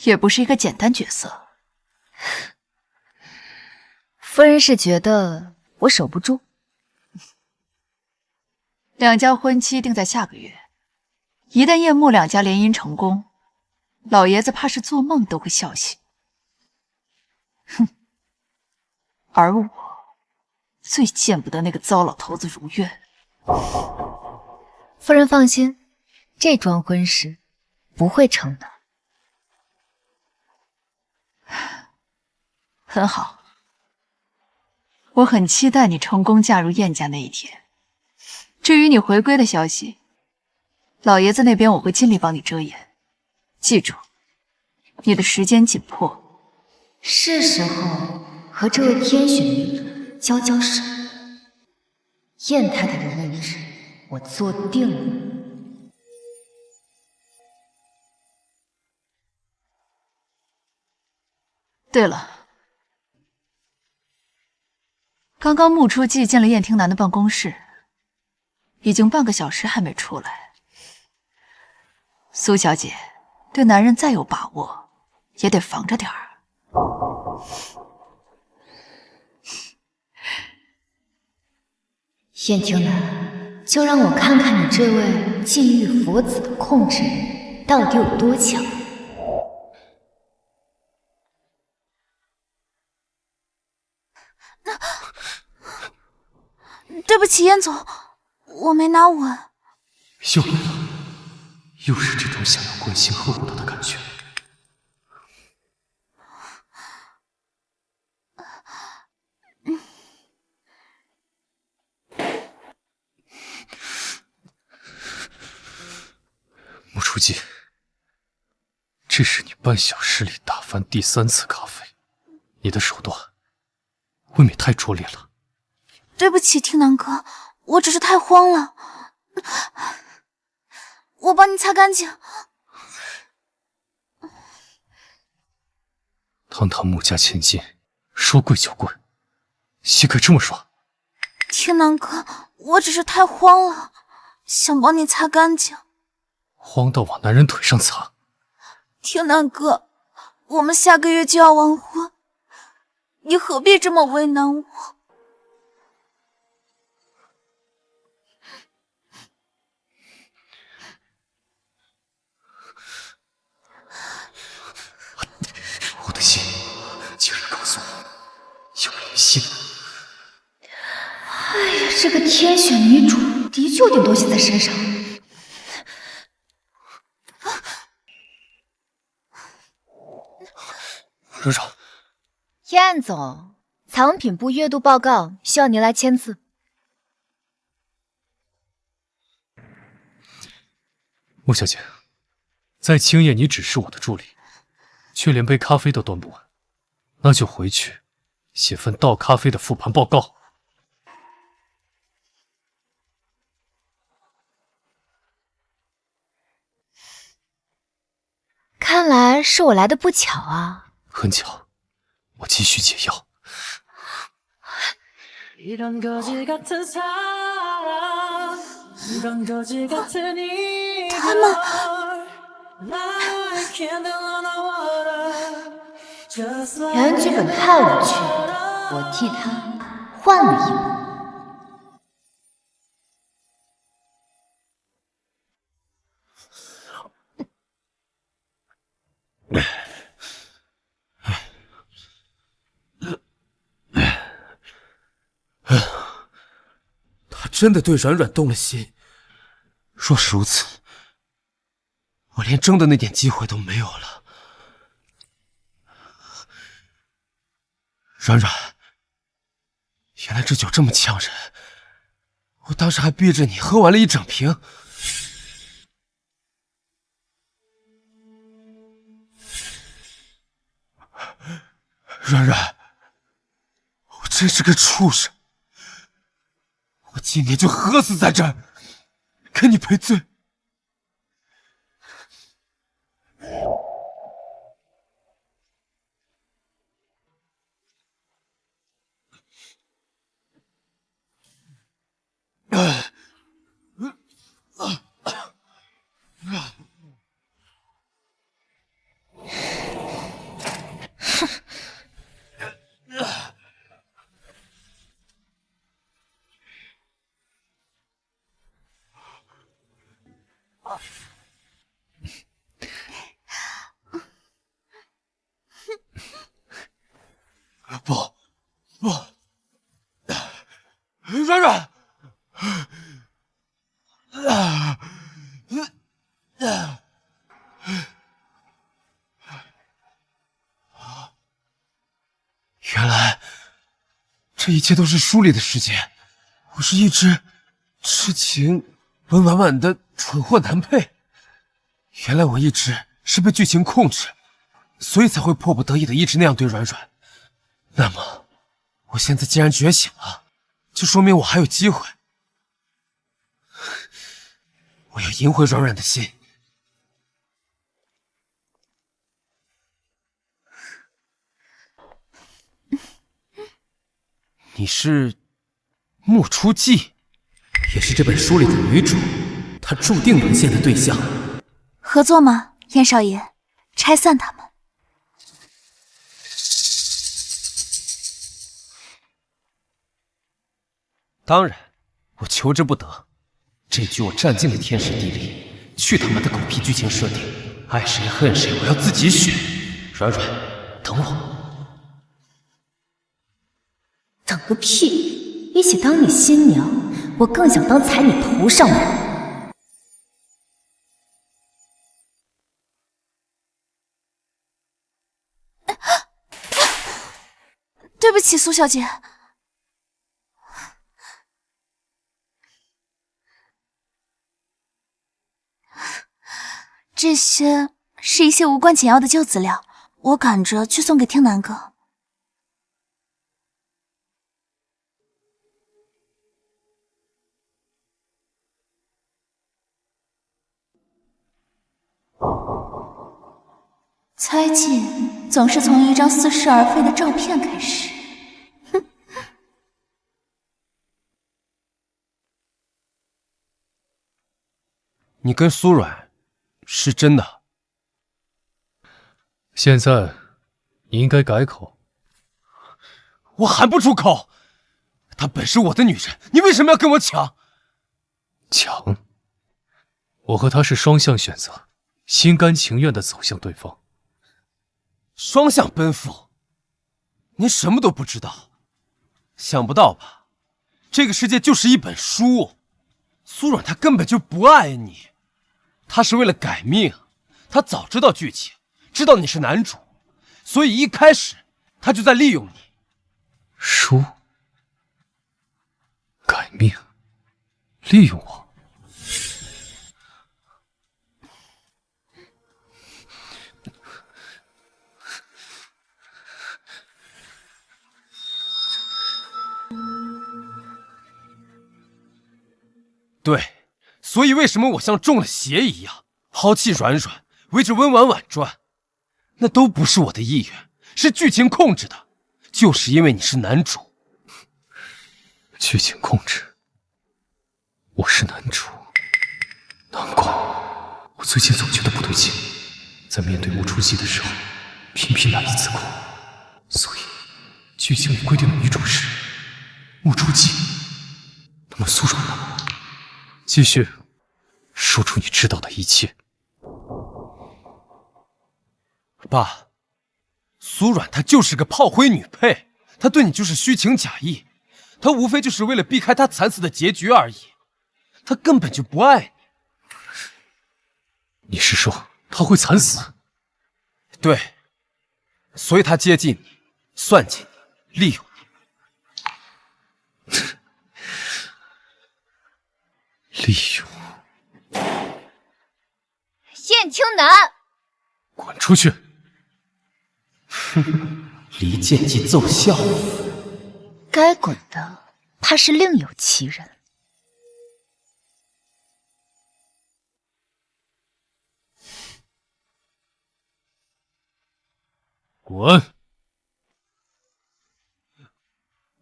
也不是一个简单角色。夫人是觉得我守不住？两家婚期定在下个月，一旦燕穆两家联姻成功，老爷子怕是做梦都会笑醒。哼，而我最见不得那个糟老头子如愿。夫人放心，这桩婚事不会成的。很好，我很期待你成功嫁入燕家那一天。至于你回归的消息，老爷子那边我会尽力帮你遮掩。记住，你的时间紧迫。是时候和这位天选女子交交手。燕太太的位置我坐定了。对了，刚刚穆初寂进了燕听南的办公室，已经半个小时还没出来。苏小姐，对男人再有把握，也得防着点儿。燕听南，就让我看看你这位禁欲佛子的控制欲到底有多强。对不起，燕总，我没拿稳。又来了，又是这种想要关心呵护他的感觉。穆书记，这是你半小时里打翻第3次咖啡，你的手段未免太拙劣了。对不起，听南哥，我只是太慌了。我帮你擦干净。堂堂穆家千金，说跪就跪，膝盖这么软？听南哥，我只是太慌了，想帮你擦干净。慌到往男人腿上擦？听南哥，我们下个月就要完婚，你何必这么为难我？我的心竟然告诉我有灵性。哎呀，这个天选女主的确有点东西在身上。软软，燕总，藏品部月度报告需要您来签字。穆小姐，在青叶你只是我的助理，却连杯咖啡都端不完，那就回去写份倒咖啡的复盘报告。看来是我来的不巧啊。很巧，我急需解药。他们原剧本太无趣了，我替他换了一本。他真的对软软动了心。若是如此，我连争的那点机会都没有了。软软，原来这酒这么呛人，我当时还逼着你喝完了一整瓶。软软，我真是个畜生，我今天就喝死在这儿，给你赔罪。不，软软，原来这一切都是书里的世界，我是一只痴情温婉婉的蠢货男配。原来我一直是被剧情控制，所以才会迫不得已的一直那样对软软。那么，我现在既然觉醒了，就说明我还有机会。我要赢回软软的心。你是木初季，也是这本书里的女主，她注定沦陷的对象。合作吗，燕少爷？拆散他们。当然，我求之不得。这局我占尽了天时地利，去他妈的狗屁剧情设定，爱谁恨谁，我要自己选。软软，等我。等个屁！比起当你新娘，我更想当踩你头上的人。对不起，苏小姐。这些是一些无关紧要的旧资料，我赶着去送给听南哥。猜忌总是从一张似是而非的照片开始。哼！你跟苏软是真的？现在你应该改口。我喊不出口。她本是我的女人，你为什么要跟我抢？抢？我和她是双向选择，心甘情愿地走向对方。双向奔赴？您什么都不知道？想不到吧？这个世界就是一本书，苏软她根本就不爱你，她是为了改命，她早知道剧情，知道你是男主，所以一开始她就在利用你。书？改命？利用我？对，所以为什么我像中了邪一样，豪气软软，围着温婉婉转？那都不是我的意愿，是剧情控制的。就是因为你是男主。剧情控制？我是男主，难怪我最近总觉得不对劲，在面对木初季的时候，偏偏难以自控。所以，剧情里规定的女主是木初季。那么苏软呢？继续说出你知道的一切。爸，苏软她就是个炮灰女配，她对你就是虚情假意，她无非就是为了避开她惨死的结局而已，她根本就不爱你。你是说她会惨死？对，所以她接近你，算计你，利用你。利用？燕青南，滚出去！哼，离间即奏效。该滚的怕是另有其人。滚！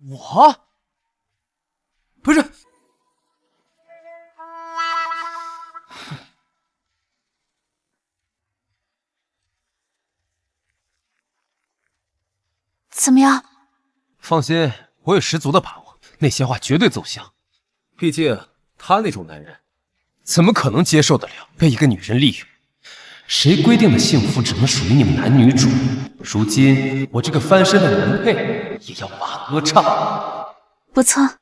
我？不是。怎么样？放心，我有十足的把握，那些话绝对奏效。毕竟他那种男人，怎么可能接受得了被一个女人利用？谁规定的幸福只能属于你们男女主？如今我这个翻身的男配也要把歌唱。不错，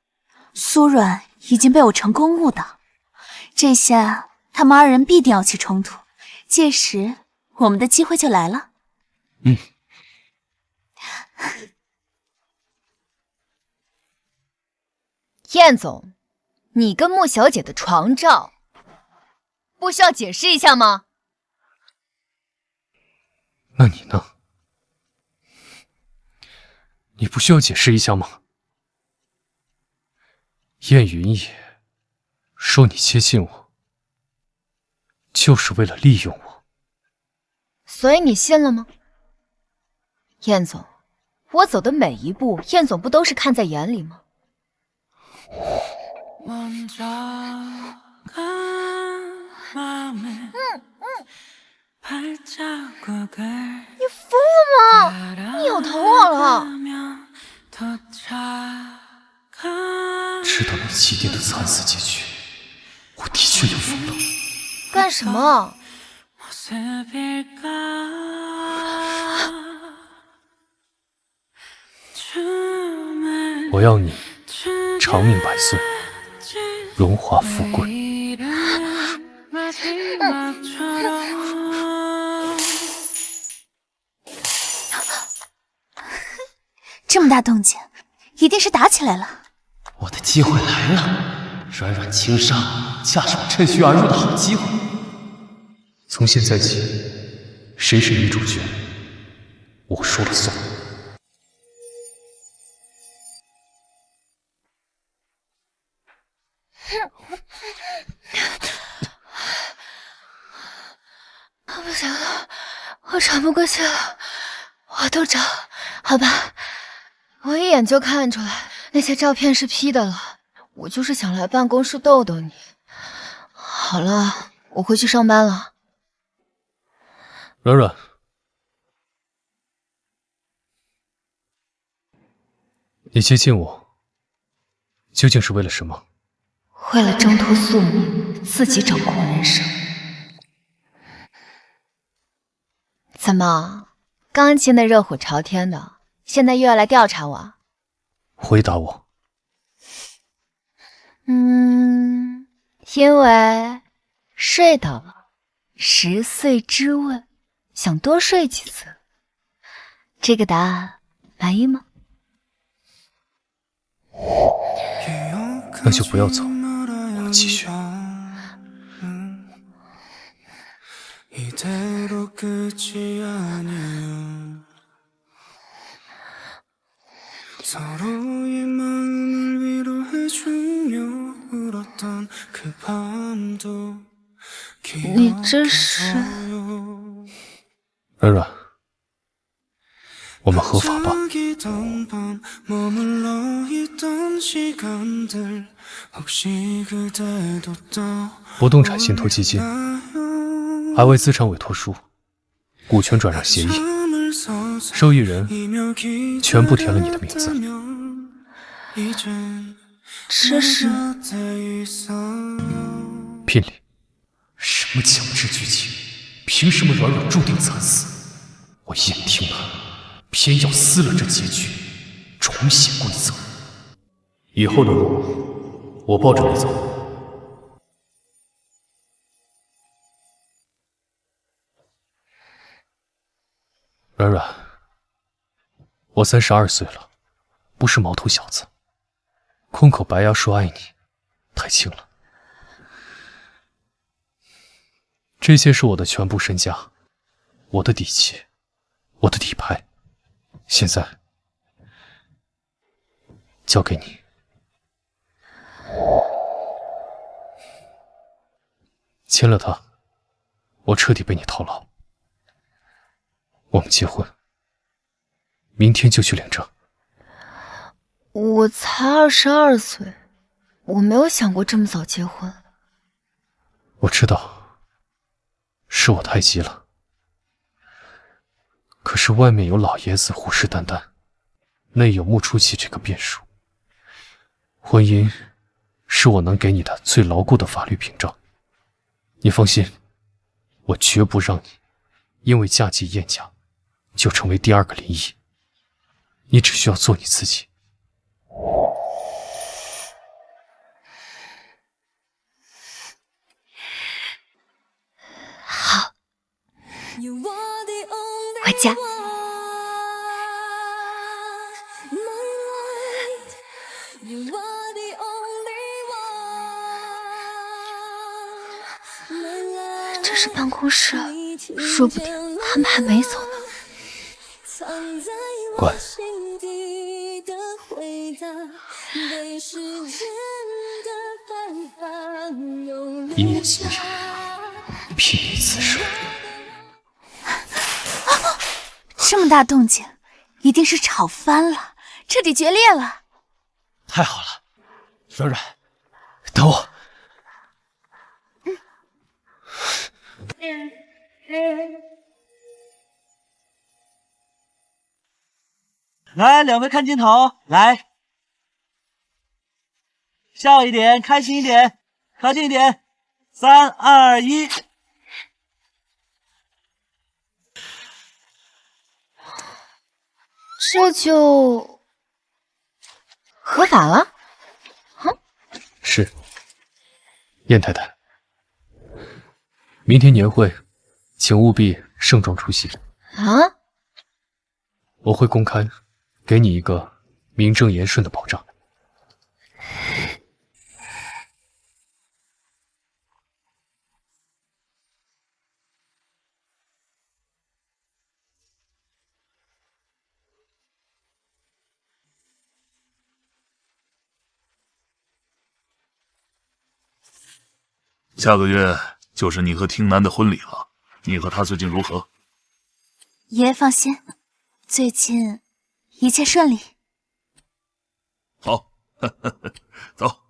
苏软已经被我成功误导，这下他们二人必定要起冲突，届时我们的机会就来了。嗯。燕总，你跟穆小姐的床照，不需要解释一下吗？那你呢？你不需要解释一下吗？燕云野说你接近我，就是为了利用我。所以你信了吗？燕总，我走的每一步，燕总不都是看在眼里吗？你疯了吗？你咬疼我了！知道你祭奠的惨死结局，我的确又疯了。干什么？我要你长命百岁，荣华富贵。这么大动静，一定是打起来了。我的机会来了，软软轻伤，恰是我趁虚而入的好机会。从现在起，谁是女主角，我说了算。不行了，我喘不过气了，我肚着。好吧，我一眼就看出来那些照片是 P 的了，我就是想来办公室逗逗你。好了，我回去上班了。软软，你接近我，究竟是为了什么？为了挣脱宿命，自己掌控人生。怎么，刚进的热火朝天的，现在又要来调查我？回答我。因为睡到了，10岁之问，想多睡几次。这个答案满意吗？那就不要走，我们继续。 이대로 끝이 아니야 서로의 마음을 위로해주며 울었던 그 밤도 你这是？软软，我们和法吧。 不动产信托基金。 还为资产委托书、股权转让协议，受益人全部填了你的名字。这是聘礼。什么强制剧情？凭什么软软注定惨死？我燕听南偏要撕了这结局，重写规则。以后的路，我抱着你走。 软软，我32岁了，不是毛头小子，空口白牙说爱你，太轻了。这些是我的全部身家，我的底气，我的底牌，现在交给你。签了它，我彻底被你套牢。 我们结婚，明天就去领证。我才22岁，我没有想过这么早结婚。我知道，是我太急了。可是外面有老爷子虎视眈眈，内有穆初启这个变数。婚姻是我能给你的最牢固的法律屏障。你放心，我绝不让你因为嫁进燕家。 就成为第二个林毅，你只需要做你自己。好，回家。这是办公室，说不定他们还没走呢。 乖，以我所有，聘你此生。这么大动静，一定是吵翻了，彻底决裂了。太好了，软软，等我。来，两位看镜头，来，笑一点，开心一点，靠近一点，3、2、1。这就合法了？是，燕太太，明天年会，请务必盛装出席。啊？我会公开，给你一个名正言顺的保障。下个月就是你和听南的婚礼了，你和他最近如何？爷爷放心，最近一切顺利。好，走。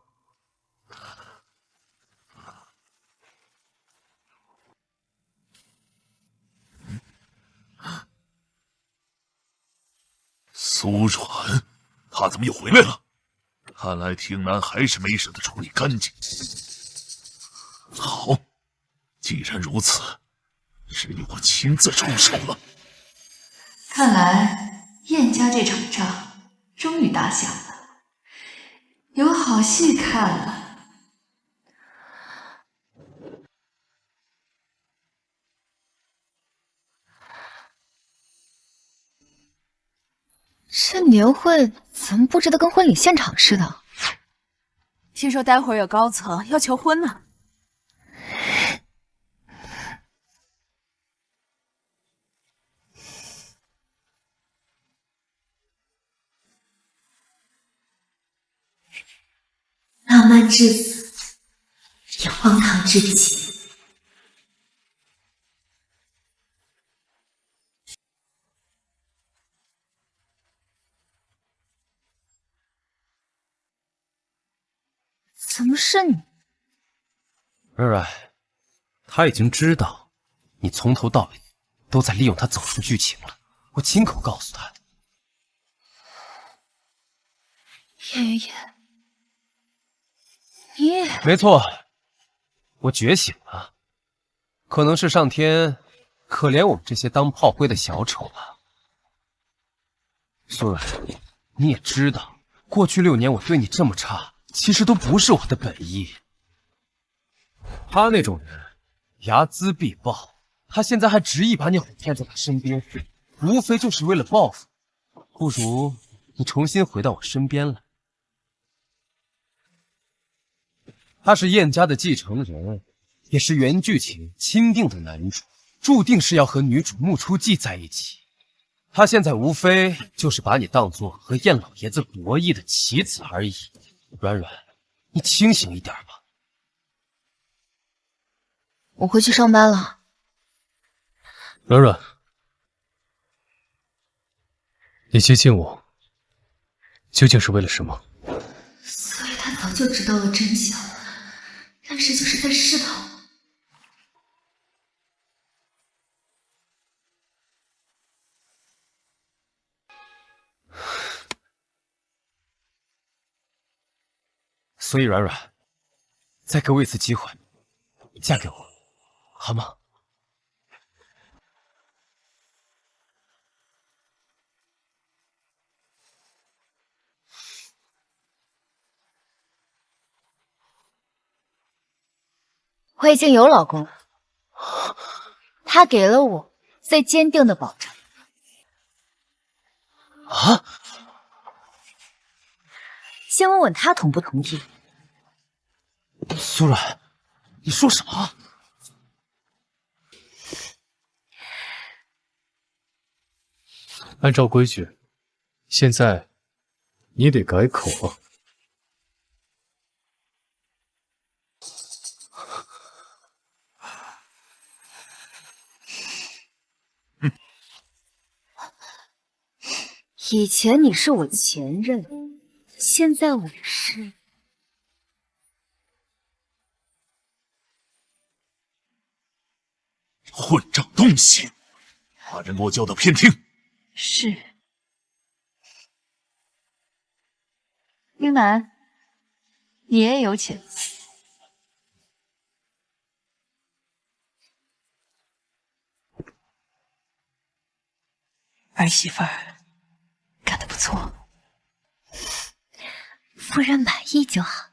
苏软，他怎么又回来了？看来听南还是没舍得处理干净。好，既然如此，只有我亲自出手了。看来燕家这场仗终于打响了，有好戏看了。这年会怎么布置的跟婚礼现场似的？听说待会儿有高层要求婚呢。浪漫至死，也荒唐至极。怎么是你？软软，他已经知道你从头到尾都在利用他走出剧情了，我亲口告诉他的。燕云燕，你没错，我觉醒了，可能是上天可怜我们这些当炮灰的小丑吧。苏软，你也知道，过去6年我对你这么差，其实都不是我的本意。他那种人，睚眦必报，他现在还执意把你哄骗在他身边，无非就是为了报复。不如你重新回到我身边来。他是燕家的继承人，也是原剧情钦定的男主，注定是要和女主穆初季在一起。他现在无非就是把你当作和燕老爷子博弈的棋子而已。软软，你清醒一点吧。我回去上班了。软软，你接近我，究竟是为了什么？所以他早就知道了真相，但是就是在试探我。所以软软，再给我一次机会，嫁给我，好吗？我已经有老公了，他给了我最坚定的保证。啊！先问问他同不同意。苏软，你说什么？按照规矩，现在你得改口了。以前你是我前任，现在我是……混账东西！把人给我叫到偏厅。是。丁南，你也有请。儿媳妇儿干得不错，夫人满意就好。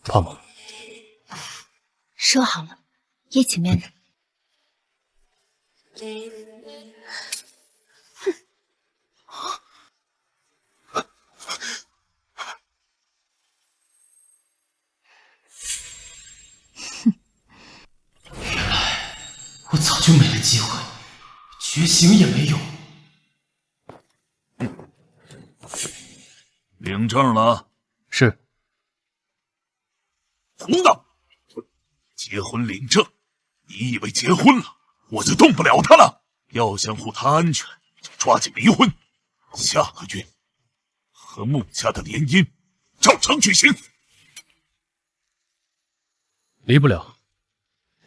胖吗？说好了，一起面对。我早就没了机会，觉醒也没有。领证了。是。胡闹！结婚领证，你以为结婚了我就动不了他了？要想护他安全，就抓紧离婚。下个月和穆家的联姻照常举行。离不了，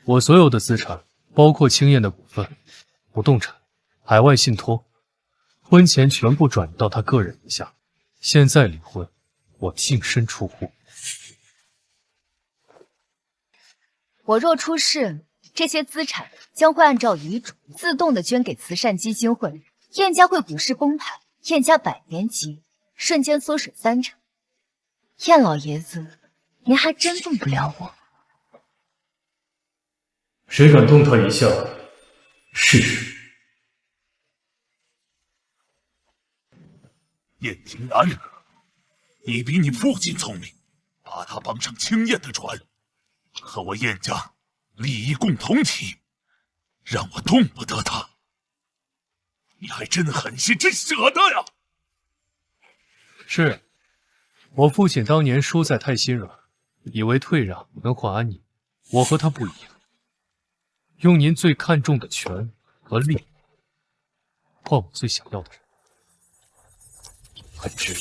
我所有的资产，包括青燕的股份、不动产、海外信托，婚前全部转移到他个人名下。现在离婚，我净身出户。我若出事，这些资产将会按照遗嘱自动的捐给慈善基金会，燕家会股市崩盘，燕家100年级瞬间缩水30%。燕老爷子，您还真动不了我。谁敢动他一下，试试。燕庭南，你比你父亲聪明，把他绑上青燕的船，和我燕家利益共同体，让我动不得他。你还真狠心，真舍得呀！是，我父亲当年输在太心软，以为退让能换安宁。我和他不一样，用您最看重的权和利，换我最想要的人。很值得。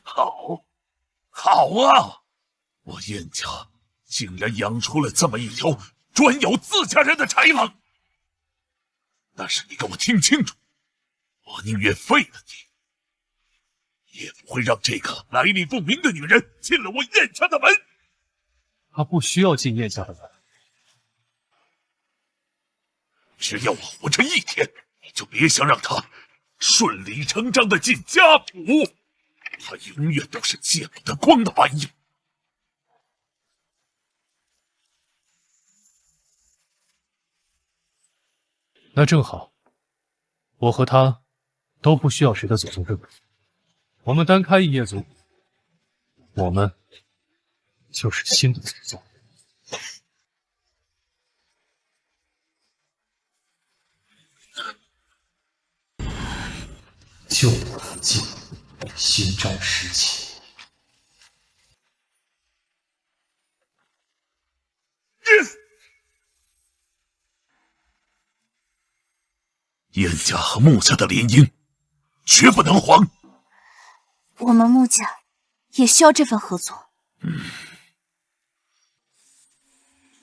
好，好啊！我燕家竟然养出了这么一条专咬自家人的豺狼。但是你给我听清楚，我宁愿废了你，也不会让这个来历不明的女人进了我燕家的门。他不需要进燕家的门。只要我活着一天，你就别想让他顺理成章的进家谱。他永远都是见不得光的玩意。那正好，我和他都不需要谁的祖宗认可，我们单开一业族，我们就是新的祖宗。旧的不尽，新招时起。燕家和穆家的联姻绝不能黄。我们穆家也需要这份合作。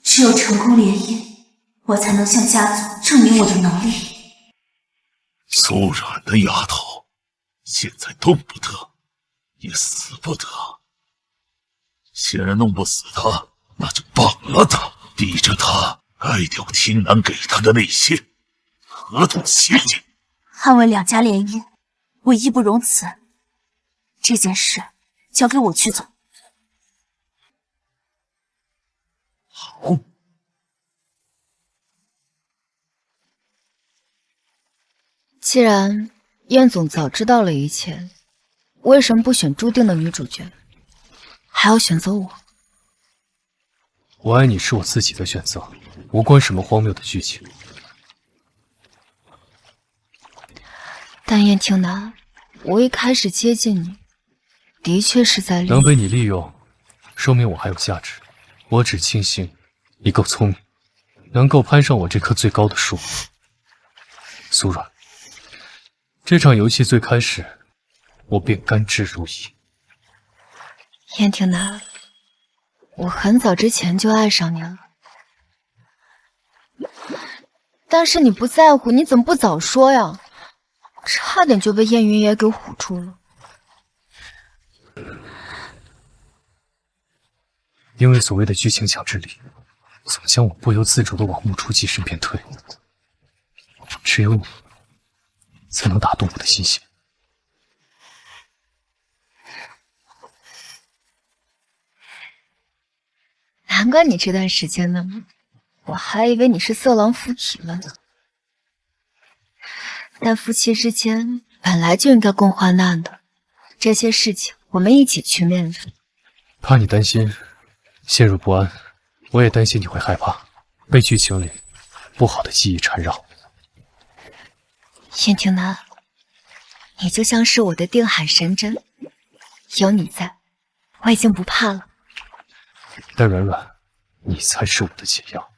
只有成功联姻，我才能向家族证明我的能力。苏冉的丫头，现在动不得，也死不得。既然弄不死她，那就绑了她，逼着她改掉听南给她的那些合同协议。捍卫两家联姻，我义不容辞。这件事交给我去做。好。既然燕总早知道了一切，为什么不选注定的女主角，还要选择我？我爱你是我自己的选择，无关什么荒谬的剧情。但燕听南，我一开始接近你，的确是在利用。能被你利用，说明我还有价值。我只庆幸你够聪明，能够攀上我这棵最高的树。苏软，这场游戏最开始，我便甘之如饴。燕庭南，我很早之前就爱上你了，但是你不在乎，你怎么不早说呀？差点就被燕云野给唬住了。因为所谓的剧情强制力，总将我不由自主地往木初姬身边推。只有你，才能打动我的心弦。难怪你这段时间那么，我还以为你是色狼附体了呢。但夫妻之间本来就应该共患难的，这些事情我们一起去面对。怕你担心，陷入不安，我也担心你会害怕，被剧情里不好的记忆缠绕。燕庭南，你就像是我的定海神针，有你在，我已经不怕了。但软软，你才是我的解药。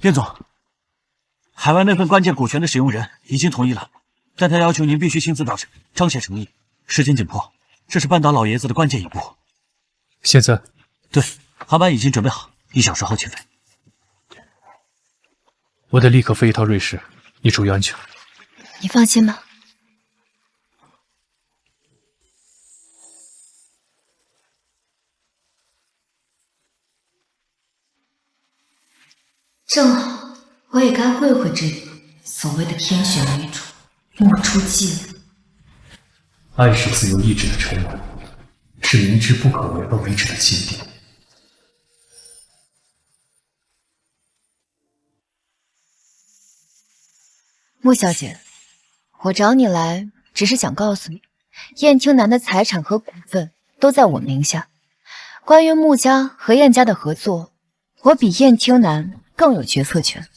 燕总，海外那份关键股权的使用人已经同意了，但他要求您必须亲自到场，彰显诚意。时间紧迫，这是扳倒老爷子的关键一步。现在？对，航班已经准备好，1小时后起飞。我得立刻飞一趟瑞士，你注意安全。你放心吧。正好，我也该会会这个所谓的天选女主木初姬了。爱是自由意志的沉沦，是明知不可为而为之的坚定。穆小姐，我找你来只是想告诉你，燕听南的财产和股份都在我名下。关于穆家和燕家的合作，我比燕听南更有决策权。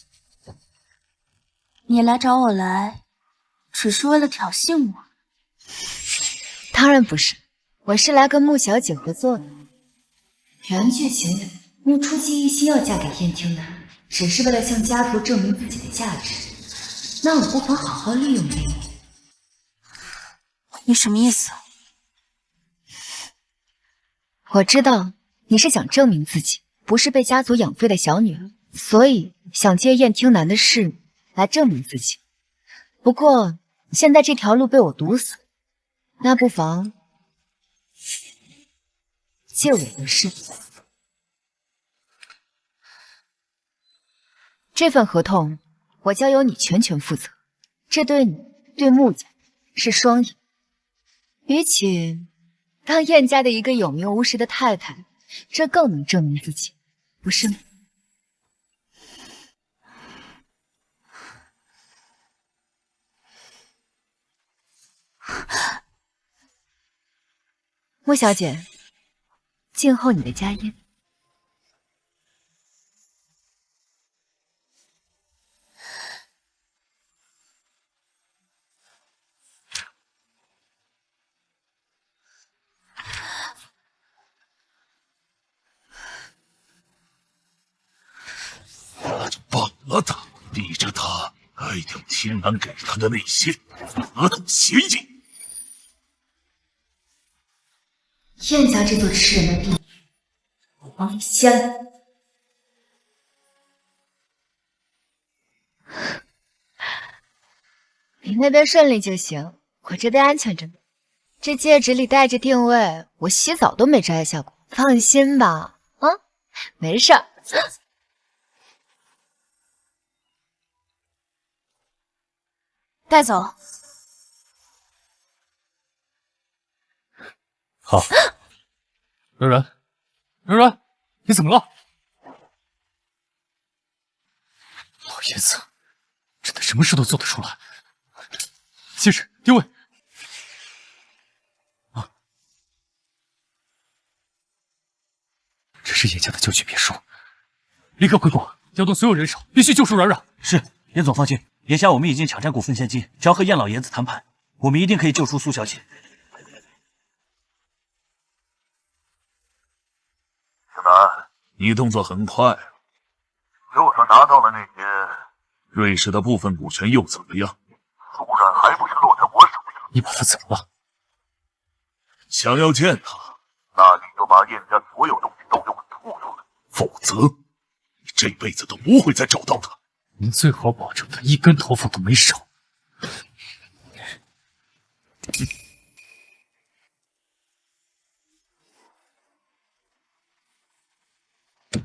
你来找我来，只是为了挑衅我？当然不是，我是来跟穆小姐合作的。原剧情里，穆初姬一心要嫁给燕听南，只是为了向家族证明自己的价值。那我不妨好好利用利用。你什么意思？我知道你是想证明自己不是被家族养废的小女儿，所以想借燕听南的事来证明自己。不过现在这条路被我堵死，那不妨借我的事。这份合同我交由你全权负责，这对你对穆家是双赢。比起当燕家的一个有名无实的太太，这更能证明自己，不是吗？穆小姐，静候你的家宴。那就绑了他，逼着他改掉天南给他的那些合同协议。燕家这座吃人的地狱，我帮你掀了。你那边顺利就行，我这边安全着呢。这戒指里带着定位，我洗澡都没摘下过，放心吧。啊，没事儿。带走。好。软软，软软，你怎么了？老爷子，真的什么事都做得出来。戒指，定位。啊！是叶家的旧居别墅，立刻回国，调动所有人手，必须救出软软。是，严总放心，眼下我们已经抢占股份现金，只要和燕老爷子谈判，我们一定可以救出苏小姐。小南，你动作很快啊！就算拿到了那些瑞士的部分股权又怎么样？苏然还不是落在我手上。你把他怎么了？想要见他，那你就把燕家所有东西都给我吐出来，否则你这辈子都不会再找到他。您最好保证他一根头发都没少。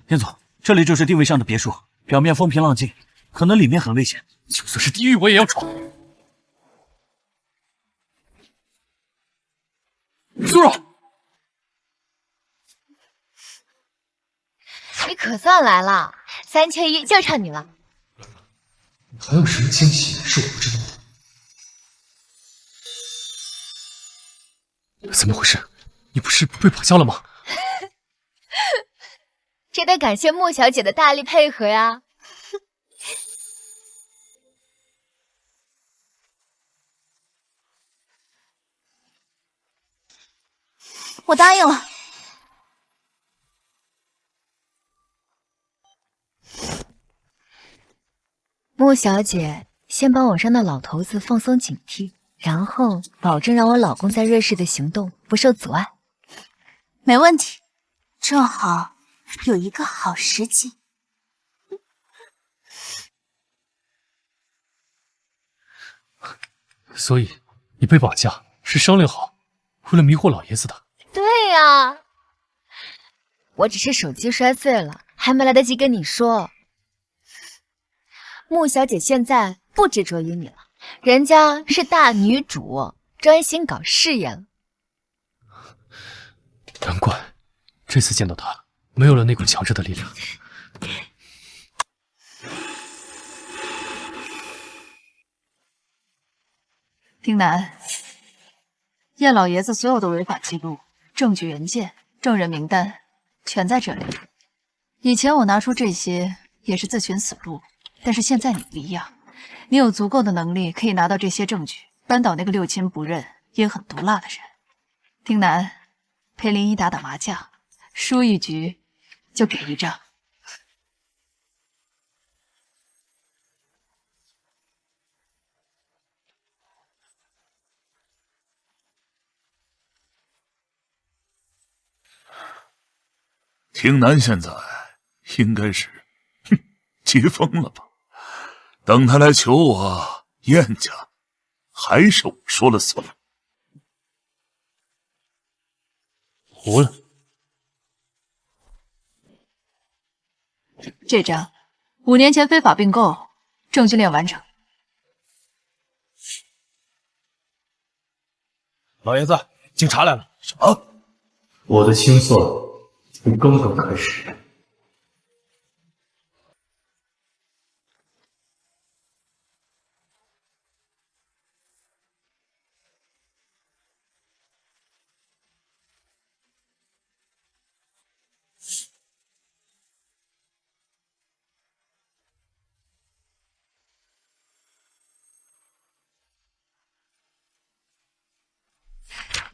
严总，这里就是定位上的别墅，表面风平浪静，可能里面很危险。就算是地狱，我也要闯。苏若，你可算来了，3缺1就差你了。还有什么惊喜是我不知道的？怎么回事？你不是被绑架了吗？这得感谢穆小姐的大力配合呀。我答应了。穆小姐，先帮我让那老头子放松警惕，然后保证让我老公在瑞士的行动不受阻碍。没问题，正好有一个好时机。所以你被绑架是商量好，为了迷惑老爷子的。对呀，我只是手机摔碎了，还没来得及跟你说。穆小姐现在不执着于你了，人家是大女主，专心搞事业了。难怪这次见到他，没有了那股强制的力量。丁南，燕老爷子所有的违法记录、证据原件、证人名单全在这里。以前我拿出这些也是自寻死路，但是现在你不一样，你有足够的能力可以拿到这些证据，扳倒那个六亲不认、阴狠毒辣的人。丁南，陪林一打打麻将，输一局就给1张。听南现在应该是急疯了吧？等他来求我，燕家还是我说了算。糊了。这张5年前非法并购，证据链完成。老爷子，警察来了。什么？我的清算才刚刚开始。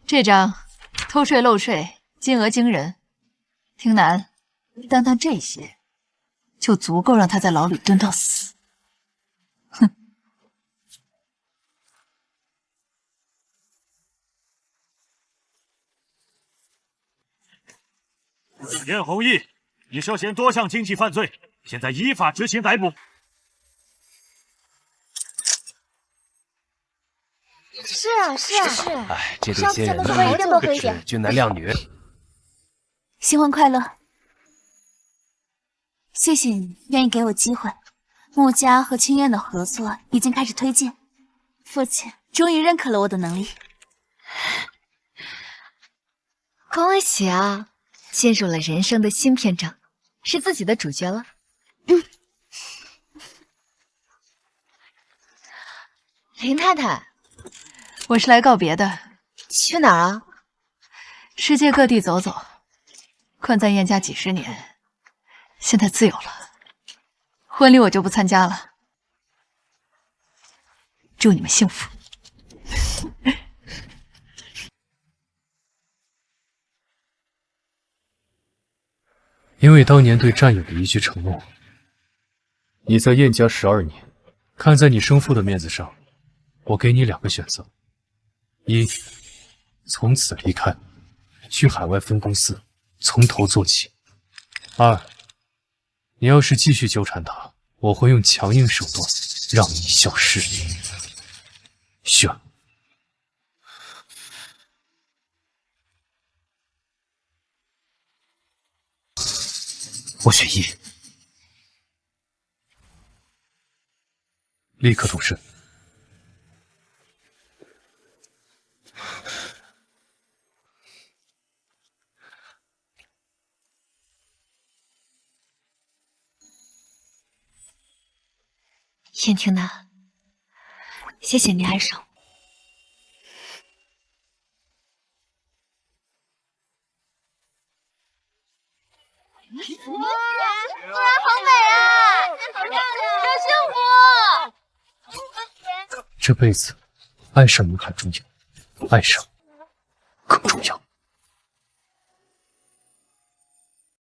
这张偷税漏税，金额惊人。听南，单单这些，就足够让他在牢里蹲到死。哼！燕弘毅，你涉嫌多项经济犯罪，现在依法执行逮捕。是啊，是啊，是啊。哎，这对上次新人咱们说一定多喝一点。俊男靓女。新婚快乐！谢谢你愿意给我机会。穆家和青燕的合作已经开始推进，父亲终于认可了我的能力。恭喜啊，进入了人生的新篇章，是自己的主角了。林太太，我是来告别的。去哪儿啊？世界各地走走。困在燕家几十年，现在自由了，婚礼我就不参加了。祝你们幸福。因为当年对战友的一句承诺，你在燕家12年，看在你生父的面子上，我给你2个选择：一，从此离开，去海外分公司，从头做起；二，你要是继续纠缠他，我会用强硬手段让你消失。选。我选一。立刻动身。燕庭南，谢谢你爱上我。突然好美啊！好漂亮，好幸福。这辈子，爱上你很重要，爱上更重要。